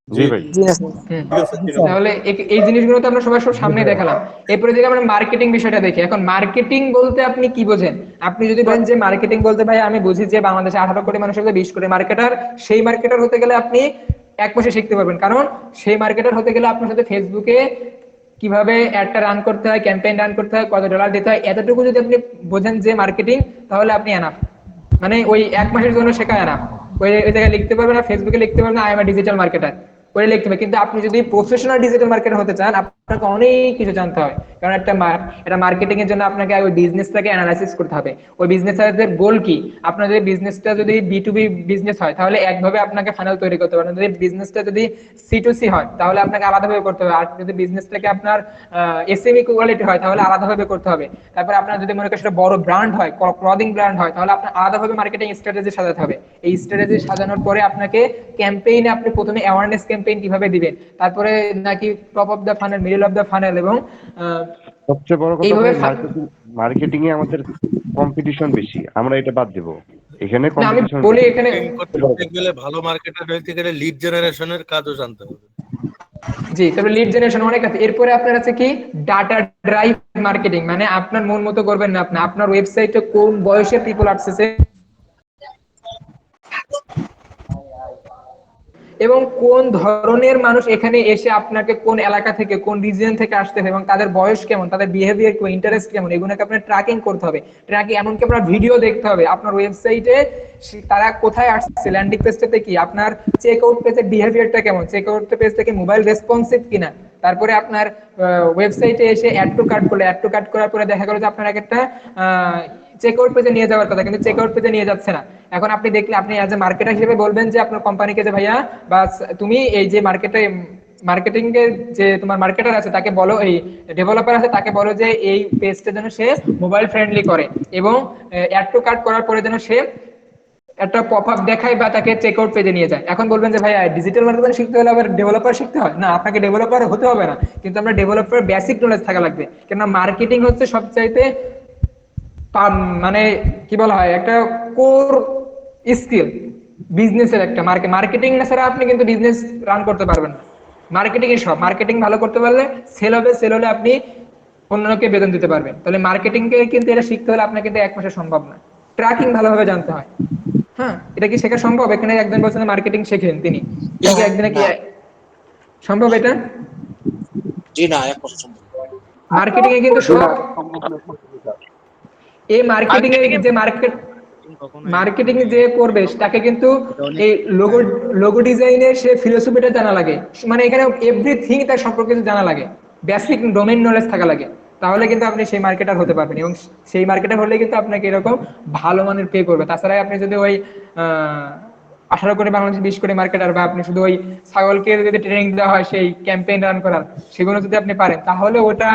Speaker 10: জি ভাই।
Speaker 1: তাহলে এই জিনিসগুলো তো আমরা সবার সামনে দেখালাম। এরপরে যদি আমরা মার্কেটিং বিষয়টা দেখি, এখন মার্কেটিং বলতে আপনি কি বোঝেন? আপনি যদি বলেন যে মার্কেটিং বলতে ভাই আমি বুঝি যে বাংলাদেশে 18 কোটি মানুষের মধ্যে 20 কোটি মার্কেটার, সেই মার্কেটার হতে গেলে আপনি 1 মাসে শিখতে পারবেন। কারণ সেই মার্কেটার হতে গেলে আপনার সাথে ফেসবুকে কিভাবে অ্যাডটা রান করতে হয়, ক্যাম্পেইন রান করতে হয়, কত ডলার দিতে হয়, এতটুকু যদি আপনি বোঝেন যে মার্কেটিং, তাহলে আপনি এনাফ। মানে ওই 1 মাসের জন্য শেখা এনাফ। ওই জায়গায় লিখতে পারবেন না, ফেসবুকে লিখতে পারবেন না I am a digital marketer করে লিখতে হবে। কিন্তু আপনি যদি প্রফেশনাল ডিজিটাল মার্কেটার হতে চান, আপনাকে অনেক কিছু জানতে হয়। কারণ একটা মার্কেটিং এর জন্য আপনাকে ওই বিজনেসটাকে অ্যানালাইসিস করতে হবে। ওই বিজনেসের গোল কি, আপনার যদি বিজনেসটা যদি B2B বিজনেস হয় তাহলে একভাবে আপনাকে ফানেল তৈরি করতে হবে। যদি বিজনেসটা যদি C2C হয় তাহলে আপনাকে আলাদাভাবে করতে হবে। আর যদি বিজনেসটাকে আপনার SME কোয়ালিটি হয় তাহলে আলাদাভাবে করতে হবে। তারপর আপনার যদি মনে করেন সেটা বড় ব্র্যান্ড হয়, ক্লদিং ব্র্যান্ড হয়, তাহলে আপনার আলাদাভাবে মার্কেটিং স্ট্র্যাটেজি সাজাতে হবে। এই স্ট্র্যাটেজি সাজানোর পরে আপনাকে ক্যাম্পেইনে আপনি প্রথমে অ্যাওয়ারনেস ক্যাম্পেইন কিভাবে দিবেন, তারপরে নাকি top of the funnel, middle of the funnel, এবং
Speaker 10: সবচেয়ে বড় কথা মার্কেটিং এ আমাদের কম্পিটিশন বেশি, আমরা এটা বাদ দেব। এখানে কম্পিটিশন
Speaker 1: বলি এখানে
Speaker 4: করতে গেলে ভালো মার্কেটার হইতে গেলে লিড জেনারেশনের কাজও জানতে হবে।
Speaker 1: জি, তবে লিড জেনারেশন অনেক আছে। এরপরে আপনার আছে কি ডাটা ড্রাইভ মার্কেটিং, মানে আপনার মন মতো করবেন না, আপনার ওয়েবসাইটে কোন বয়সের পিপল আসছে এবং কোন ধরনের মানুষ এখানে এসে আপনাকে কোন এলাকা থেকে কোন রিজিয়ন থেকে আসতেছে এবং তাদের বয়স কেমন, তাদের বিহেভিয়ার কেমন, ইন্টারেস্ট কেমন, এগুলোকে আপনার ট্র্যাকিং করতে হবে। ট্র্যাকিং এমনকি আপনার ভিডিও দেখতে হবে আপনার ওয়েবসাইটে তারা কোথায় আসছে, ল্যান্ডিং পেজটাতে কি, আপনার চেক আউট পেজের বিহেভিয়ারটা কেমন, চেক আউট পেজটা কি মোবাইল রেসপন্সিভ কিনা। তারপরে আপনার ওয়েবসাইটে এসে অ্যাড টু কার্ট করলে, অ্যাড টু কার্ট করার পরে দেখা গেল যে আপনার একটা চেক আউট পেজে নিয়ে যাওয়ার কথা, কিন্তু চেক আউট পেজে নিয়ে যাচ্ছে না। এখন আপনি দেখলে আপনি অ্যাজ এ মার্কেটার হিসেবে বলবেন যে আপনার কোম্পানিকে যে ভাইয়া বা তুমি এই যে মার্কেটিং এর যে তোমার মার্কেটার আছে তাকে বলো, এই ডেভেলপার আছে তাকে বলো যে এই পেজটা যেন সে মোবাইল ফ্রেন্ডলি করে এবং অ্যাড টু কার্ট করার পরে যেন সে একটা পপ আপ দেখায় বা তাকে চেক আউট পেজে নিয়ে যায়। এখন বলবেন যে ভাইয়া ডিজিটাল মার্কেটিং শিখতে হলে আবার ডেভেলপার শিখতে হয় না, আপনাকে ডেভেলপার হতে হবে না, কিন্তু আমরা ডেভেলপার বেসিক নলেজ থাকা লাগবে। কেননা মার্কেটিং হচ্ছে সবচাইতে মানে কি বলা হয় একটা কোর স্কিল বিজনেসের একটা। মার্কেটিং না ছাড়া আপনি কিন্তু বিজনেস রান করতে পারবেন না। মার্কেটিং এর সব, মার্কেটিং ভালো করতে পারলে সেল হবে, সেল হলে আপনি অন্যকে বেতন দিতে পারবেন। তাহলে মার্কেটিং কে কিন্তু এটা শিখতে হলে আপনার কিন্তু 1 মাসে সম্ভব না। ট্র্যাকিং ভালোভাবে জানতে হয়। হ্যাঁ, এটা কি শেখা সম্ভব? এখানে একজন বলছেন মার্কেটিং শেখেন তিনি, কি একদিনে কি সম্ভব এটা?
Speaker 11: জি না, 1% সম্ভব।
Speaker 1: মার্কেটিং এ কিন্তু সব এই মার্কেটিং এর যে মার্কেটিং যে করবে তাকে কিন্তু এই লোগো ডিজাইনের সে ফিলোসফিটা জানা লাগে, মানে এখানে এভরিথিং তার সম্পর্কে জানা লাগে, বেসিক ডোমেইন নলেজ থাকা লাগে, তাহলে কিন্তু আপনি সেই মার্কেটার হতে পারবেন। এবং সেই মার্কেটার হলে কিন্তু আপনাকে এরকম ভালো মানের পে করবে। তাছাড়া আপনি যদি ওই 18 কোটি বাংলাদেশ 20 কোটি মার্কেটার, বা আপনি শুধু ওই ছাগলকে যদি ট্রেনিং দেওয়া হয় সেই ক্যাম্পেইন রান করার, সেগুলো যদি আপনি পারেন তাহলে ওটা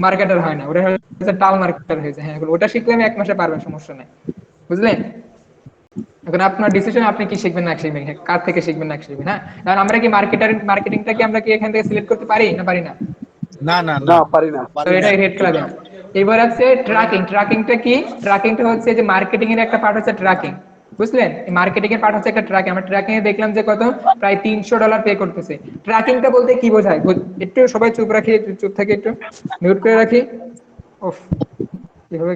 Speaker 1: মার্কেটার হয় না, ওটা হচ্ছে টাল মার্কেটার হয়েছে। হ্যাঁ, ওটা শিখলে আমি 1 মাসে পারবেন, সমস্যা নেই, বুঝলেন? এখন আপনার ডিসিশন, আপনি কি শিখবেন না শিখবেন, কার থেকে শিখবেন না শিখবেন। হ্যাঁ, কারণ আমরা কি মার্কেটিংটাকে আমরা কি এখান থেকে সিলেক্ট করতে পারি না পারি না?
Speaker 4: না না না পারি না।
Speaker 1: তো এটা রেড খেলা দেন। এবার আছে ট্র্যাকিং। ট্র্যাকিংটা কি? ট্র্যাকিংটা হচ্ছে যে মার্কেটিং এর একটা পার্ট হচ্ছে ট্র্যাকিং, বুঝলেন? মার্কেটিং এর পার্ট হচ্ছে একটা ট্র্যাকিং। আমরা ট্র্যাকিং এ দেখলাম যে কত, প্রায় $300 পে করতেছে। ট্র্যাকিংটা বলতে কি বোঝায় একটু সবাই চুপ রাখি, চুপ থেকে একটু মিউট করে রাখি। ওফ, কিভাবে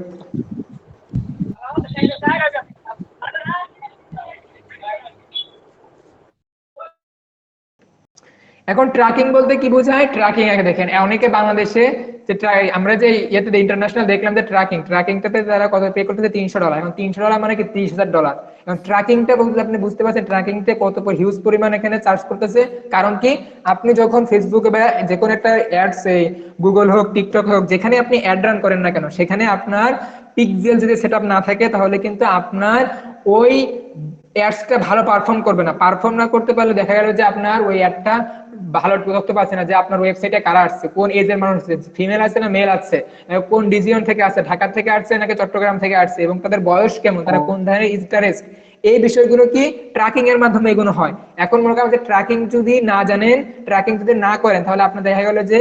Speaker 1: এখন ট্র্যাকিং বলতে কি বোঝায়? ট্র্যাকিং আগে দেখেন, অনেকে বাংলাদেশে যে আমরা যে ইয়েতে ইন্টারন্যাশনাল দেখলাম যে ট্র্যাকিংটাতে তারা কত পে করতেছে? $300। এখন $300 মানে কি $30,000। এখন ট্র্যাকিংটা বলতে আপনি বুঝতে পারছেন ট্র্যাকিংতে কত হিউজ পরিমাণ এখানে চার্জ করতেছে। কারণ কি, আপনি যখন ফেসবুকে বা যে কোনো একটা অ্যাডস, গুগল হোক টিকটক হোক, যেখানে আপনি অ্যাড রান করেন না কেন, সেখানে আপনার পিক্সেল যদি সেটআপ না থাকে তাহলে কিন্তু আপনার ওই অ্যাডসটা ভালো পারফর্ম করবে না। পারফর্ম না করতে পারলে দেখা গেল যে আপনার ওই অ্যাডটা ভালো তথ্য পাচ্ছে না যে আপনার ওয়েবসাইটে কারা আসছে, কোন এজের মানুষ আছে, ফিমেল আছে না মেল আছে, কোন রিজিয়ন থেকে আসছে, ঢাকা থেকে আসছে নাকি চট্টগ্রাম থেকে আসছে, এবং তাদের বয়স কেমন, তারা কোন ধরনের ইন্টারেস্ট, এই বিষয়গুলো কি ট্র্যাকিং এর মাধ্যমে এগুলো হয়। এখন মনে করেন যে ট্র্যাকিং যদি না জানেন, ট্র্যাকিং যদি না করেন, তাহলে আপনার দেখা গেল যে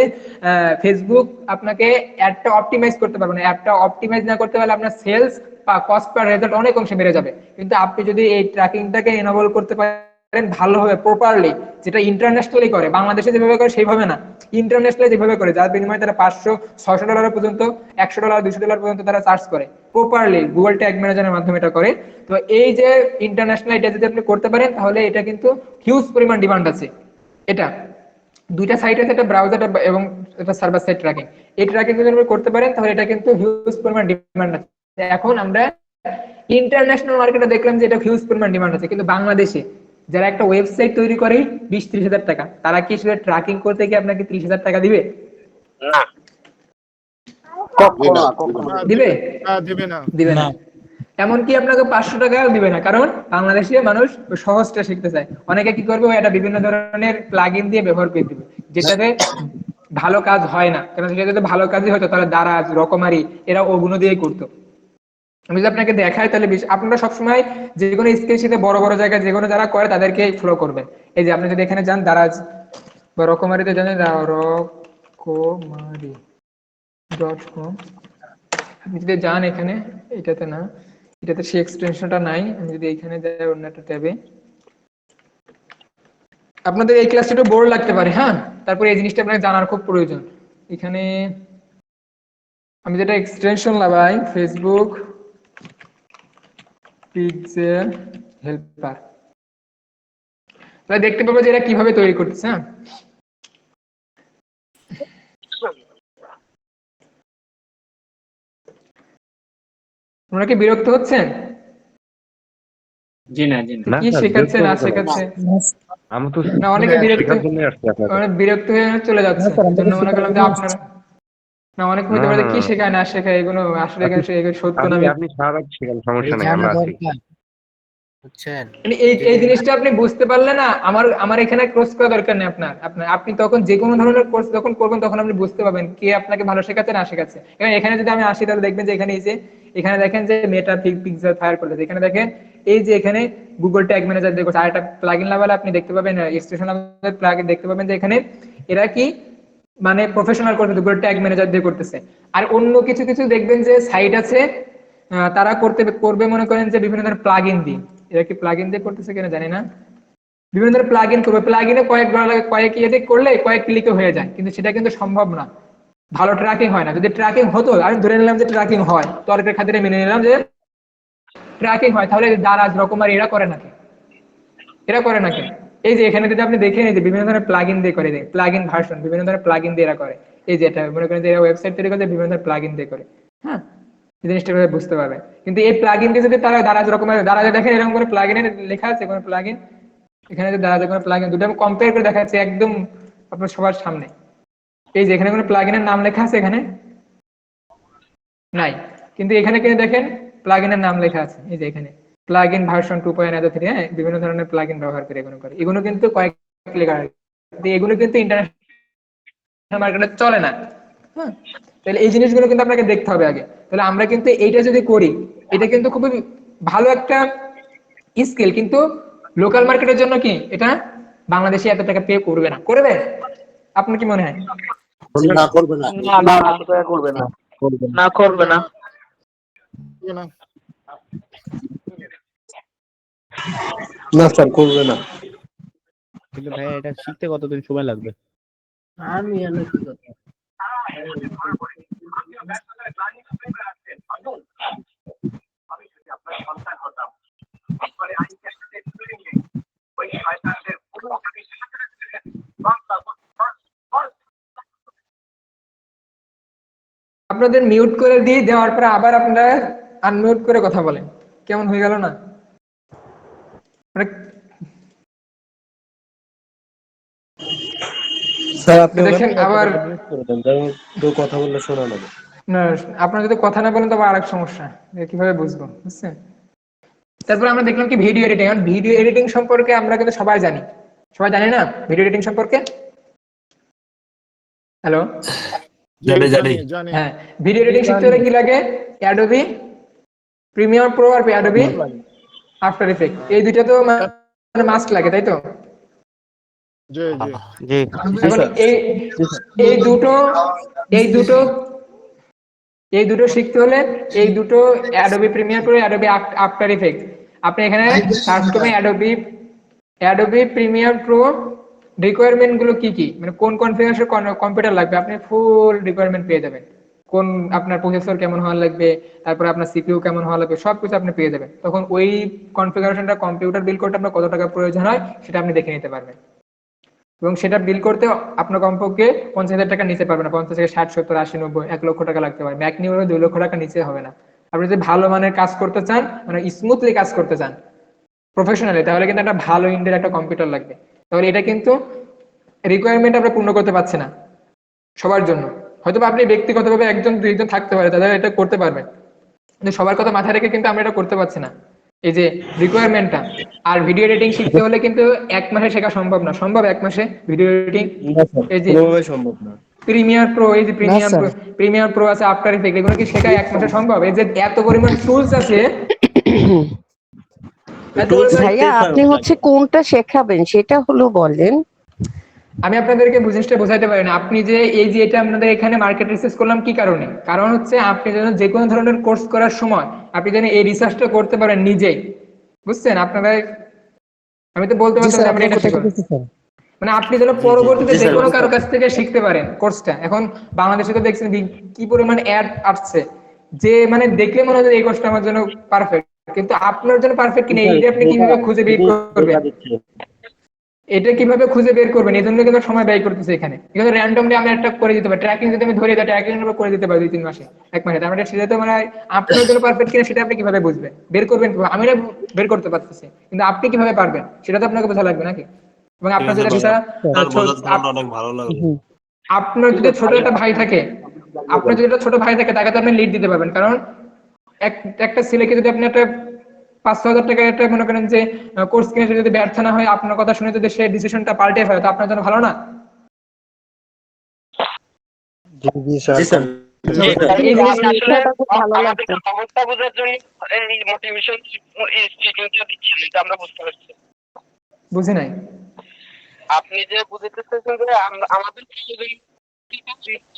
Speaker 1: ফেসবুক আপনাকে অ্যাডটা অপটিমাইজ করতে পারবে না। অ্যাডটা অপটিমাইজ না করতে পারলে আপনার সেলস বা কস্ট পার রেজাল্ট অনেক অংশে বেড়ে যাবে। কিন্তু আপনি যদি এই ট্র্যাকিংটাকে এনাবল করতে পারেন ভালোভাবে, প্রপারলি, যেটা ইন্টারন্যাশনালি করে, বাংলাদেশে যেভাবে করে সেইভাবে না, ইন্টারন্যাশনালি যেভাবে করে, যার বিনিময়ে তারা $500-600 পর্যন্ত, $100-200 পর্যন্ত তারা চার্জ করে প্রপারলি, গুগল ট্যাগ ম্যানেজারের মাধ্যমে এটা করে। তো এই যে ইন্টারন্যাশনাল, এটা যদি আপনি করতে পারেন তাহলে এটা কিন্তু হিউজ পরিমাণ ডিমান্ড আছে। এটা দুইটা সাইট আছে, একটা ব্রাউজার এবং একটা সার্ভার সাইড ট্র্যাকিং। এই ট্র্যাকিং যদি আপনি করতে পারেন তাহলে এটা কিন্তু হিউজ পরিমাণ ডিমান্ড আছে। এখন আমরা ইন্টারন্যাশনাল মার্কেটে দেখলাম যে এটা হিউজ পরিমাণ ডিমান্ড আছে, কিন্তু বাংলাদেশে যারা একটা ওয়েবসাইট তৈরি করে 20-30 হাজার টাকা, তারা কি সেটা ট্র্যাকিং করতে গিয়ে আপনাকে 30,000 টাকা দিবে?
Speaker 11: না,
Speaker 1: দিবে?
Speaker 2: দিবে না।
Speaker 1: দিবে না। এমনকি আপনাকে 500 টাকাও দিবে না, কারণ বাংলাদেশে মানুষ সহজটা শিখতে চায়। অনেকে কি করবে, এটা বিভিন্ন ধরনের প্লাগইন দিয়ে ব্যবহার করে দিবে, যেটাতে ভালো কাজ হয় না। কারণ সেটা যদি ভালো কাজই হতো তাহলে দারাজ, রকমারি এরা ওগুলো দিয়েই করতো। আমি যদি আপনাকে দেখাই তাহলে আপনারা সবসময় যে কোনো স্কেল শিটে বড় বড় জায়গায় যে কোনো যারা করে তাদেরকে ফলো করবেন। এই যে আপনি যদি এখানে যান দারাজ বা রকমারিতে জানেন, রকমারি.com, আপনি যদি যান এখানে, এটাতে না, এটাতে সেই এক্সটেনশনটা নাই। আমি যদি এখানে যাই অন্য একটা ট্যাবে, আপনাদের এই ক্লাসটা একটু বোর্ড লাগতে পারে, হ্যাঁ, তারপরে এই জিনিসটা আপনাকে জানার খুব প্রয়োজন। এখানে আমি যেটা এক্সটেনশন লাগাই, ফেসবুক পিক্সেল হেল্পার, তাহলে দেখতে পাবো যে এরা কিভাবে তৈরি করতেছে। হ্যাঁ, আপনারা কি বিরক্ত হচ্ছেন?
Speaker 11: জি না, জি না।
Speaker 10: না
Speaker 1: কি
Speaker 10: স্যার,
Speaker 1: শেখাচ্ছে না
Speaker 10: বিরক্ত হবো কেন?
Speaker 1: শেখাচ্ছে?
Speaker 10: আমি তো
Speaker 1: না, অনেকে বিরক্ত,
Speaker 10: শেখার জন্য আসছি আপনার কাছে।
Speaker 1: অনেক বিরক্ত হয়ে চলে যাচ্ছে, এই জন্য মনে করলাম যে আপনারা, না অনেকে হতে
Speaker 10: না
Speaker 1: পারে
Speaker 10: না
Speaker 1: কি
Speaker 10: না।
Speaker 1: শেখায় না শেখায় এগুলো আসলে
Speaker 10: আপনি
Speaker 1: এগুলো সত্য না
Speaker 10: আপনি
Speaker 1: মিথ্যা।
Speaker 10: আপনি সারা রাত শেখান, সমস্যা
Speaker 11: এই
Speaker 10: নেই,
Speaker 11: জানা
Speaker 10: আমরা আছি।
Speaker 11: দরকার, বুঝছেন?
Speaker 1: মানে এই জিনিসটা আপনি বুঝতে পারলে না, আমার এখানে কোর্স করা দরকার নেই আপনার। আপনি তখন যে কোনো ধরনের কোর্স যখন করবেন তখন আপনি বুঝতে পারবেন কে আপনাকে ভালো শেখাচ্ছে না শেখাচ্ছে। এখানে যদি আমি আসি তাহলে দেখবেন যে এখানে দেখেন যে মেটা পিক্সেল ফায়ার করতেছে, এখানে দেখেন এই যে এখানে গুগল ট্যাগ ম্যানেজার দিয়ে করছে, আর একটা প্লাগইন লেভেলে আপনি দেখতে পাবেন, এক্সটেনশন লেভেলে প্লাগইন দেখতে পাবেন যে এখানে এরা কি মানে প্রফেশনাল করতেছে, গুগল ট্যাগ ম্যানেজার দিয়ে করতেছে। আর অন্য কিছু কিছু দেখবেন যে সাইট আছে, তারা করবে মনে করেন যে বিভিন্ন ধরনের প্লাগইন দিয়ে। এরা কি প্লাগইন দিয়ে করতেছে কিনা জানি না, বিভিন্ন ধরনের প্লাগইন করবে, প্লাগইনে কয়েক ইয়েতে করলে কয়েক ক্লিকে হয়ে যায়, কিন্তু সেটা কিন্তু সম্ভব না, ভালো ট্র্যাকিং হয় না। যদি ট্র্যাকিং হতো, আমি ধরে নিলাম যে ট্র্যাকিং হয়, তর্কের খাতিরে মেনে নিলাম যে ট্র্যাকিং হয়, তাহলে দারাজ রকমারি এরা করে নাকি? এই যে এখানে যদি আপনি দেখেন, এই যে বিভিন্ন ধরনের প্লাগইন দিয়ে করে, প্লাগইন ভার্সন বিভিন্ন ধরনের প্লাগইন দিয়ে এরা করে। এই যে এটা মনে করেন যে এরা ওয়েবসাইট তৈরি করতে বিভিন্ন ধরনের প্লাগইন দিয়ে করে। হ্যাঁ, এই জিনিসটা বুঝতে পারবে। কিন্তু এই প্লাগইন দিয়ে যদি তারা দারাজ রকমের, দারাজে দেখেন এরকম কোনো প্লাগইনের লেখা আছে কোনো প্লাগইন? এখানে যে দারাজে কোনো প্লাগইন, দুটো আমি কম্পেয়ার করে দেখাচ্ছি একদম আপনার সবার সামনে। এই যে এখানে কোনো প্লাগইনের নাম লেখা আছে? এখানে নাই, কিন্তু এখানে কিন্তু দেখেন প্লাগইনের নাম লেখা আছে। এই যে এখানে প্লাগইন ভার্সন 2.0 হ্যাঁ, বিভিন্ন ধরনের প্লাগইন ব্যবহার করে এগুলো কিন্তু কয়েক লেখা হয়, এগুলো কিন্তু ইন্টারন্যাশনাল মার্কেটে চলে না। হ্যাঁ, তাহলে এই জিনিসগুলো কিন্তু আপনাকে দেখতে হবে আগে। তাহলে আমরা কিন্তু এইটা যদি করি, এটা কিন্তু খুবই ভালো একটা স্কিল, কিন্তু লোকাল মার্কেটের জন্য কি এটা বাংলাদেশে এত টাকা পে করবে না, করবে? আপনার কি মনে হয়?
Speaker 11: না, করবে না।
Speaker 4: করবে না।
Speaker 6: না, করবে না।
Speaker 2: না,
Speaker 11: না স্যার, করবে না।
Speaker 3: কিন্তু ভাই এটা শিখতে কতদিন সময় লাগবে?
Speaker 11: আমি এনে কি করব?
Speaker 1: আপনাদের মিউট করে দিয়ে দেওয়ার পরে আবার আপনারা আনমিউট করে কথা বলেন, কেমন হয়ে গেল না? মানে
Speaker 11: স্যার আপনি
Speaker 1: দেখেন আবার
Speaker 11: করে দেন, যেন কেউ কথা বললে শোনা যাবে।
Speaker 1: না, আপনারা যদি কথা না বলেন তবে আরেক সমস্যা, কিভাবে বুঝবো, বুঝছেন? তারপর আমরা দেখলাম কি ভিডিও এডিটিং। ভিডিও এডিটিং সম্পর্কে আমরা কিন্তু সবাই জানি না ভিডিও এডিটিং সম্পর্কে? হ্যালো,
Speaker 2: জানি।
Speaker 1: হ্যাঁ, ভিডিও এডিটিং শিখতে হলে কি লাগে? অ্যাডোবি প্রিমিয়ার প্রো আর অ্যাডোবি আফটার ইফেক্ট, এই দুটো তো মানে মাস্ট লাগে, তাই তো?
Speaker 2: জি জি।
Speaker 7: জি
Speaker 1: এখন এই দুটো শিখতে হলে এই দুটো Adobe Premiere Pro, Adobe after effect, আপনি এখানে সার্চ করবেন অ্যাডোবি প্রিমিয়ার প্রো রিকোয়ারমেন্ট গুলো কি কি, মানে কোন কনফিগারেশন কম্পিউটার লাগবে, আপনি ফুল রিকোয়ারমেন্ট পেয়ে যাবেন। কোন আপনার প্রসেসর কেমন হওয়া লাগবে, তারপরে আপনার সিপিইউ কেমন হওয়া লাগবে, সবকিছু আপনি পেয়ে যাবেন। তখন ওই কনফিগারেশনটা কম্পিউটার বিল করতে আপনার কত টাকা প্রয়োজন হয় সেটা আপনি দেখে নিতে পারবেন। এবং সেটা বিল করতে আপনার কমপক্ষে 50,000 টাকা নিচে পারবে না, 50 থেকে 60, 70, 80, 90, 1 লক্ষ টাকা লাগতে পারে, ম্যাক নিউ 2 লক্ষ টাকা নিচে হবে না। আপনি যদি ভালো মানের কাজ করতে চান, মানে স্মুথলি কাজ করতে চান প্রফেশনালি, তাহলে কিন্তু একটা ভালো ইন্টেল একটা কম্পিউটার লাগবে। তাহলে এটা কিন্তু রিকোয়ারমেন্ট আমরা পূর্ণ করতে পারছি না সবার জন্য। হয়তো আপনি ব্যক্তিগতভাবে একজন দুইজন থাকতে পারে তাদের এটা করতে পারবেন, কিন্তু সবার কথা মাথায় রেখে কিন্তু আমরা এটা করতে পারছি না, এই যে রিকোয়ারমেন্টটা। আর ভিডিও এডিটিং শিখতে হলে কিন্তু 1 মাসে শেখা সম্ভব না। সম্ভব 1 মাসে ভিডিও এডিটিং? এই যে
Speaker 11: সম্ভব না।
Speaker 1: প্রিমিয়ার প্রো, এই যে প্রিমিয়ার প্রো আছে, আফটার ইফেক্ট, এগুলো কি শেখা 1 মাসে সম্ভব? এই যে এত পরিমাণ টুলস আছে,
Speaker 12: ভাইয়া আপনি হচ্ছে কোনটা শেখাবেন সেটা হলো বলেন।
Speaker 1: আমি আপনাদেরকে জিনিসটা বোঝাতে পারি না। আপনি যে এই যে এটা আপনাদের এখানে মার্কেট রিসার্চ করলাম কি কারণে? কারণ হচ্ছে আপনি যেন যে কোনো ধরনের কোর্স করার সময় আপনি যেন এই রিসার্চটা করতে পারেন নিজেই, বুঝছেন? আপনারা, আমি তো বলতে পারছি না আমরা এটা শিখব, মানে আপনি যেন পরবর্তীতে যে কোনো কারো কাছ থেকে শিখতে পারেন কোর্সটা। এখন বাংলাদেশে তো দেখছেন কি পরিমাণ অ্যাড আসছে, যে মানে দেখলে মনে হয় এই কোর্সটা আমার জন্য পারফেক্ট, কিন্তু আপনার জন্য পারফেক্ট কিনা এইটা আপনি কিভাবে খুঁজে বের করবেন? এটা কিভাবে খুঁজে বের করবেন, এই জন্য কিন্তু সময় ব্যয় করতেছে এখানে। এখানে র্যান্ডমলি আমি একটা করে দিতে পারি, ট্র্যাকিং যদি আমি ধরে দিই ট্র্যাকিং এর উপর করে দিতে পারি 2-3 মাসে, 1 মাসে। তার মানে সেটা তো মানে আপনার জন্য পারফেক্ট কিনা সেটা আপনি কিভাবে বুঝবেন, বের করবেন কিভাবে? আমি না বের করতে পারতেছি, কিন্তু আপনি কিভাবে পারবেন সেটা তো আপনাকে বোঝা লাগবে নাকি? এবং আপনার যদি একটা
Speaker 11: অনেক ভালো লাগলো।
Speaker 1: আপনার যদি ছোট একটা ভাই থাকে, আপনার যদি একটা ছোট ভাই থাকে, তাকে তো আপনি লিড দিতে পারবেন। কারণ একটা ছেলেকে যদি আপনি একটা 5-6 হাজার টাকা একটা মনে করেন যে কোর্স কিনে সে যদি ব্যর্থ না হয়, আপনার কথা শুনে যদি সে ডিসিশনটা পাল্টে ফেলে, তো আপনার জন্য ভালো না?
Speaker 11: জি স্যার।
Speaker 1: এই জিনিসটা
Speaker 6: আসলে আমাদের অবস্থা বোঝার জন্য এই মোটিভেশন স্পিকিংটা দিচ্ছেন, এটা আমরা বুঝতে পারছি।
Speaker 1: বুঝি নাই।
Speaker 6: আপনি যে বুঝতে চাইছেন যে আমাদের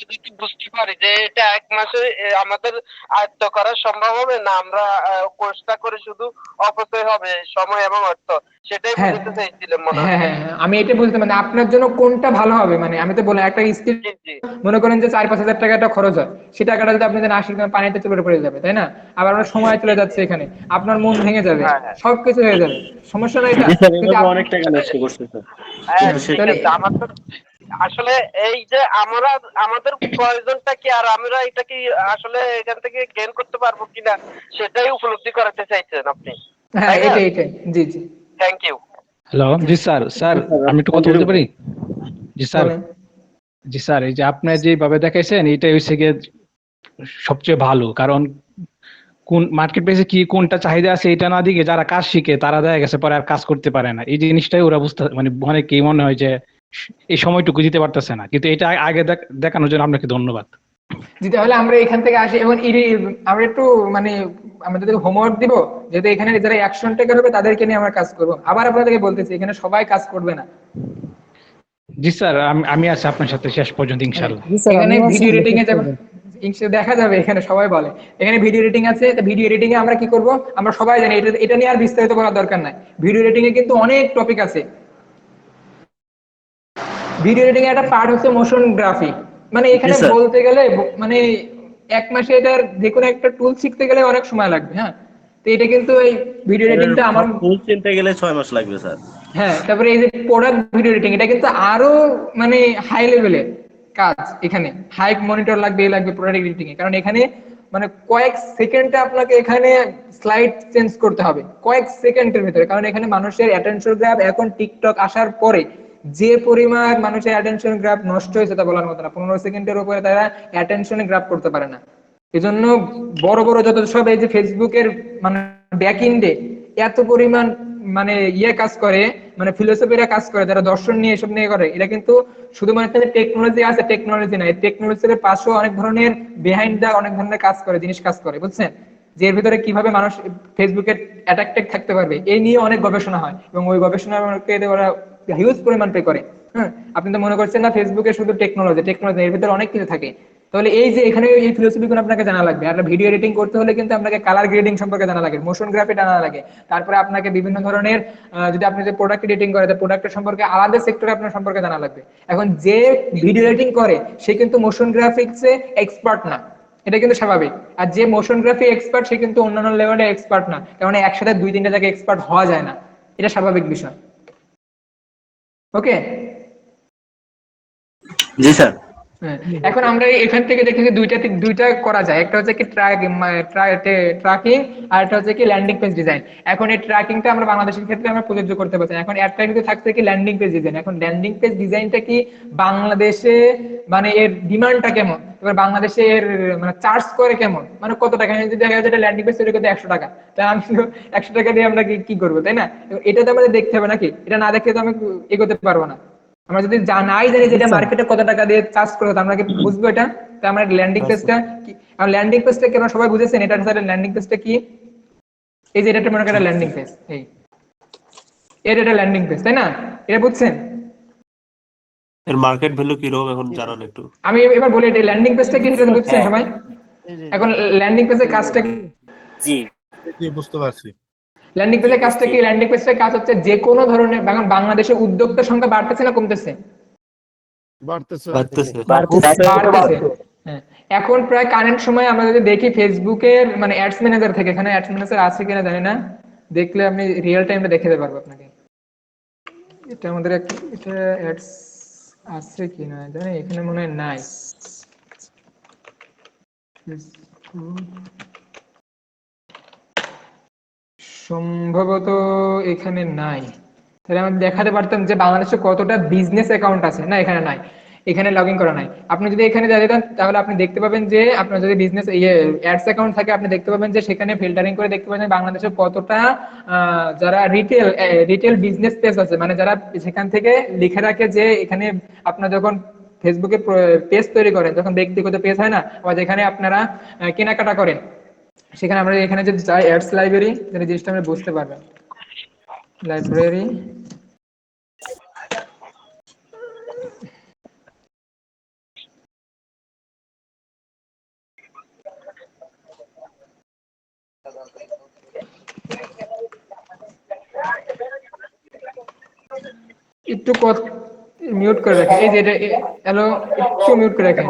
Speaker 6: যদি বুঝতে পারি যে এটা 1 মাসে আমাদের আয়ত্ত করা সম্ভব হবে না, আমরা কোর্সটা করে শুধু অপচয় হবে সময় এবং অর্থ, সেটাই
Speaker 1: হ্যাঁ
Speaker 6: বুঝতে চাইছিলাম মনে
Speaker 1: হ্যাঁ
Speaker 6: হয়।
Speaker 1: হ্যাঁ হ্যাঁ, আমি এটা বলতে মানে আপনার জন্য কোনটা ভালো হবে, মানে আমি তো বললাম একটা স্কিল
Speaker 6: জি জি
Speaker 1: মনে করেন যে 4-5 হাজার টাকা একটা খরচ হয়, সেই টাকাটা যদি আপনি দেন 80 টাকা পানিতে চলে পড়ে যাবে, তাই না? আবার আপনার সময় চলে যাচ্ছে এখানে, আপনার মন ভেঙে যাবে,
Speaker 6: হ্যাঁ হ্যাঁ
Speaker 1: সবকিছু হয়ে যাবে, সমস্যা নাই এটা। কিন্তু
Speaker 11: অনেক টাকা নষ্ট করছে স্যার।
Speaker 6: হ্যাঁ, ঠিক
Speaker 1: তাহলে
Speaker 6: আছে। আমাদের আসলে এই যে আমাদের প্রয়োজনটা কি, আর আমরা এটা কি আসলে এখান থেকে গেইন করতে পারবো কিনা সেটাই উপলব্ধি করাতে চাইছেন আপনি,
Speaker 1: হ্যাঁ,
Speaker 6: তাই না?
Speaker 1: এটাই জি জি
Speaker 6: থ্যাংক ইউ।
Speaker 3: হ্যালো, জি স্যার। স্যার আমি একটু কথা বলতে পারি? জি স্যার।
Speaker 1: বলেন।
Speaker 3: জি স্যার, এই যে আপনি যেভাবে দেখাইছেন এটাই হচ্ছে গিয়ে সবচেয়ে ভালো। কারণ কোন মার্কেট প্লেসে কি কোনটা চাহিদা আছে এটা না দিকে যারা কাজ শিখে তারা দেখা গেছে পরে আর কাজ করতে পারে না। এই জিনিসটাই ওরা বুঝতে মানে অনেকেই মনে হয় যে এই সময়টুকু দিতে পারতেছে না, কিন্তু এটা আগে দেখানোর জন্য আপনাকে ধন্যবাদ।
Speaker 1: জি, তাহলে আমরা এখান থেকে আসি এবং আমরা একটু মানে আমরা যদি হোমওয়ার্ক দিব, যেহেতু এখানে যারা অ্যাকশন টেকার হবে তাদেরকে নিয়ে আমরা কাজ করব। আবার আপনাদেরকে বলতেছি এখানে সবাই কাজ করবে না।
Speaker 3: জি স্যার, আমি আছি আপনার সাথে শেষ পর্যন্ত ইনশাআল্লাহ।
Speaker 1: এখানে ভিডিও এডিটিং এ যাবে, দেখা যাবে এখানে সবাই বলে এখানে ভিডিও এডিটিং আছে। ভিডিও এডিটিং এ আমরা কি করব, আমরা সবাই জানি, এটা নিয়ে আর বিস্তারিত বলার দরকার নাই। ভিডিও এডিটিং এ কিন্তু অনেক টপিক আছে। ভিডিও এডিটিং এর একটা পার্ট হচ্ছে মোশন গ্রাফিক, মানে এখানে বলতে গেলে মানে 1 মাসে এটার যে কোনো একটা টুল শিখতে গেলে অনেক সময় লাগবে। হ্যাঁ, তো এটা কিন্তু এই ভিডিও এডিটিংটা আমার
Speaker 11: ফুল চিনতে গেলে 6 মাস লাগবে স্যার।
Speaker 1: হ্যাঁ, তারপরে এই যে প্রোডাক্ট ভিডিও এডিটিং, এটা কিন্তু আরো মানে হাই লেভেলের কাজ। এখানে হাই মনিটর লাগবে, লাগবে প্রোডাক্ট এডিটিং এ, কারণ এখানে মানে কয়েক সেকেন্ডে আপনাকে এখানে স্লাইড চেঞ্জ করতে হবে, কয়েক সেকেন্ডের ভিতরে। কারণ এখানে মানুষের অ্যাটেনশন গ্রাফ এখন টিকটক আসার পরে যে পরিমাণ মানুষের অ্যাটেনশন গ্রাফ নষ্ট হয়েছে তা বলার মতো না। 15 সেকেন্ডের উপরে তারা অ্যাটেনশনে গ্রাফ করতে পারে না। এজন্য বড় বড় যত সব এই যে ফেসবুকের মানে ব্যাক এন্ডে এত পরিমাণ মানে কাজ করে, মানে ফিলোসফিরা কাজ করে, যারা দর্শন নিয়ে এসব নিয়ে করে, এটা কিন্তু শুধুমাত্র টেকনোলজি আছে, টেকনোলজি না, এই টেকনোলজির পাশেও অনেক ধরনের বিহাইন্ড দা অনেক ধরনের কাজ করে, জিনিস কাজ করে, বুঝছেন? যে এর ভিতরে কিভাবে মানুষ ফেসবুকে অ্যাট্রাক্টেড থাকতে পারবে এই নিয়ে অনেক গবেষণা হয়, এবং ওই গবেষণাকে ওরা হিউজ পরিমাণ পে করে। হ্যাঁ, আপনি তো মনে করছেন না ফেসবুকে শুধু টেকনোলজি, এর ভিতরে অনেক কিছু থাকে। তাহলে এই যে এখানে এই ফিলোসফিগুলো আপনাকে জানা লাগবে। আর ভিডিও এডিটিং করতে হলে কিন্তু আপনাকে কালার গ্রেডিং সম্পর্কে জানা লাগে, মোশন গ্রাফি জানা লাগে, তারপরে আপনাকে বিভিন্ন ধরনের যদি আপনি যে প্রোডাক্ট এডিটিং করে, প্রোডাক্টের সম্পর্কে আলাদা সেক্টরে আপনার সম্পর্কে জানা লাগবে। এখন যে ভিডিও এডিটিং করে সে কিন্তু মোশন গ্রাফিক্সে এক্সপার্ট না, এটা কিন্তু স্বাভাবিক। আর যে মোশন গ্রাফি এক্সপার্ট সে কিন্তু অন্যান্য লেভেলে এক্সপার্ট না, কারণ একসাথে 2-3টা জায়গায় এক্সপার্ট হওয়া যায় না, এটা স্বাভাবিক বিষয়। ওকে,
Speaker 11: জি স্যার।
Speaker 1: এখন আমরা এখান থেকে দেখি যে দুইটা করা যায়, একটা হচ্ছে কি ট্র্যাকিং, আর একটা হচ্ছে কি ল্যান্ডিং পেজ ডিজাইন। এখন এই ট্র্যাকিংটা আমরা বাংলাদেশের ক্ষেত্রে আমরা প্রযোজ্য করতে পারছি। এখন একটা কিন্তু থাকছে কি ল্যান্ডিং পেজ ডিজাইন। এখন ল্যান্ডিং পেজ ডিজাইনটা কি বাংলাদেশে মানে এর ডিমান্ডটা কেমন, এবার বাংলাদেশে এর মানে চার্জ করে কেমন, মানে কত টাকা, যদি দেখা যায় এটা ল্যান্ডিং পেজ তৈরি করতে 100 টাকা, তাহলে আমি 100 টাকা দিয়ে আমরা কি করবো, তাই না? এটা তো আমাদের দেখতে হবে নাকি, এটা না দেখলে তো আমি এগোতে পারবো না। আমরা যদি নাই জানি যে এটা মার্কেটে কত টাকা দিয়ে চার্জ করে, আমরা কি বুঝবো এটা? তো আমরা ল্যান্ডিং পেজটা কি, আর ল্যান্ডিং পেজটা কি আমরা সবাই বুঝেছেন এটা আসলে ল্যান্ডিং পেজটা কি? এই যে এটা মনে করেন ল্যান্ডিং পেজ, এই এটা ল্যান্ডিং পেজ, তাই না? এটা বুঝছেন?
Speaker 11: এর মার্কেট ভ্যালু কি রকম এখন জানান একটু।
Speaker 1: আমি এবার বলি এটা ল্যান্ডিং পেজটা কি, সেটা বুঝছেন সবাই? এখন ল্যান্ডিং পেজের কাজটা কি?
Speaker 11: জি
Speaker 2: বুঝতে পারছি।
Speaker 1: ল্যান্ডিং পেজের কাজটা কি? ল্যান্ডিং পেজের কাজ হচ্ছে যে কোনো ধরনের, বাংলাদেশে উদ্যোক্তার সংখ্যা বাড়তেছে না কমতেছে? বাড়তেছে। হ্যাঁ, এখন প্রায় কারেন্ট সময় আমরা যদি দেখি ফেসবুকের মানে অ্যাডস ম্যানেজার থেকে, এখানে অ্যাডস ম্যানেজার আছে কিনা জানি না, দেখলে আপনি রিয়েল টাইমে দেখে দিতে পারবো আপনাকে। এটা আমাদের এটা অ্যাডস আছে কি না জানি, এখানে মনে হয় নাই। সম্ভবত এখানে নাই। তাহলে আমি দেখাতে পারতাম যে বাংলাদেশে কতটা বিজনেস অ্যাকাউন্ট আছে। না, এখানে নাই, এখানে লগ ইন করা নাই। আপনি যদি এখানে দেন তাহলে আপনি দেখতে পাবেন যে আপনার যদি বিজনেস অ্যাডস অ্যাকাউন্ট থাকে, আপনি দেখতে পাবেন যে সেখানে ফিল্টারিং করে দেখতে পাবেন বাংলাদেশে কতটা যারা রিটেল বিজনেস পেজ আছে, মানে যারা সেখান থেকে লিখে রাখে যে এখানে আপনার যখন ফেসবুকে পেজ তৈরি করেন, যখন ব্যক্তিগত পেজ হয় না, বা যেখানে আপনারা কেনাকাটা করেন, সেখানে আমরা এখানে যে যাই অ্যাডস লাইব্রেরি, যেটা জিনিসটা আমরা বুঝতে পারবেন। লাইব্রেরি একটু মিউট করে রাখেন, এই যে এটা হ্যালো, একটু মিউট করে রাখেন।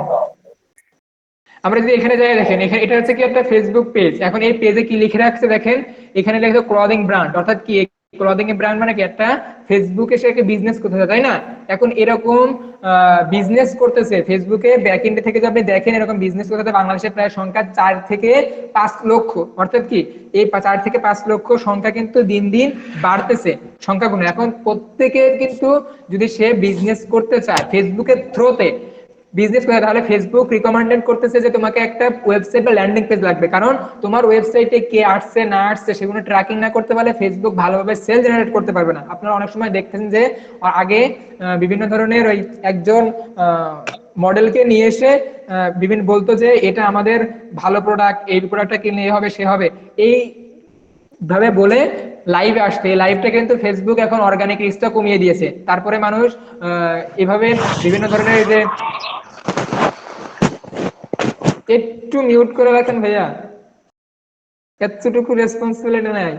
Speaker 1: আমরা যদি এখানে যাই দেখেন, এখানে এটা হচ্ছে কি একটা ফেসবুক পেজ। এখন এই পেজে কি লিখে রাখছে দেখেন, এখানে লেখা ক্লদিং ব্র্যান্ড, অর্থাৎ কি ক্লদিং এর ব্র্যান্ড মানে কি একটা ফেসবুকে সে একটা বিজনেস করতেছে, তাই না? এখন এরকম বিজনেস করতেছে ফেসবুকে ব্যাক এন্ড থেকে যদি আপনি দেখেন, এরকম বিজনেস করতে বাংলাদেশের প্রায় সংখ্যা 4 থেকে 5 লক্ষ, অর্থাৎ কি এই 4 থেকে 5 লক্ষ সংখ্যা কিন্তু দিন দিন বাড়তেছে সংখ্যাগুলো। এখন প্রত্যেকের কিন্তু যদি সে বিজনেস করতে চায় ফেসবুকের থ্রুতে বিজনেস করে, তাহলে ফেসবুক রিকমেন্ডেড করতেছে যে তোমাকে একটা ওয়েবসাইট বা ল্যান্ডিং পেজ লাগবে, কারণ তোমার ওয়েবসাইটে কে আসছে না আসছে সেগুলো ট্র্যাকিং না করতে পারলে ফেসবুক ভালোভাবে সেল জেনারেট করতে পারবে না। আপনারা অনেক সময় দেখতেন যে আগে বিভিন্ন ধরনের ওই একজন মডেলকে নিয়ে এসে বিভিন্ন বলতো যে এটা আমাদের ভালো প্রোডাক্ট, এই প্রোডাক্টটা কিনলে এ হবে সে হবে, এই ভাবে বলে লাইভে আসছে। এই লাইভটা কিন্তু ফেসবুক এখন অর্গানিক রিচটা কমিয়ে দিয়েছে। তারপরে মানুষ এভাবে বিভিন্ন ধরনের যে একটু মিউট করে রাখেন ভাইয়া, এতটুকু রেসপন্সিবিলিটি নাই।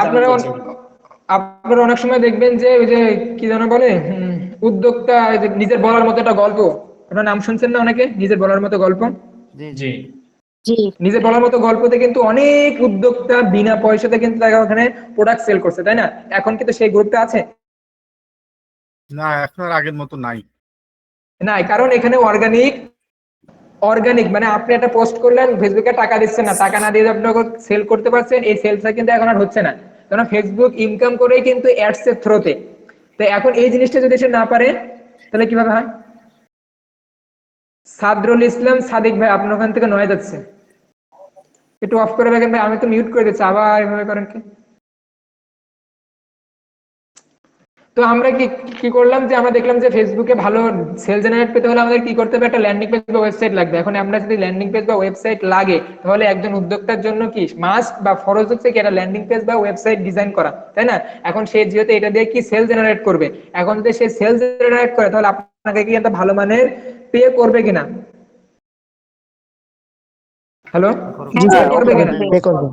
Speaker 1: আপনারা অনেক সময় দেখবেন যে ওই যে কি যেন বলে উদ্যোক্তা, নিজের বলার মতো একটা গল্প, আপনার নাম শুনছেন না অনেকে, নিজের বলার মতো গল্প। নিজের বলার মতো গল্পতে কিন্তু অনেক উদ্যোক্তা বিনা পয়সাতে কিন্তু তারা ওখানে প্রোডাক্ট সেল করছে, তাই না? এখন কিন্তু সেই গ্রুপটা আছে
Speaker 2: না, এখন আর আগের মতো নাই।
Speaker 1: নাই, কারণ এখানে অর্গানিক মানে আপনি একটা পোস্ট করলেন, ফেসবুকে টাকা দিচ্ছেন না, টাকা না দিয়ে আপনি সেল করতে পারছেন, এই সেলসটা কিন্তু এখন আর হচ্ছে না, কারণ ফেসবুক ইনকাম করেই কিন্তু অ্যাডস এর থ্রুতে। তো এখন এই জিনিসটা যদি সে না পারে তাহলে কিভাবে হয়? সাদরুল ইসলাম সাদিক ভাই, আপনার ওখান থেকে নয় যাচ্ছে, একটু অফ করে রাখেন ভাই। আমি তো মিউট করে দিচ্ছি, আবার এভাবে করেন কি? তো আমরা কি করলাম যে আমরা দেখলাম যে ফেসবুকে ভালো সেল জেনারেট পেতে হলে আমাদের কি করতে হবে, একটা ল্যান্ডিং পেজ বা ওয়েবসাইট লাগবে। এখন আমরা যদি ল্যান্ডিং পেজ বা ওয়েবসাইট লাগে, তাহলে একজন উদ্যোক্তার জন্য কি মাস্ট বা ফরজ হচ্ছে কি একটা ল্যান্ডিং পেজ বা ওয়েবসাইট ডিজাইন করা, তাই না? এখন সে যেহেতু এটা দিয়ে কি সেল জেনারেট করবে, এখন যদি সে সেল জেনারেট করে তাহলে আপনাকে কি একটা ভালো মানের পে করবে কিনা? হ্যালো, করবে কিনা?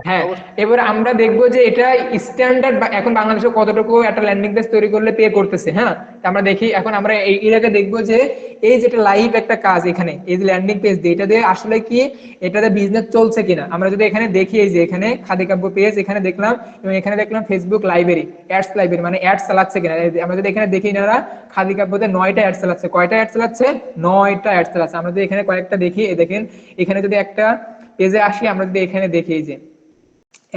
Speaker 1: হ্যাঁ, এবার আমরা দেখবো যে এটা স্ট্যান্ডার্ড এখন বাংলাদেশে কতটুকু একটা ল্যান্ডিং পেজ তৈরি করলে পে করতেছে। হ্যাঁ, আমরা দেখি, এখন আমরা এই জায়গায় দেখবো যে এই যেটা লাইভ একটা কাজ, এখানে এই যে ল্যান্ডিং পেজ দিয়ে এটা দিয়ে আসলে কি এটাতে বিজনেস চলছে কিনা আমরা যদি এখানে দেখি, এই যে এখানে খাদিকাব্য পেজ এখানে দেখলাম, এবং এখানে দেখলাম ফেসবুক লাইব্রেরি, অ্যাডস লাইব্রেরি মানে অ্যাডস চালাচ্ছে কিনা। আমরা যদি এখানে দেখি, এনারা খাদিকাব্যতে 9টা অ্যাডস চালাচ্ছে। কয়টা অ্যাডস চালাচ্ছে? 9টা অ্যাডস চালাচ্ছে। আমরা যদি এখানে কয়েকটা দেখি, দেখেন এখানে যদি একটা পেজে আসি, আমরা যদি এখানে দেখি, এই যে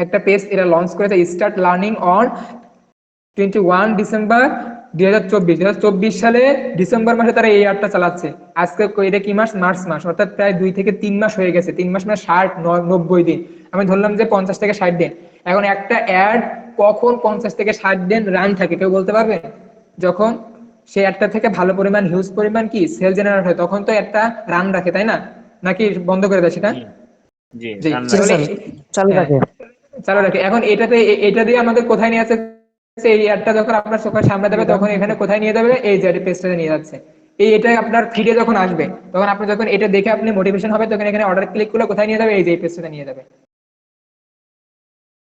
Speaker 1: একটা পেজ এরা লঞ্চ করেছে, স্টার্ট লার্নিং অন 21 ডিসেম্বর 2024 সালে ডিসেম্বর মাসে তারা এই অ্যাডটা চালাচ্ছে। আজকে এটা কি মাস? মার্চ মাস, অর্থাৎ প্রায় 2 থেকে 3 মাস হয়ে গেছে। 3 মাস মানে 60-90 দিন, আমি ধরলাম যে 50 থেকে 60 দিন। এখন একটা অ্যাড কখন 50 থেকে 60 দিন রান থাকে কেউ বলতে পারবে? যখন সেই অ্যাডটা থেকে ভালো পরিমাণ হিউজ পরিমাণ কি সেল জেনারেট হয়, তখন তো একটা রান রাখে, তাই না? নাকি বন্ধ করে দেয় সেটা? চালু রাখে। এখন এটা দিয়ে আমাদের কোথায় নিয়ে যাচ্ছে? এই অ্যাডটা যখন আপনার চোখের সামনে যাবে, তখন এখানে কোথায় নিয়ে যাবে? এই যে পেজটাতে নিয়ে যাচ্ছে। এটা আপনার ফিডে যখন আসবে, তখন আপনি যখন এটা দেখে আপনি মোটিভেশন হবে, তখন এখানে অর্ডার ক্লিক করলে কোথায় নিয়ে যাবে? এই যে পেজটাতে নিয়ে যাবে।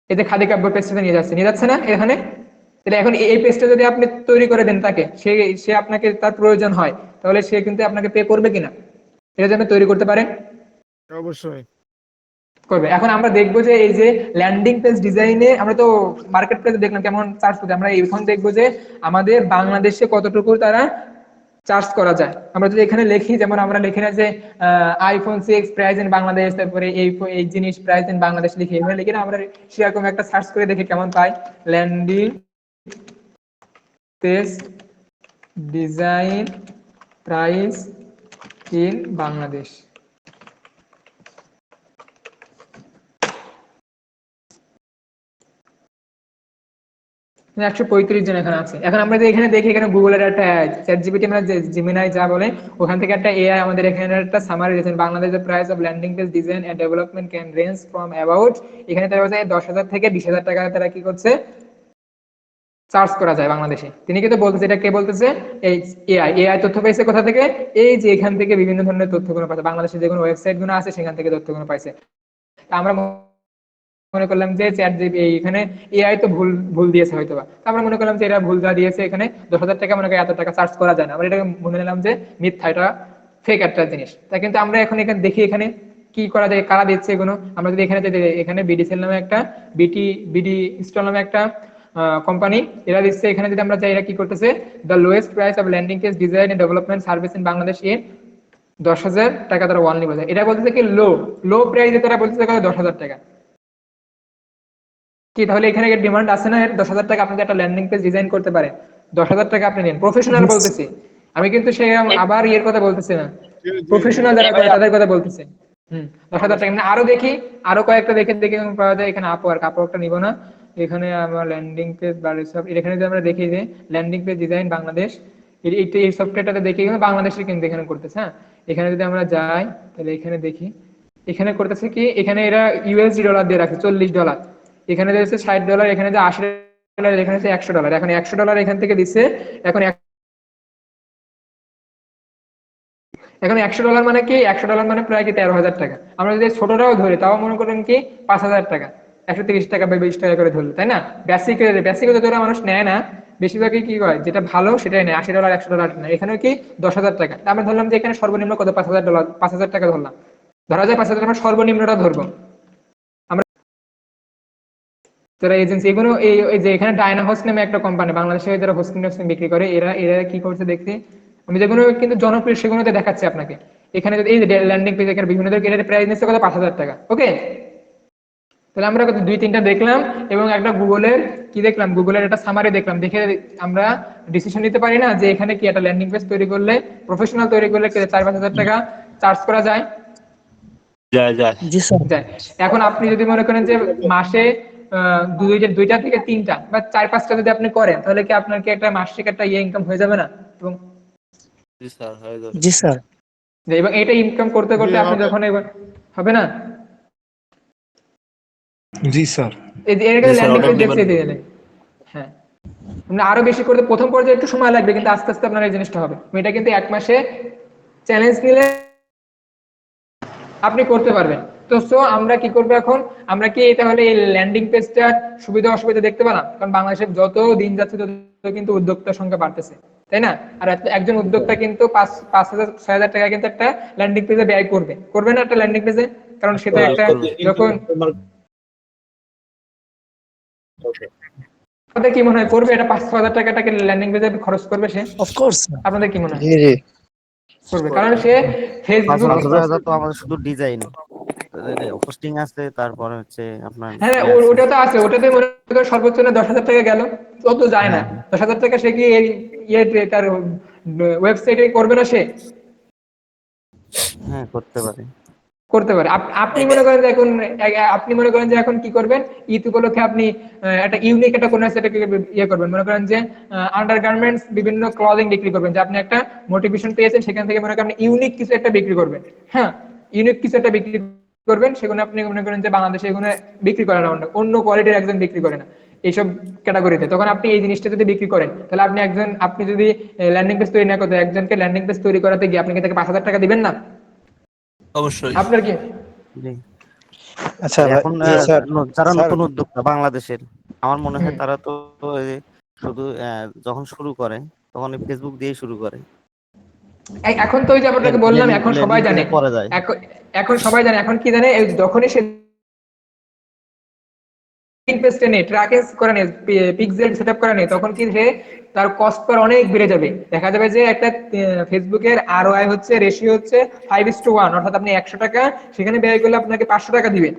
Speaker 1: এই যে খাদিকাব্য পেজটাতে নিয়ে যাচ্ছে না এখানে? তাহলে এখন এই পেজটা যদি আপনি তৈরি করে দেন তাকে, সে আপনাকে তার প্রয়োজন হয়, তাহলে সে কিন্তু আপনাকে পে করবে কিনা? এটা যদি আপনি তৈরি করতে পারেন,
Speaker 2: অবশ্যই
Speaker 1: করবে। এখন আমরা দেখবো যে এই যে ল্যান্ডিং পেজ ডিজাইনে আমরা তো মার্কেট প্লেসে দেখলাম কেমন চার্জ করতে, আমরা এখন দেখবো যে আমাদের বাংলাদেশে কতটুকু তারা চার্জ করা যায়। আমরা যদি এখানে লিখি, যেমন আমরা লিখি না যে আইফোন 6 প্রাইস ইন বাংলাদেশ, তারপরে এই জিনিস প্রাইস ইন বাংলাদেশ লিখি, এভাবে লিখি না, আমরা সেরকম একটা সার্চ করে দেখি কেমন পাই। Landing page design price in Bangladesh. একশো 35 জন এখানে আছে। এখন আমরা যদি এখানে দেখি, এখানে গুগলের একটা চ্যাট জিপিটি আমরা জেমিনাই যা বলে ওখান থেকে একটা এআই আমাদের এখানে একটা সামারি দিয়েছেন, বাংলাদেশের price of landing page design and development can range from about, এখানে তারা বলছে 10,000 থেকে 20,000 টাকা তারা কি করছে চার্জ করা যায় বাংলাদেশে। তিনি কিন্তু বলতেছে, এটা কে বলতেছে? এই এআই তথ্য পাইছে কোথা থেকে? এই যে এখান থেকে বিভিন্ন ধরনের তথ্যগুলো পাইছে, বাংলাদেশে যে কোনো ওয়েবসাইট গুলো আছে সেখান থেকে তথ্যগুলো পাইছে। আমরা মনে করলাম যে চ্যাট জিপি এখানে এআই তো ভুল দিয়েছে হয়তো বা, আমরা মনে করলাম যে এটা ভুল যা দিয়েছে, এখানে 10,000 টাকা মনে করি এত টাকা চার্জ করা যায় না, আমরা এটাকে মনে নিলাম যে মিথ্যা, এটা ফেক একটা জিনিস। তা কিন্তু আমরা এখন এখানে দেখি এখানে কি করা যায়, কারা দিচ্ছে এগুলো। আমরা যদি এখানে বিডিসেল নামে একটা বিডি স্টল নামে একটা কোম্পানি এরা দিচ্ছে, এখানে যদি আমরা যাই এরা কি করতেছে, the lowest price of landing page design and development service in Bangladesh in 10,000 taka তারা ওয়ানলি বলছে। এটা বলতেছে কি লো প্রাইসে তারা বলতেছে 10,000 টাকা। কি তাহলে এখানে ডিমান্ড আছে না 10,000 টাকা আপনি একটা ল্যান্ডিং পেজ ডিজাইন করতে পারেন, 10,000 টাকা আপনি নেন। প্রফেশনাল বলতেছি আমি, কিন্তু সে আবার ইয়ের কথা বলতেছি না, প্রফেশনাল যারা করে তাদের কথা বলতেছি। 10,000 টাকা। আরো দেখি, আরো কয়েকটা দেখে পাওয়া যায়। এখানে আপওয়ার্কটা নিব না, এখানে আমার ল্যান্ডিং পেজ বা সব, এখানে যদি আমরা দেখি যে ল্যান্ডিং পেজ ডিজাইন বাংলাদেশ, এই সফটওয়্যারটাতে দেখি বাংলাদেশের কিন্তু এখানে করতেছে। হ্যাঁ, এখানে যদি আমরা যাই তাহলে এখানে দেখি, এখানে করতেছে কি, এখানে এরা ইউএসডি ডলার দিয়ে রাখে $40, এখানে দিয়েছে $60, এখানে যে $80, এখানে হচ্ছে $100। এখন $100 এখান থেকে দিচ্ছে। এখন $100 মানে কি, $100 মানে প্রায় কি 13,000 টাকা। আমরা যদি ছোটটাও ধরি তাও মনে করেন কি 5,000 টাকা, 130 টাকা বা 20 টাকা করে ধরলে, তাই না? বেসিক ধরে মানুষ নেয় না, বেশিরভাগই কি হয় যেটা ভালো সেটাই নেয়, $80 $100 নেয়। এখানে কি 10,000 টাকা। আমরা ধরলাম যে এখানে সর্বনিম্ন কত, $5,000 টাকা ধরলাম, ধরা যায় 5,000, আমরা সর্বনিম্নটা ধরবো। যারা এজেন্সি এগুলো এই যে এখানে ডায়না হোস্ট নামে একটা কোম্পানি বাংলাদেশে যারা হোস্টিং বিক্রি করে, এরা কি করছে দেখতে, আমি যেগুলো কিন্তু জনপ্রিয় সেগুলোতে দেখাচ্ছি আপনাকে। এখানে যদি এই ল্যান্ডিং পেজ, এখানে বিভিন্ন এটার প্রাইস নিচ্ছে কত, 5,000 টাকা। ওকে, তাহলে আমরা কত 2-3টা দেখলাম এবং একটা গুগলের কি দেখলাম, গুগলের একটা সামারি দেখলাম, দেখে আমরা ডিসিশন নিতে পারি না যে এখানে কি একটা ল্যান্ডিং পেজ তৈরি করলে, প্রফেশনাল তৈরি করলে 4-5,000 টাকা চার্জ করা যায়। এখন আপনি যদি মনে করেন যে মাসে 2টা থেকে 3টা বা 4-5টা যদি আপনি করেন, তাহলে কি আপনার কি একটা মাসিক একটা ইনকাম হয়ে যাবে না? এবং
Speaker 11: জি স্যার
Speaker 1: এবং এটা ইনকাম করতে করতে আপনি যখন হবে না।
Speaker 11: জি স্যার
Speaker 1: হ্যাঁ, আরো বেশি করতে প্রথম পর্যায়ে একটু সময় লাগবে, কিন্তু আস্তে আস্তে আপনার এই জিনিসটা হবে। এটা কিন্তু 1 মাসে চ্যালেঞ্জ নিলে আপনি করতে পারবেন। তো আমরা কি করবো এখন, আমরা কি তাহলে এই ল্যান্ডিং পেজটার সুবিধা অসুবিধা দেখতে পেলাম? কারণ বাংলাদেশে যত দিন যাচ্ছে তত কিন্তু উদ্যোক্তার সংখ্যা বাড়তেছে, তাই না? আর একজন উদ্যোক্তা কিন্তু 5,000-6,000 টাকা কিন্তু একটা ল্যান্ডিং পেজে ব্যয় করবে না একটা ল্যান্ডিং পেজে, কারণ সেটা একটা যখন আপনাদের কি মনে হয় করবে এটা 5,000 টাকাটাকে ল্যান্ডিং পেজে খরচ করবে সে?
Speaker 11: অফকোর্স
Speaker 1: আপনাদের কি মনে হয়?
Speaker 11: জি জি
Speaker 1: করবে, কারণ সে ফেসবুক,
Speaker 4: 5,000 তো আমাদের শুধু ডিজাইন, হোস্টিং আছে, তারপরে হচ্ছে আপনার
Speaker 1: হ্যাঁ ওটা তো আছে, ওটাতে মনে করেন সর্বোচ্চ না 10,000 টাকা গেল, তত যায় না। 10,000 টাকা সে কি তার ওয়েবসাইটে করবে না সে?
Speaker 4: হ্যাঁ করতে পারে।
Speaker 1: আপনি মনে করেন যে এখন কি করবেন, ঈদ উপলক্ষে আপনি একটা ইউনিক একটা কোন সেটাকে করবেন, মনে করেন যে আন্ডারগার্মেন্টস বিভিন্ন ক্লদিং বিক্রি করবেন, যে আপনি একটা মোটিভেশন পেয়েছেন সেখান থেকে মনে করেন আপনি ইউনিক কিছু একটা বিক্রি করবেন। হ্যাঁ, ইউনিক কিছু একটা বিক্রি করবেন, সেগুলো আপনি মনে করেন যে বাংলাদেশে এগুলো বিক্রি করে না, অন্য কোয়ালিটির একজন বিক্রি করে না এইসব ক্যাটাগরিতে। তখন আপনি এই জিনিসটা যদি বিক্রি করেন, তাহলে আপনি যদি ল্যান্ডিং পেজ তৈরি না করতে, একজনকে ল্যান্ডিং পেজ তৈরি করাতে গিয়ে আপনি কি তাকে 5,000 টাকা দিবেন না?
Speaker 11: অবশ্যই।
Speaker 1: আপনার কি?
Speaker 11: আচ্ছা
Speaker 4: এখন যারা নতুন উদ্যোক্তা বাংলাদেশের, আমার মনে হয় তারা তো শুধু যখন শুরু করে তখন ফেসবুক দিয়ে শুরু করে।
Speaker 1: এখন তো ওই যে আপনাকে বললাম, এখন সবাই জানে, এখন সবাই জানে, এখন কি জানে, যখনই সে পেজটা নেই, ট্র্যাকিং করে নেই, পিক্সেল সেটআপ করে নেই, তখন কি সে তার কস্ট পার অনেক বেড়ে যাবে। দেখা যাবে যে একটা ফেসবুকের আরওআই হচ্ছে, রেশিও হচ্ছে 5:1, অর্থাৎ আপনি 100 টাকা সেখানে ব্যয় করলে আপনাকে 500 টাকা দিবে।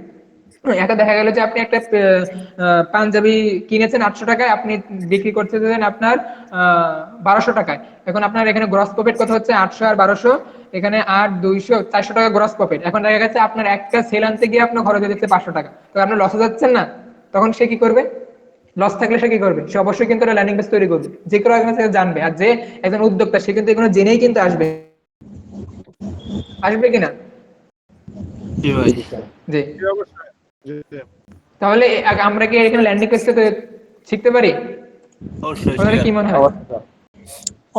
Speaker 1: এটা দেখা গেল যে আপনি একটা পাঞ্জাবি কিনেছেন 800 টাকায়, আপনি বিক্রি করতেছেন আপনার 1200 টাকায়। এখন আপনার এখানে গ্রস প্রফিট কত হচ্ছে? 800 আর 1200, এখানে 8 200 400 টাকা গ্রস প্রফিট। এখন দেখা গেছে আপনার একটা সেল আনতে গিয়ে আপনার খরচ হয়ে যাচ্ছে 500 টাকা, তো আপনি লসে যাচ্ছেন না? তখন সে কি করবে? লস থাকলে সে কি করবে? সে অবশ্যই কিন্তু একটা ল্যান্ডিং পেজ তৈরি করবে, যে কেউ একজন থেকে জানবে। আর যে একজন উদ্যোক্তা সে কিন্তু এগুলো জেনেই কিন্তু আসবে, আসবে কিনা?
Speaker 11: জি ভাই।
Speaker 1: জি।
Speaker 2: জি, অবশ্যই। জি, জি।
Speaker 1: তাহলে আমরা কি এখানে ল্যান্ডিং পেজটা শিখতে পারি?
Speaker 11: অবশ্যই
Speaker 1: আপনাদের কি মনে হয়?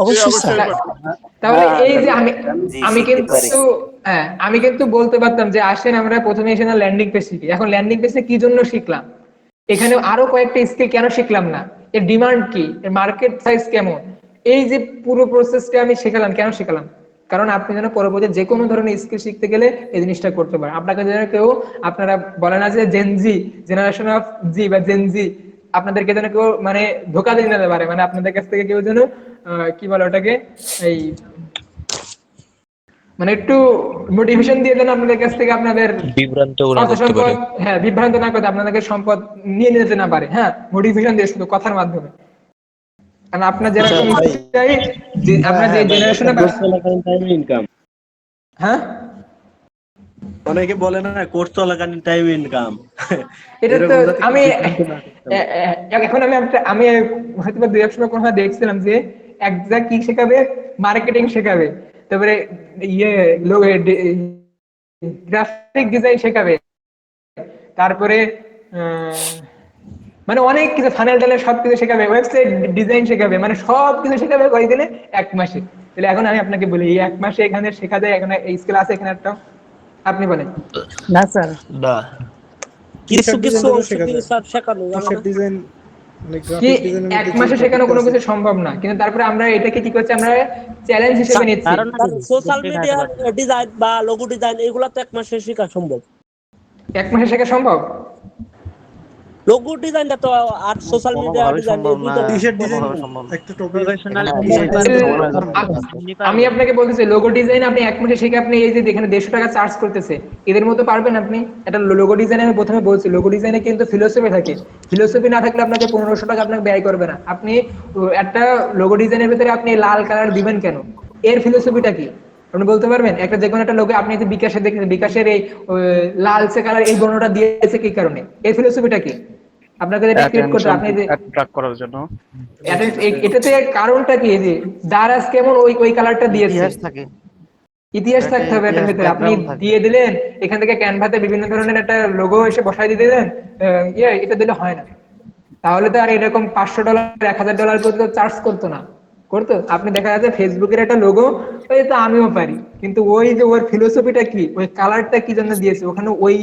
Speaker 11: অবশ্যই স্যার।
Speaker 1: তাহলে এই যে আমি
Speaker 4: শিখতে পারি।
Speaker 1: কিন্তু আমি কিন্তু বলতে পারতাম যে আসেন আমরা প্রথমে এসে না ল্যান্ডিং পেজ শিখি। এখন ল্যান্ডিং পেজে কি জন্য শিখলাম? এখানে আরো কয়েকটা স্কিল কেন শিখলাম না? এর ডিমান্ড কি, এর মার্কেট সাইজ কেমন, এই যে পুরো প্রসেসটা আমি শেখালাম, কেন শেখালাম? কারণ আপনি যেন পরবর্তী যে কোনো ধরনের স্কিল শিখতে গেলে এই জিনিসটা করতে পারেন। আপনাকে যেন কেউ, আপনারা বলে না যে জেনজি, জেনারেশন অফ জি বা জেনজি, আপনাদেরকে যেন কেউ মানে ধোকা দিয়ে নিতে পারে, মানে আপনাদের কাছ থেকে কেউ যেন কি বলে ওটাকে, এই মানে একটু মোটিভেশন দিয়ে দেন আপনাদের কাছ থেকে, আপনাদের
Speaker 5: বিভ্রান্ত না
Speaker 1: অর্থ
Speaker 5: করতে
Speaker 1: সম্পদ,
Speaker 5: পারে।
Speaker 1: হ্যাঁ বিভ্রান্ত না করতে, আপনাদেরকে সম্পদ নিয়ে নিতে না পারে, হ্যাঁ মোটিভেশন দিয়ে, শুধু কথার মাধ্যমে। কারণ আপনার যেরকম চাই, যে আপনার যে জেনারেশনে,
Speaker 9: ইনকাম,
Speaker 1: হ্যাঁ
Speaker 9: অনেকে বলে না কোর্স চলাকালীন টাইম ইনকাম।
Speaker 1: এটা তো আমি এখন আমি হয়তো বা 2-1 সময় কোনো দেখছিলাম যে এক জায়গায় কি শেখাবে, মার্কেটিং শেখাবে, তারপরে ইয়ে গ্রাফিক ডিজাইন শেখাবে, তারপরে মানে অনেক কিছু, ফানেল টানেল সবকিছু শেখাবে, ওয়েবসাইট ডিজাইন শেখাবে, মানে সবকিছু শেখাবে কয়দিনে? 1 মাসে। তাহলে এখন আমি আপনাকে বলি, এই 1 মাসে এখানে শেখা যায়? এখানে এই স্কিল আছে এখানে একটা? আপনি বলেন।
Speaker 11: না স্যার। না।
Speaker 9: কিছু কিছু অংশ দিয়ে স্যার শেখানো ডিজাইন,
Speaker 1: কি 1 মাসে শেখানো কোনো কিছু সম্ভব না, কিন্তু তারপরে আমরা এটাকে কি করছি, আমরা চ্যালেঞ্জ হিসেবে নিচ্ছি।
Speaker 9: কারণ সোশ্যাল মিডিয়া ডিজাইন বা লোগো ডিজাইন এগুলা তো 1 মাসে শেখা সম্ভব।
Speaker 1: 1 মাসে শেখা সম্ভব?
Speaker 9: লোগো ডিজাইনটা তো আর social media design T-shirt design একটা প্রফেশনাল।
Speaker 1: আমি আপনাকে বলতেছি লোগো ডিজাইন আপনি 1 মাসে শিখে আপনি এই যে এখানে 150 টাকা চার্জ করতেছে, এদের মতো পারবেন আপনি? এটা লোগো ডিজাইনে আমি প্রথমে বলছি, লোগো ডিজাইনে কিন্তু ফিলোসফি থাকে, ফিলোসফি না থাকলে আপনাকে 1500 টাকা আপনাকে ব্যয় করবে না। আপনি একটা লোগো ডিজাইনের ভিতরে আপনি লাল কালার দিবেন কেন, এর ফিলোসফিটা কি আপনি বলতে পারবেন? একটা যে কোনো একটা লোগো আপনি যে বিকাশে দেখেন, বিকাশের এই লালচে কালার এই বর্ণটা দিয়েছে কি কারণে, এর ফিলোসফিটা কি? আপনাকে এটা ক্রিয়েট করতে, আপনি যে
Speaker 3: অ্যাট্রাক্ট করার জন্য,
Speaker 1: এটাতে কারণটা কি যে দারাজ কেমন ওই কালারটা দিয়েছে?
Speaker 4: ইতিহাস থাকে,
Speaker 1: ইতিহাস থাকতে হবে এটার ভিতরে। আপনি দিয়ে দিলেন এখান থেকে ক্যানভাতে বিভিন্ন ধরনের একটা লোগো এসে বসাই দিয়ে দিলেন, এটা দিলে হয় না। তাহলে তো আর এরকম $500 $1000 করে তো চার্জ করতো না, করতো? আপনি দেখা যাচ্ছে ফেসবুকের একটা লোগো, ওই তো আমিও পারি, কিন্তু ওই যে ওর ফিলোসফিটা কি, ওই কালারটা কি জন্য দিয়েছে, ওখানে ওই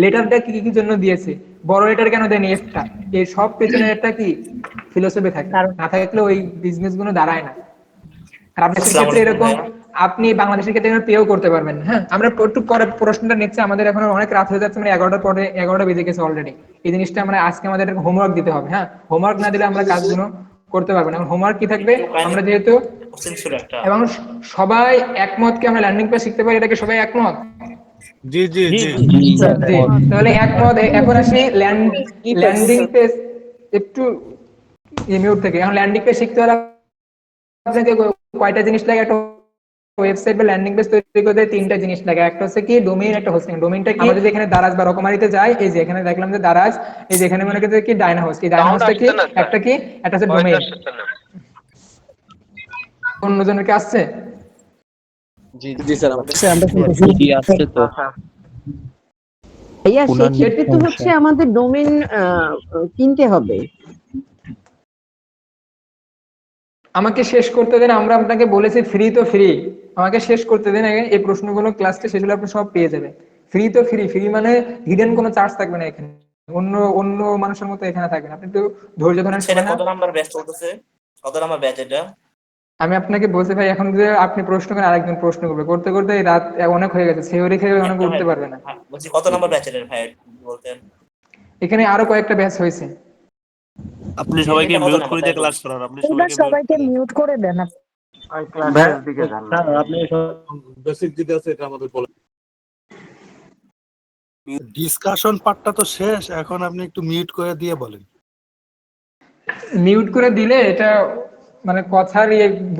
Speaker 1: লেটারটা কি কি জন্য দিয়েছে, বড় লেটার কেন দেয়নি এফটা, এই সব পেছনে একটা কি ফিলোসফি থাকে, না থাকলে ওই বিজনেস গুলো দাঁড়ায় না। আর আপনাদের ক্ষেত্রে এরকম আপনি বাংলাদেশের ক্ষেত্রে পেও করতে পারবেন। হ্যাঁ, আমরা একটু পরে প্রশ্নটা নিচ্ছি, আমাদের এখন অনেক রাত হয়ে যাচ্ছে, মানে 11টার পরে 11টা বেজে গেছে অলরেডি। এই জিনিসটা আমরা আজকে আমাদের হোমওয়ার্ক দিতে হবে। হ্যাঁ, হোমওয়ার্ক না দিলে আমরা কাজগুলো করতে পারবো না। এখন হোমওয়ার্ক কি থাকবে, আমরা যেহেতু এবং সবাই একমত কি আমরা ল্যান্ডিং পেজ শিখতে পারি, এটাকে সবাই একমত?
Speaker 2: জি জি জি।
Speaker 1: তাহলে একমত। এখন আসি ল্যান্ডিং পেজ, একটু মিউট থেকে। এখন ল্যান্ডিং পেজ শিখতে হলে আপনাকে কয়টা জিনিস লাগে? একটা ওয়েবসাইট বা ল্যান্ডিং পেজ তৈরি করতে 3টা জিনিস লাগে। একটা হচ্ছে কি ডোমেইন, একটা হোস্টিং। ডোমেইনটা কি, আমরা যদি এখানে দারাজ বা রকমারিতে যাই, এই যে এখানে দেখলাম যে দারাজ, এই যে এখানে মনে করতে কি ডায়নাহোস, এই ডায়নাহোসটা কি, একটা কি, একটা হচ্ছে ডোমেইন। অন্যজনের কি আসছে?
Speaker 9: জি জি স্যার, আমরা
Speaker 5: জি আসছে তো।
Speaker 12: ভাইয়া সেক্ষেত্রে তো হচ্ছে আমাদের ডোমেইন কিনতে হবে।
Speaker 1: আমাকে শেষ করতে দেন, আমরা আপনাকে বলেছি ফ্রি তো ফ্রি, আমাকে শেষ করতে দেন আগে। এই প্রশ্নগুলো ক্লাসটা শেষ হলে আপনি সব পেয়ে যাবেন। ফ্রি তো ফ্রি, ফ্রি মানে হিডেন কোনো চার্জ থাকবে না এখানে, অন্য অন্য মানুষের মতো এখানে থাকবে না। আপনি একটু ধৈর্য ধরেন।
Speaker 13: কত নাম্বার ব্যাচ চলতেছে? কত নাম্বার ব্যাচ এটা?
Speaker 1: আমি আপনাকে বলছি ভাই, এখন যে আপনি প্রশ্ন করেন আরেকজন প্রশ্ন করবে, করতে করতে রাত অনেক হয়ে গেছে, থিওরি খেয়ে অনেক উঠতে পারবে না।
Speaker 13: বলছি কত নাম্বার ব্যাচ এর ভাই বলতেন?
Speaker 1: এখানে আরো কয়েকটা ব্যাচ হয়েছে।
Speaker 11: আপনি সবাইকে মিউট করে দিয়ে ক্লাস করান, আপনি
Speaker 12: সবাইকে মিউট করে দেন।
Speaker 11: আপনি বেসিক দিতে আছে এটা আমাদের বলেন।
Speaker 14: ডিসকাশন পার্টটা তো শেষ, এখন আপনি একটু মিউট করে দিয়ে বলেন।
Speaker 1: মিউট করে দিলে এটা মানে কথার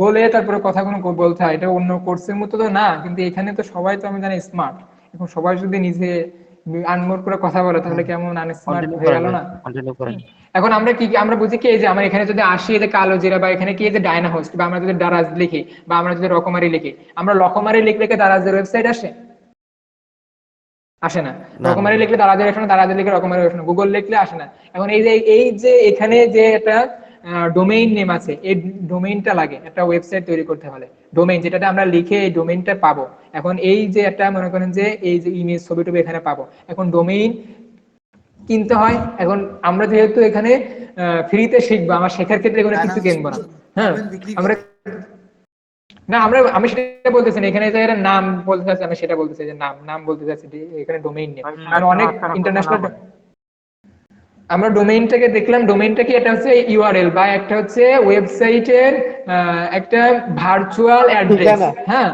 Speaker 1: বলে তারপরে কথাগুলো বলতে হয়, এটা অন্য কোর্সের মতো তো না, কিন্তু এখানে তো সবাই তো আমি জানি স্মার্ট। এখন সবাই যদি নিজে আনমোড করে কথা বলে তাহলে কেমন আনস্মার্ট হয়ে গেল না? এখন আমরা কি আমরা বুঝি কি, এই যে আমরা এখানে যদি আসি এই যে কালো জিরা বা এখানে কি যে ডায়না হোস্ট বা আমরা যদি দারাজ লিখি বা আমরা যদি রকমারি লিখি, আমরা রকমারি লিখলে কি দারাজের ওয়েবসাইট আসে না? রকমারি লিখলে দারাজের আসে না, দারাজের লিখলে রকমারি আসে না, গুগল লিখলে আসে না। এখন এই যে এখানে যে একটা ডোমেইন নেম আছে, এই ডোমেইনটা লাগে একটা ওয়েবসাইট তৈরি করতে হলে। ডোমেইন যেটাতে আমরা লিখে এই ডোমেইনটা পাবো। এখন এই যে একটা মনে করেন যে এই যে ইমেজ ছবি টবি এখানে পাবো, এখন ডোমেইন কিনতে হয়। এখন আমরা যেহেতু এখানে ফ্রিতে শিখবো, আমার শেখার ক্ষেত্রে কোনো কিছু কিনবো না। হ্যাঁ, আমরা না আমি সেটা বলতেছি না, এখানে যে নাম বলতে চাচ্ছি আমি সেটা বলতেছি, যে নাম বলতে চাচ্ছি এখানে ডোমেইন নেম। কারণ অনেক ইন্টারন্যাশনাল আমরা ডোমেইনটাকে দেখলাম, ডোমেইনটা কি, এটা হচ্ছে ইউআরএল বা একটা হচ্ছে ওয়েবসাইটের একটা ভার্চুয়াল অ্যাড্রেস। হ্যাঁ,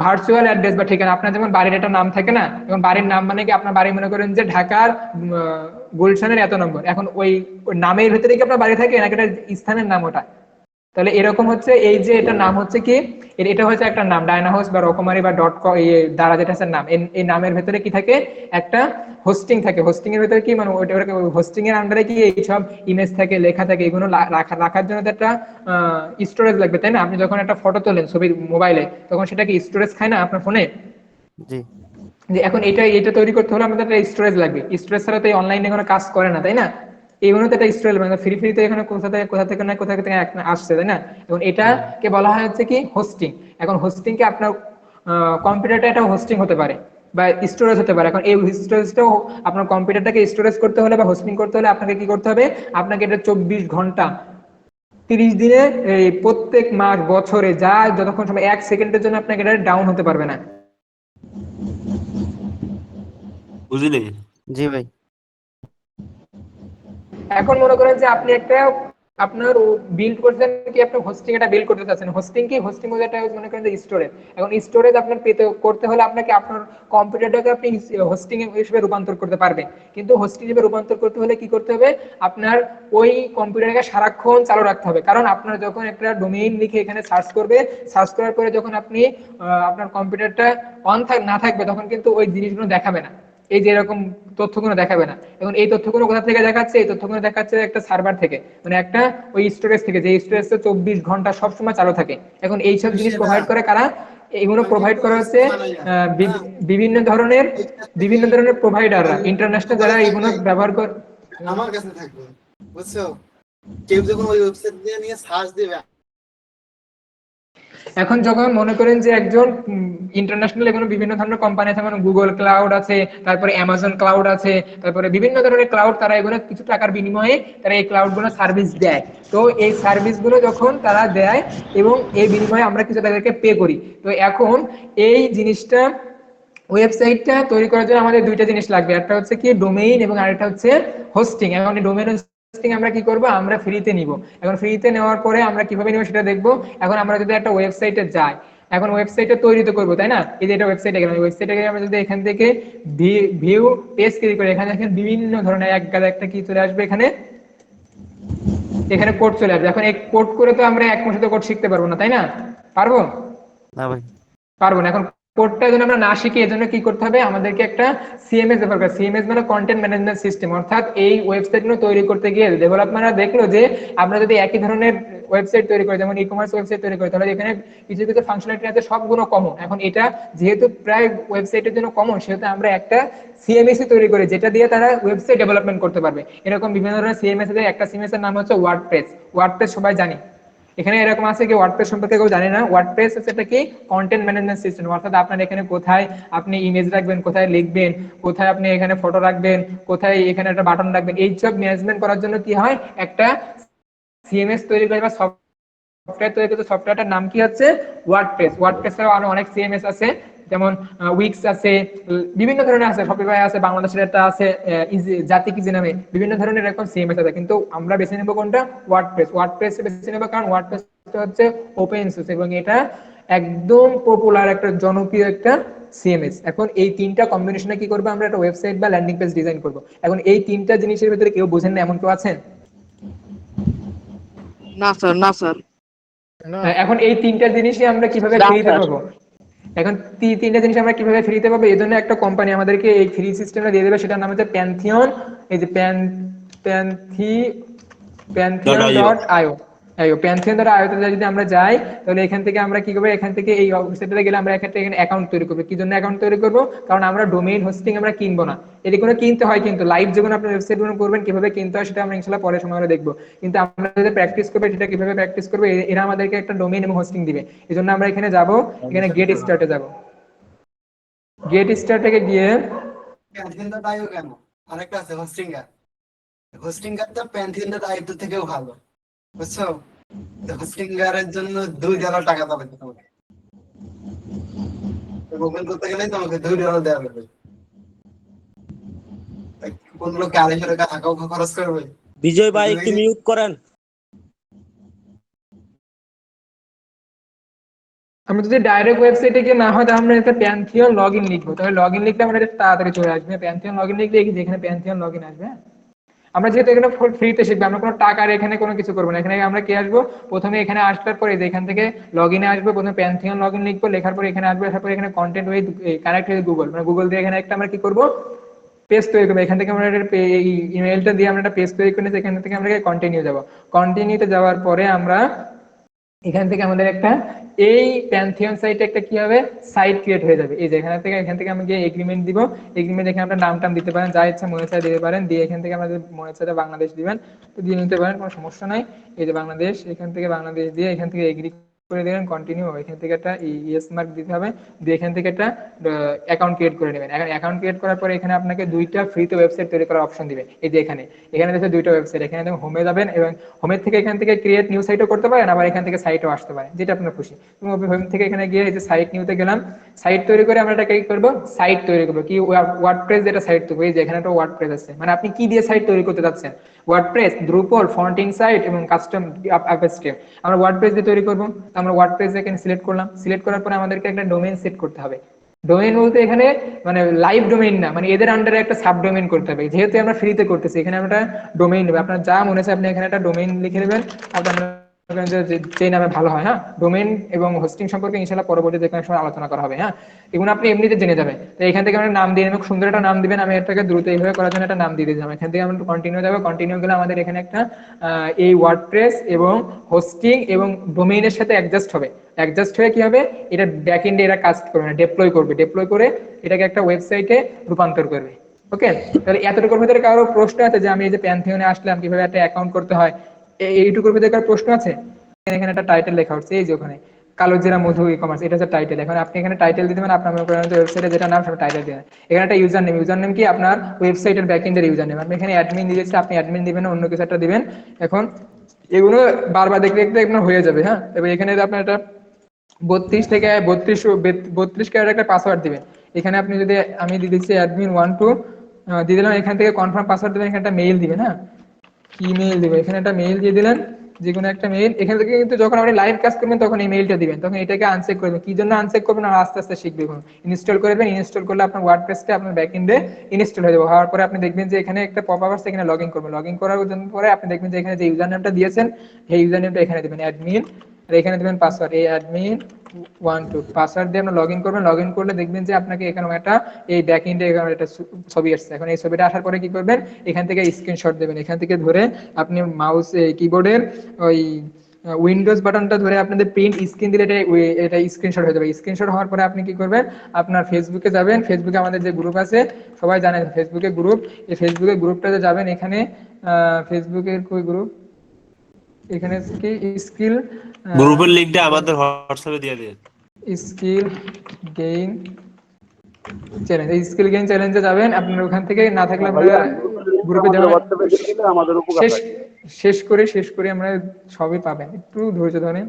Speaker 1: ভার্চুয়াল অ্যাড্রেস বা ঠিকানা। আপনার যেমন বাড়ির একটা নাম থাকে না, এবং বাড়ির নাম মানে কি আপনার বাড়ি মনে করেন যে ঢাকার গুলশানের এত নম্বর, এখন ওই নামের ভিতরে কি আপনার বাড়ি থাকে নাকি একটা স্থানের নাম ওটা? তাহলে এরকম হচ্ছে এই যে এটা নাম হচ্ছে কি, এটা হচ্ছে একটা নাম ডায়না হোস্ট বা রকমারি বা দ্বারা যেটা আছে নাম, এই নামের ভেতরে কি থাকে, একটা হোস্টিং থাকে। হোস্টিং এর ভেতরে কি মানে ওইটা হোস্টিং এর আন্ডারে কি এইসব ইমেজ থাকে, লেখা থাকে, এগুলো রাখার জন্য তো একটা স্টোরেজ লাগবে, তাই না? আপনি যখন একটা ফটো তোলেন ছবি মোবাইলে, তখন সেটা কি স্টোরেজ খায় না আপনার ফোনে?
Speaker 4: জি।
Speaker 1: যে এখন এটা তৈরি করতে হলে আমাদের একটা স্টোরেজ লাগবে। স্টোরেজ ছাড়া তো এই অনলাইনে কোনো কাজ করে না, তাই না? এইগুলো তো একটা স্টোরেজ, মানে ফ্রিতে এখানে কোথা থেকে না কোথা থেকে আসছে, তাই না? এবং এটাকে বলা হয় হচ্ছে কি হোস্টিং। এখন হোস্টিং কে আপনার কম্পিউটারটা একটা হোস্টিং হতে পারে বা স্টোরেজ হতে পারে। এখন এই স্টোরেজটাও আপনার কম্পিউটারটাকে স্টোরেজ করতে হলে বা হোস্টিং করতে হলে আপনাকে কি করতে হবে, আপনাকে এটা 24 ঘন্টা 30 দিনে এই প্রত্যেক মাস বছরে যা যতক্ষণ সময় 1 সেকেন্ডের জন্য আপনাকে এটা ডাউন হতে পারবে না।
Speaker 11: বুঝলি?
Speaker 4: জি ভাই।
Speaker 1: এখন মনে করেন যে আপনি একটা আপনার বিল্ড করছেন কি, আপনি হোস্টিং এটা বিল্ড করতে চাচ্ছেন। হোস্টিং কি, হোস্টিং বলতে এটা মনে করেন যে স্টোরেজ। এখন স্টোরেজ আপনার পেতে করতে হলে আপনাকে আপনার কম্পিউটারটাকে আপনি হোস্টিং হিসেবে রূপান্তর করতে পারবেন, কিন্তু হোস্টিং হিসেবে রূপান্তর করতে হলে কি করতে হবে, আপনার ওই কম্পিউটারটাকে সারাক্ষণ চালু রাখতে হবে। কারণ আপনার যখন একটা ডোমেইন লিখে এখানে সার্চ করবে, সার্চ করার পরে যখন আপনি আপনার কম্পিউটারটা অন না থাকবে, তখন কিন্তু ওই জিনিসগুলো দেখাবে না, এই যে এরকম তথ্যগুলো দেখাবে না। এখন এই তথ্যগুলো কোথা থেকে দেখাচ্ছে, এই তথ্যগুলো দেখাচ্ছে একটা সার্ভার থেকে, মানে একটা ওই স্টোরেজ থেকে, যে স্টোরেজটা 24 ঘন্টা সবসময় চালু থাকে। এখন এইসব জিনিস প্রোভাইড করে কারা? এগুলো প্রোভাইড করা হচ্ছে বিভিন্ন ধরনের প্রোভাইডাররা, ইন্টারন্যাশনাল, যারা এগুলো ব্যবহার করে।
Speaker 14: আমার কাছে থাকবে, বুঝছো? কেউ যখন ওই ওয়েবসাইট দিয়ে নিয়ে সার্চ দিবে,
Speaker 1: এখন যখন মনে করেন যে একজন ইন্টারন্যাশনাল এগুলো বিভিন্ন ধরনের কোম্পানি আছে, যেমন গুগল ক্লাউড আছে, তারপরে অ্যামাজন ক্লাউড আছে, তারপরে বিভিন্ন ধরনের ক্লাউড, তারা এগুলো কিছু টাকার বিনিময়ে তারা এই ক্লাউডগুলো সার্ভিস দেয়। তো এই সার্ভিসগুলো যখন তারা দেয় এবং এই বিনিময়ে আমরা কিছু তাদেরকে পে করি। তো এখন এই জিনিসটা, ওয়েবসাইটটা তৈরি করার জন্য আমাদের দুইটা জিনিস লাগবে, একটা হচ্ছে কি ডোমেইন এবং আরেকটা হচ্ছে হোস্টিং। এখন এই ডোমেইন হোস্টিং আমরা কি করব, আমরা ফ্রিতে নিব। এখন ফ্রিতে নেওয়ার পরে আমরা কিভাবে নিব সেটা দেখব। এখন আমরা যদি একটা ওয়েবসাইটে যাই, এখন ওয়েবসাইটটা তৈরি তো করবো, তাই না? এই যে এটা ওয়েবসাইটে গেলাম, ওয়েবসাইটে গিয়ে আমরা যদি এখান থেকে ভিউ পেজ ক্লিক করি, এখানে দেখেন বিভিন্ন ধরনের এক গাদা একটা কি চলে আসবে, এখানে কোড চলে আসবে। এখন এই কোড করে তো আমরা এক মাসে তো কোড শিখতে পারবো না, তাই না? পারবো?
Speaker 4: না ভাই,
Speaker 1: পারবো না। এখন কোডটা যেন আমরা না শিখি, এজন্য কি করতে হবে, আমাদেরকে একটা সিএমএস ব্যবহার করতে। সিএমএস মানে কন্টেন্ট ম্যানেজমেন্ট সিস্টেম। অর্থাৎ এই ওয়েবসাইটগুলো তৈরি করতে গিয়ে ডেভেলপাররা দেখলো যে আমরা যদি একই ধরনের ওয়েবসাইট তৈরি করি, যেমন ই কমার্স ওয়েবসাইট তৈরি করি, তাহলে এখানে কিছু কিছু ফাংশনালিটি আছে সবগুলো কমন। এখন এটা যেহেতু প্রায় ওয়েবসাইটের জন্য কমন, সেহেতু আমরা একটা সিএমএস তৈরি করি যেটা দিয়ে তারা ওয়েবসাইট ডেভেলপমেন্ট করতে পারবে। এরকম বিভিন্ন ধরনের সিএমএস আছে। একটা সিএমএস এর নাম হচ্ছে ওয়ার্ডপ্রেস। ওয়ার্ডপ্রেস সবাই জানি। এখানে এরকম আছে কি ওয়ার্ডপ্রেস সম্পর্কে কেউ জানে না। ওয়ার্ডপ্রেস হচ্ছে এটা কি, কন্টেন্ট ম্যানেজমেন্ট সিস্টেম। অর্থাৎ আপনার এখানে কোথায় আপনি ইমেজ রাখবেন, কোথায় লিখবেন, কোথায় আপনি এখানে ফটো রাখবেন, কোথায় এখানে একটা বাটন রাখবেন, এইসব ম্যানেজমেন্ট করার জন্য কি হয়, একটা সিএমএস তৈরি করে বা সফটওয়্যার তৈরি করতে। সফটওয়্যারটার নাম কি হচ্ছে ওয়ার্ডপ্রেস। ওয়ার্ডপ্রেস ছাড়াও আরো অনেক সিএমএস আছে, যেমন উইক্স আছে, বিভিন্ন ধরনের আছে, শপিফাই আছে, বাংলাদেশের একটা আছে জাতি কি নামে, বিভিন্ন ধরনের এরকম সিএমএস আছে। কিন্তু আমরা বেছে নেব কোনটা? ওয়ার্ডপ্রেস বেছে নেব, কারণ ওয়ার্ডপ্রেস হচ্ছে ওপেন সোর্স এবং এটা একদম পপুলার একটা জনপ্রিয় একটা সিএমএস। এখন এই তিনটা কম্বিনেশনে কি করবো আমরা? একটা ওয়েবসাইট বা ল্যান্ডিং পেজ ডিজাইন করব। এখন এই তিনটা জিনিসের ভিতরে কেউ বুঝেন না এমন কেউ আছেন?
Speaker 6: না স্যার
Speaker 1: এখন এই তিনটা জিনিসই আমরা কিভাবে ফ্রিতে পাবো? এখন তিনটা জিনিস আমরা কিভাবে ফ্রিতে পাবো? এই জন্য একটা কোম্পানি আমাদেরকে এই ফ্রি সিস্টেমটা দিয়ে দেবে, সেটার নাম হচ্ছে প্যান্থিয়ন। এই যে প্যান্থিয়ন.io, প্যান্থিয়ন.io তে যদি আমরা যাই তাহলে এখান থেকে আমরা কি করবো? এখান থেকে এই ওয়েবসাইটে গেলে আমরা এখানে অ্যাকাউন্ট তৈরি করবো। কি জন্য অ্যাকাউন্ট তৈরি করবো? কারণ আমরা ডোমেইন হোস্টিং আমরা কিনবো না, এটি কোনো কিনতে হয়, কিন্তু লাইভ যখন আপনি ওয়েবসাইট করবেন কিভাবে কিনতে হয় সেটা আমরা ইনশাআল্লাহ পরে সময় হলে দেখবো। কিন্তু আমরা যদি প্র্যাকটিস করবো, সেটা কিভাবে প্র্যাকটিস করবো, এরা আমাদেরকে একটা ডোমেইন এবং হোস্টিং দিবে। এই জন্য আমরা এখানে যাবো, এখানে গেট স্টার্টে যাবো। গেট স্টার্ট থেকে গিয়ে
Speaker 14: প্যান্থিয়ন.io কেন? আরেকটা আছে হোস্টিঙ্গার। হোস্টিঙ্গারটা প্যান্থিয়ন.io থেকেও ভালো, বুঝছো? হোস্টিঙ্গারের জন্য $2 টাকা দেবে তোমাকে, ওপেন করতে গেলে তোমাকে $2 দেওয়া হবে। কোন লোক 250 টাকা খরচ করবে?
Speaker 9: বিজয় ভাই একটু মিউট করেন।
Speaker 1: আমরা যদি ডাইরেক্ট ওয়েবসাইটে গিয়ে না হয় তাহলে আমরা একটা প্যান্থিয়ন লগইন লিখবো, তাহলে লগইন লিখলে আমরা এটা তাড়াতাড়ি চলে আসবে। প্যান্থিয়ন লগইন লিখলে এখানে প্যান্থিয়ন লগইন আসবে। আমরা যেহেতু এখানে ফ্রিতে শিখবো, আমরা কোনো টাকার এখানে কোনো কিছু করবো না। এখানে আমরা কি আসবো? প্রথমে এখানে আসার পরে এখান থেকে লগইনে আসবো, প্রথমে প্যান্থিয়ন লগইন লিখবো, লেখার পরে এখানে আসবো, আসার পরে এখানে content with connect with Google, মানে গুগল দিয়ে এখানে একটা আমরা কি করবো? পেজ তৈরি করবো। এখান থেকে আমরা এই ইমেলটা দিয়ে আমরা একটা পেজ তৈরি করে নিচ্ছি। এখান থেকে আমরা কন্টিনিউ যাবো। কন্টিনিউতে যাওয়ার পরে আমরা এখান থেকে আমাদের একটা এই প্যান্থিয়ন সাইটে একটা কি হবে? সাইট ক্রিয়েট হয়ে যাবে। এই যে এখান থেকে আমি গিয়ে এগ্রিমেন্ট দিব। এগ্রিমেন্ট এখানে আপনার নাম দিতে পারেন, যা ইচ্ছা মনে চায় দিতে পারেন। দিয়ে এখান থেকে আমাদের মনে চায় বাংলাদেশ দিবেন, তো দিয়ে নিতে পারেন, কোনো সমস্যা নাই। এই যে বাংলাদেশ, এখান থেকে বাংলাদেশ দিয়ে এখান থেকে এগ্রি করে দেবেন, কন্টিনিউ। এখান থেকে একটা ইয়েস মার্ক দিতে হবে, দিয়ে এখান থেকে একটা অ্যাকাউন্ট ক্রিয়েট করে নেবেন। এখন অ্যাকাউন্ট ক্রিয়েট করার পরে এখানে আপনাকে দুইটা ফ্রিতে ওয়েবসাইট তৈরি করার অপশন দিবে। এই যে এখানে দেখে দুইটা ওয়েবসাইট, এখানে দেখুন হোমে যাবেন এবং হোমের থেকে এখান থেকে ক্রিয়েট নিউ সাইটও করতে পারেন, আবার এখান থেকে সাইটও আসতে পারে, যেটা আপনার খুশি। তুমি হোম থেকে এখানে গিয়ে এই যে সাইট নিউতে গেলাম, সাইট তৈরি করে আমরা এটা কি করবো? সাইট তৈরি করবো। কি? ওয়ার্ডপ্রেস যেটা সাইট তৈরি, এই যে এখানে একটা ওয়ার্ডপ্রেস আছে, মানে আপনি কি দিয়ে সাইট তৈরি করতে যাচ্ছেন? ওয়ার্ডপ্রেস, দ্রুপল, ফন্টিং সাইট এবং কাস্টম আপস্টেপ। আমরা ওয়ার্ডপ্রেস দিয়ে তৈরি করবো। আমরা ওয়ার্ডপ্রেস এখানে সিলেক্ট করলাম। সিলেক্ট করার পরে আমাদেরকে একটা ডোমেইন সেট করতে হবে। ডোমেইন বলতে এখানে মানে লাইভ ডোমেইন না, মানে এদের আন্ডারে একটা সাব ডোমেইন করতে হবে। যেহেতু আমরা ফ্রিতে করতেছি, এখানে আমরা ডোমেইন নেব। আপনার যা মনে হয় আপনি এখানে একটা ডোমেইন লিখে নেবেন, আপনার যে নামে ভালো হয়। হ্যাঁ, ডোমেইন এবং হোস্টিং সম্পর্কে ইনশাআল্লাহ পরবর্তী যে কোনো সময় আলোচনা করা হবে। হ্যাঁ, এগুলো আপনি এমনিতে জেনে যাবেন। তো এখান থেকে আমরা নাম দিয়ে নেবেন, খুব সুন্দর একটা নাম দিবেন। আমি এটাকে দ্রুত এইভাবে করার জন্য একটা নাম দিয়ে দিলাম। এখান থেকে আমরা কন্টিনিউ যাবো। কন্টিনিউ গেলে আমাদের এখানে একটা এই ওয়ার্ডপ্রেস এবং হোস্টিং এবং ডোমেইনের সাথে অ্যাডজাস্ট হবে। অ্যাডজাস্ট হয়ে কি হবে? এটা ব্যাক এন্ডে এরা কাজ করবে না, ডেপ্লয় করবে। ডেপ্লয় করে এটাকে একটা ওয়েবসাইটে রূপান্তর করবে। ওকে, তাহলে এতটুকুর ভিতরে কারো প্রশ্ন আছে যে আমি এই যে প্যান্থিয়নে আসলাম, কিভাবে একটা অ্যাকাউন্ট করতে হয়, এইটুকুর ভিতরে কারো প্রশ্ন আছে? এখানে একটা টাইটেল লেখা হচ্ছে, এই যে ওখানে কালোজিরা মধু ই কমার্স, এটা হচ্ছে টাইটেল। এখন আপনি এখানে টাইটেল দিতে পারেন, আপনার ওয়েবসাইটে যেটা নাম সেটা টাইটেল দিবেন। এখানে একটা ইউজার নেম কি? আপনার ওয়েবসাইটের ব্যাকএন্ডের ইউজার নেম। আপনি এখানে অ্যাডমিন দিয়েছে, আপনি অ্যাডমিন দিবেন, অন্য কিছু একটা দিবেন। এখন এগুলো বারবার দেখতে দেখতে আপনার হয়ে যাবে। হ্যাঁ, এবার এখানে আপনার একটা 32 ক্যারেক্টার একটা পাসওয়ার্ড দিবেন। এখানে আপনি যদি আমি দিয়ে দিচ্ছি admin12 দিয়ে দিলাম। এখান থেকে কনফার্ম পাসওয়ার্ড দিবেন, এখানে একটা মেইল দিবেন। হ্যাঁ, ইমেইল দিবেন, এখানে একটা মেইল দিয়ে দিলেন, যে কোনো একটা মেইল। এখান থেকে কিন্তু যখন আপনি লাইভ কাজ করবেন তখন এই মেইলটা দিবেন, তখন এটাকে আনচেক করবেন। কি জন্য আনচেক করবেন? আর আস্তে আস্তে শিখবেন। ইনস্টল করবেন, ইনস্টল করলে আপনার ওয়ার্ডপ্রেসটা আপনার ব্যাকএন্ডে ইনস্টল হয়ে যাবে। হওয়ার পরে আপনি দেখবেন যে এখানে একটা পপআপ আসছে, এখানে লগইন করবেন। লগইন করার পরে আপনি দেখবেন যে এখানে যে ইউজার নেমটা দিয়েছেন সেই ইউজার নেমটা এখানে দিবেন অ্যাডমিন, আর এখানে দিবেন পাসওয়ার্ড এই admin12 পাসওয়ার্ড দিয়ে আপনি লগইন করবেন। লগইন করলে দেখবেন যে আপনাকে এখানে একটা এই ব্যাকএন্ডে একটা ছবি আসছে। এখন এই ছবিটা আসার পরে কি করবেন? এখান থেকে স্ক্রিনশট দেবেন। এখান থেকে ধরে আপনি মাউস কিবোর্ডের ওই উইন্ডোজ বাটনটা ধরে আপনাদের প্রিন্ট স্ক্রিন দিলে এটা স্ক্রিনশট হয়ে যাবে। স্ক্রিনশট হওয়ার পরে আপনি কি করবেন? আপনার ফেসবুকে যাবেন। ফেসবুকে আমাদের যে গ্রুপ আছে সবাই জানেন, ফেসবুকে গ্রুপ, এই ফেসবুকের গ্রুপটাতে যাবেন। এখানে ফেসবুকের কই গ্রুপ, এখানে কি স্কিল
Speaker 11: গ্রুপের লিংকটা আমাদের হোয়াটসঅ্যাপে দিয়ে দিন।
Speaker 1: স্কিল গেইন চ্যালেঞ্জ, এই স্কিল গেইন চ্যালেঞ্জে যাবেন। আপনার ওখান থেকে না থাকলে আপনারা গ্রুপে যাবেন। শেষ করে আমরা সবই পাবেন, একটু ধৈর্য ধরেন।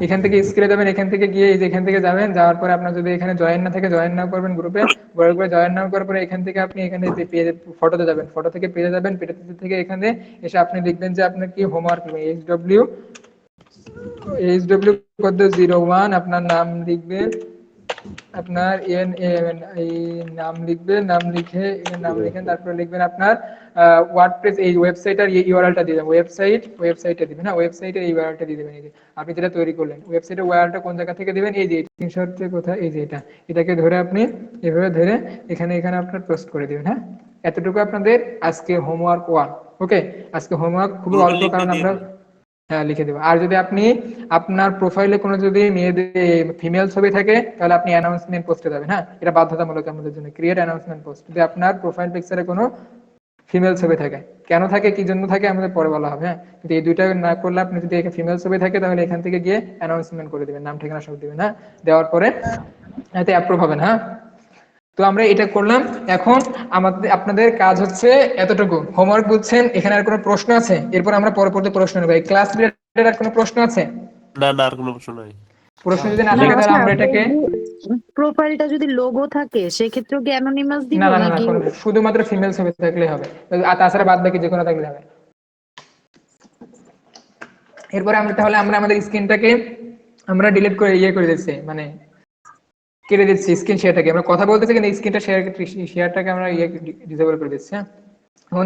Speaker 1: এখান থেকে স্ক্রিনে যাবেন, এখান থেকে গিয়ে এই যে এখান থেকে যাবেন, যাওয়ার পরে আপনার যদি এখানে জয়েন না থাকে জয়েন নাও করবেন গ্রুপে, গ্রুপে জয়েন নাও করার পরে এখান থেকে আপনি এখানে যে পেজে ফটোতে যাবেন, ফটো থেকে পেজে যাবেন, পেজ থেকে এখানে এসে আপনি লিখবেন যে আপনার কি হোমওয়ার্ক এইচডব্লিউ কত 01 আপনার নাম লিখবেন, আপনার এই নাম লিখবেন, নাম লিখে নাম লিখেন, তারপরে লিখবেন আপনার ওয়ার্ডপ্রেস এই ওয়েবসাইটের ইউআরএলটা দিয়ে দেবেন, ওয়েবসাইটে দিবেন, হ্যাঁ ওয়েবসাইটের এই ইউআরএলটা দিয়ে দেবেন। এই যে আপনি যেটা তৈরি করলেন ওয়েবসাইটের ইউআরএলটা কোন জায়গা থেকে দিবেন, এই যে স্ক্রিনশটে কোথায়, এই যে এটাকে ধরে আপনি এভাবে ধরে এখানে আপনার পোস্ট করে দিবেন। হ্যাঁ, এতটুকু আপনাদের আজকে হোমওয়ার্ক 1। ওকে, আজকে হোমওয়ার্ক খুবই অল্প, কারণ আমরা হ্যাঁ লিখে দেবো। আর যদি আপনি আপনার প্রোফাইলে কোনো যদি মেয়েদের ফিমেল ছবি থাকে তাহলে আপনি অ্যানাউন্সমেন্ট পোস্টে যাবেন। হ্যাঁ, এটা বাধ্যতামূলক আমাদের জন্য, ক্রিয়েট অ্যানাউন্সমেন্ট পোস্ট। যদি আপনার প্রোফাইল পিকচারে কোনো ফিমেল ছবি থাকে, কেন থাকে কি জন্য থাকে আমাদের পরে বলা হবে। হ্যাঁ, কিন্তু এই দুইটা না করলে আপনি যদি এখানে ফিমেল ছবি থাকে তাহলে এখান থেকে গিয়ে অ্যানাউন্সমেন্ট করে দিবেন, নাম ঠিকানা সব দিবেন। হ্যাঁ, দেওয়ার পরে এতে অ্যাপ্রুভ হবেন। হ্যাঁ, তো আমরা এটা করলাম। এখন আপনাদের কাজ হচ্ছে এতটুকু হোমওয়ার্ক বুঝছেন। এখানে আর কোনো প্রশ্ন আছে? এরপর আমরা পরবর্তী প্রশ্ন নেব। এই ক্লাস রিলেটেড আর কোনো প্রশ্ন আছে?
Speaker 11: না না, আর কোনো প্রশ্ন নাই।
Speaker 1: প্রশ্ন যদি না থাকে তাহলে আমরা এটাকে
Speaker 12: প্রোফাইলটা যদি লোগো থাকে সেক্ষেত্রে কি অ্যানোনিমাস দিব
Speaker 1: না না না
Speaker 12: নাকি
Speaker 1: শুধুমাত্র ফিমেল ছবি থাকলে হবে, আর তাছাড়া বাদ বাকি যে কোনো থাকলে হবে। এরপরে আমরা আমাদের স্ক্রিনটাকে আমরা ডিলিট করে করে দিচ্ছি, মানে কেটে দিচ্ছি স্ক্রিন শেয়ারটাকে। আমরা কথা বলতেছি কিন্তু স্ক্রিনটা শেয়ারটাকে আমরা ডিসেবল করে দিচ্ছি। হ্যাঁ,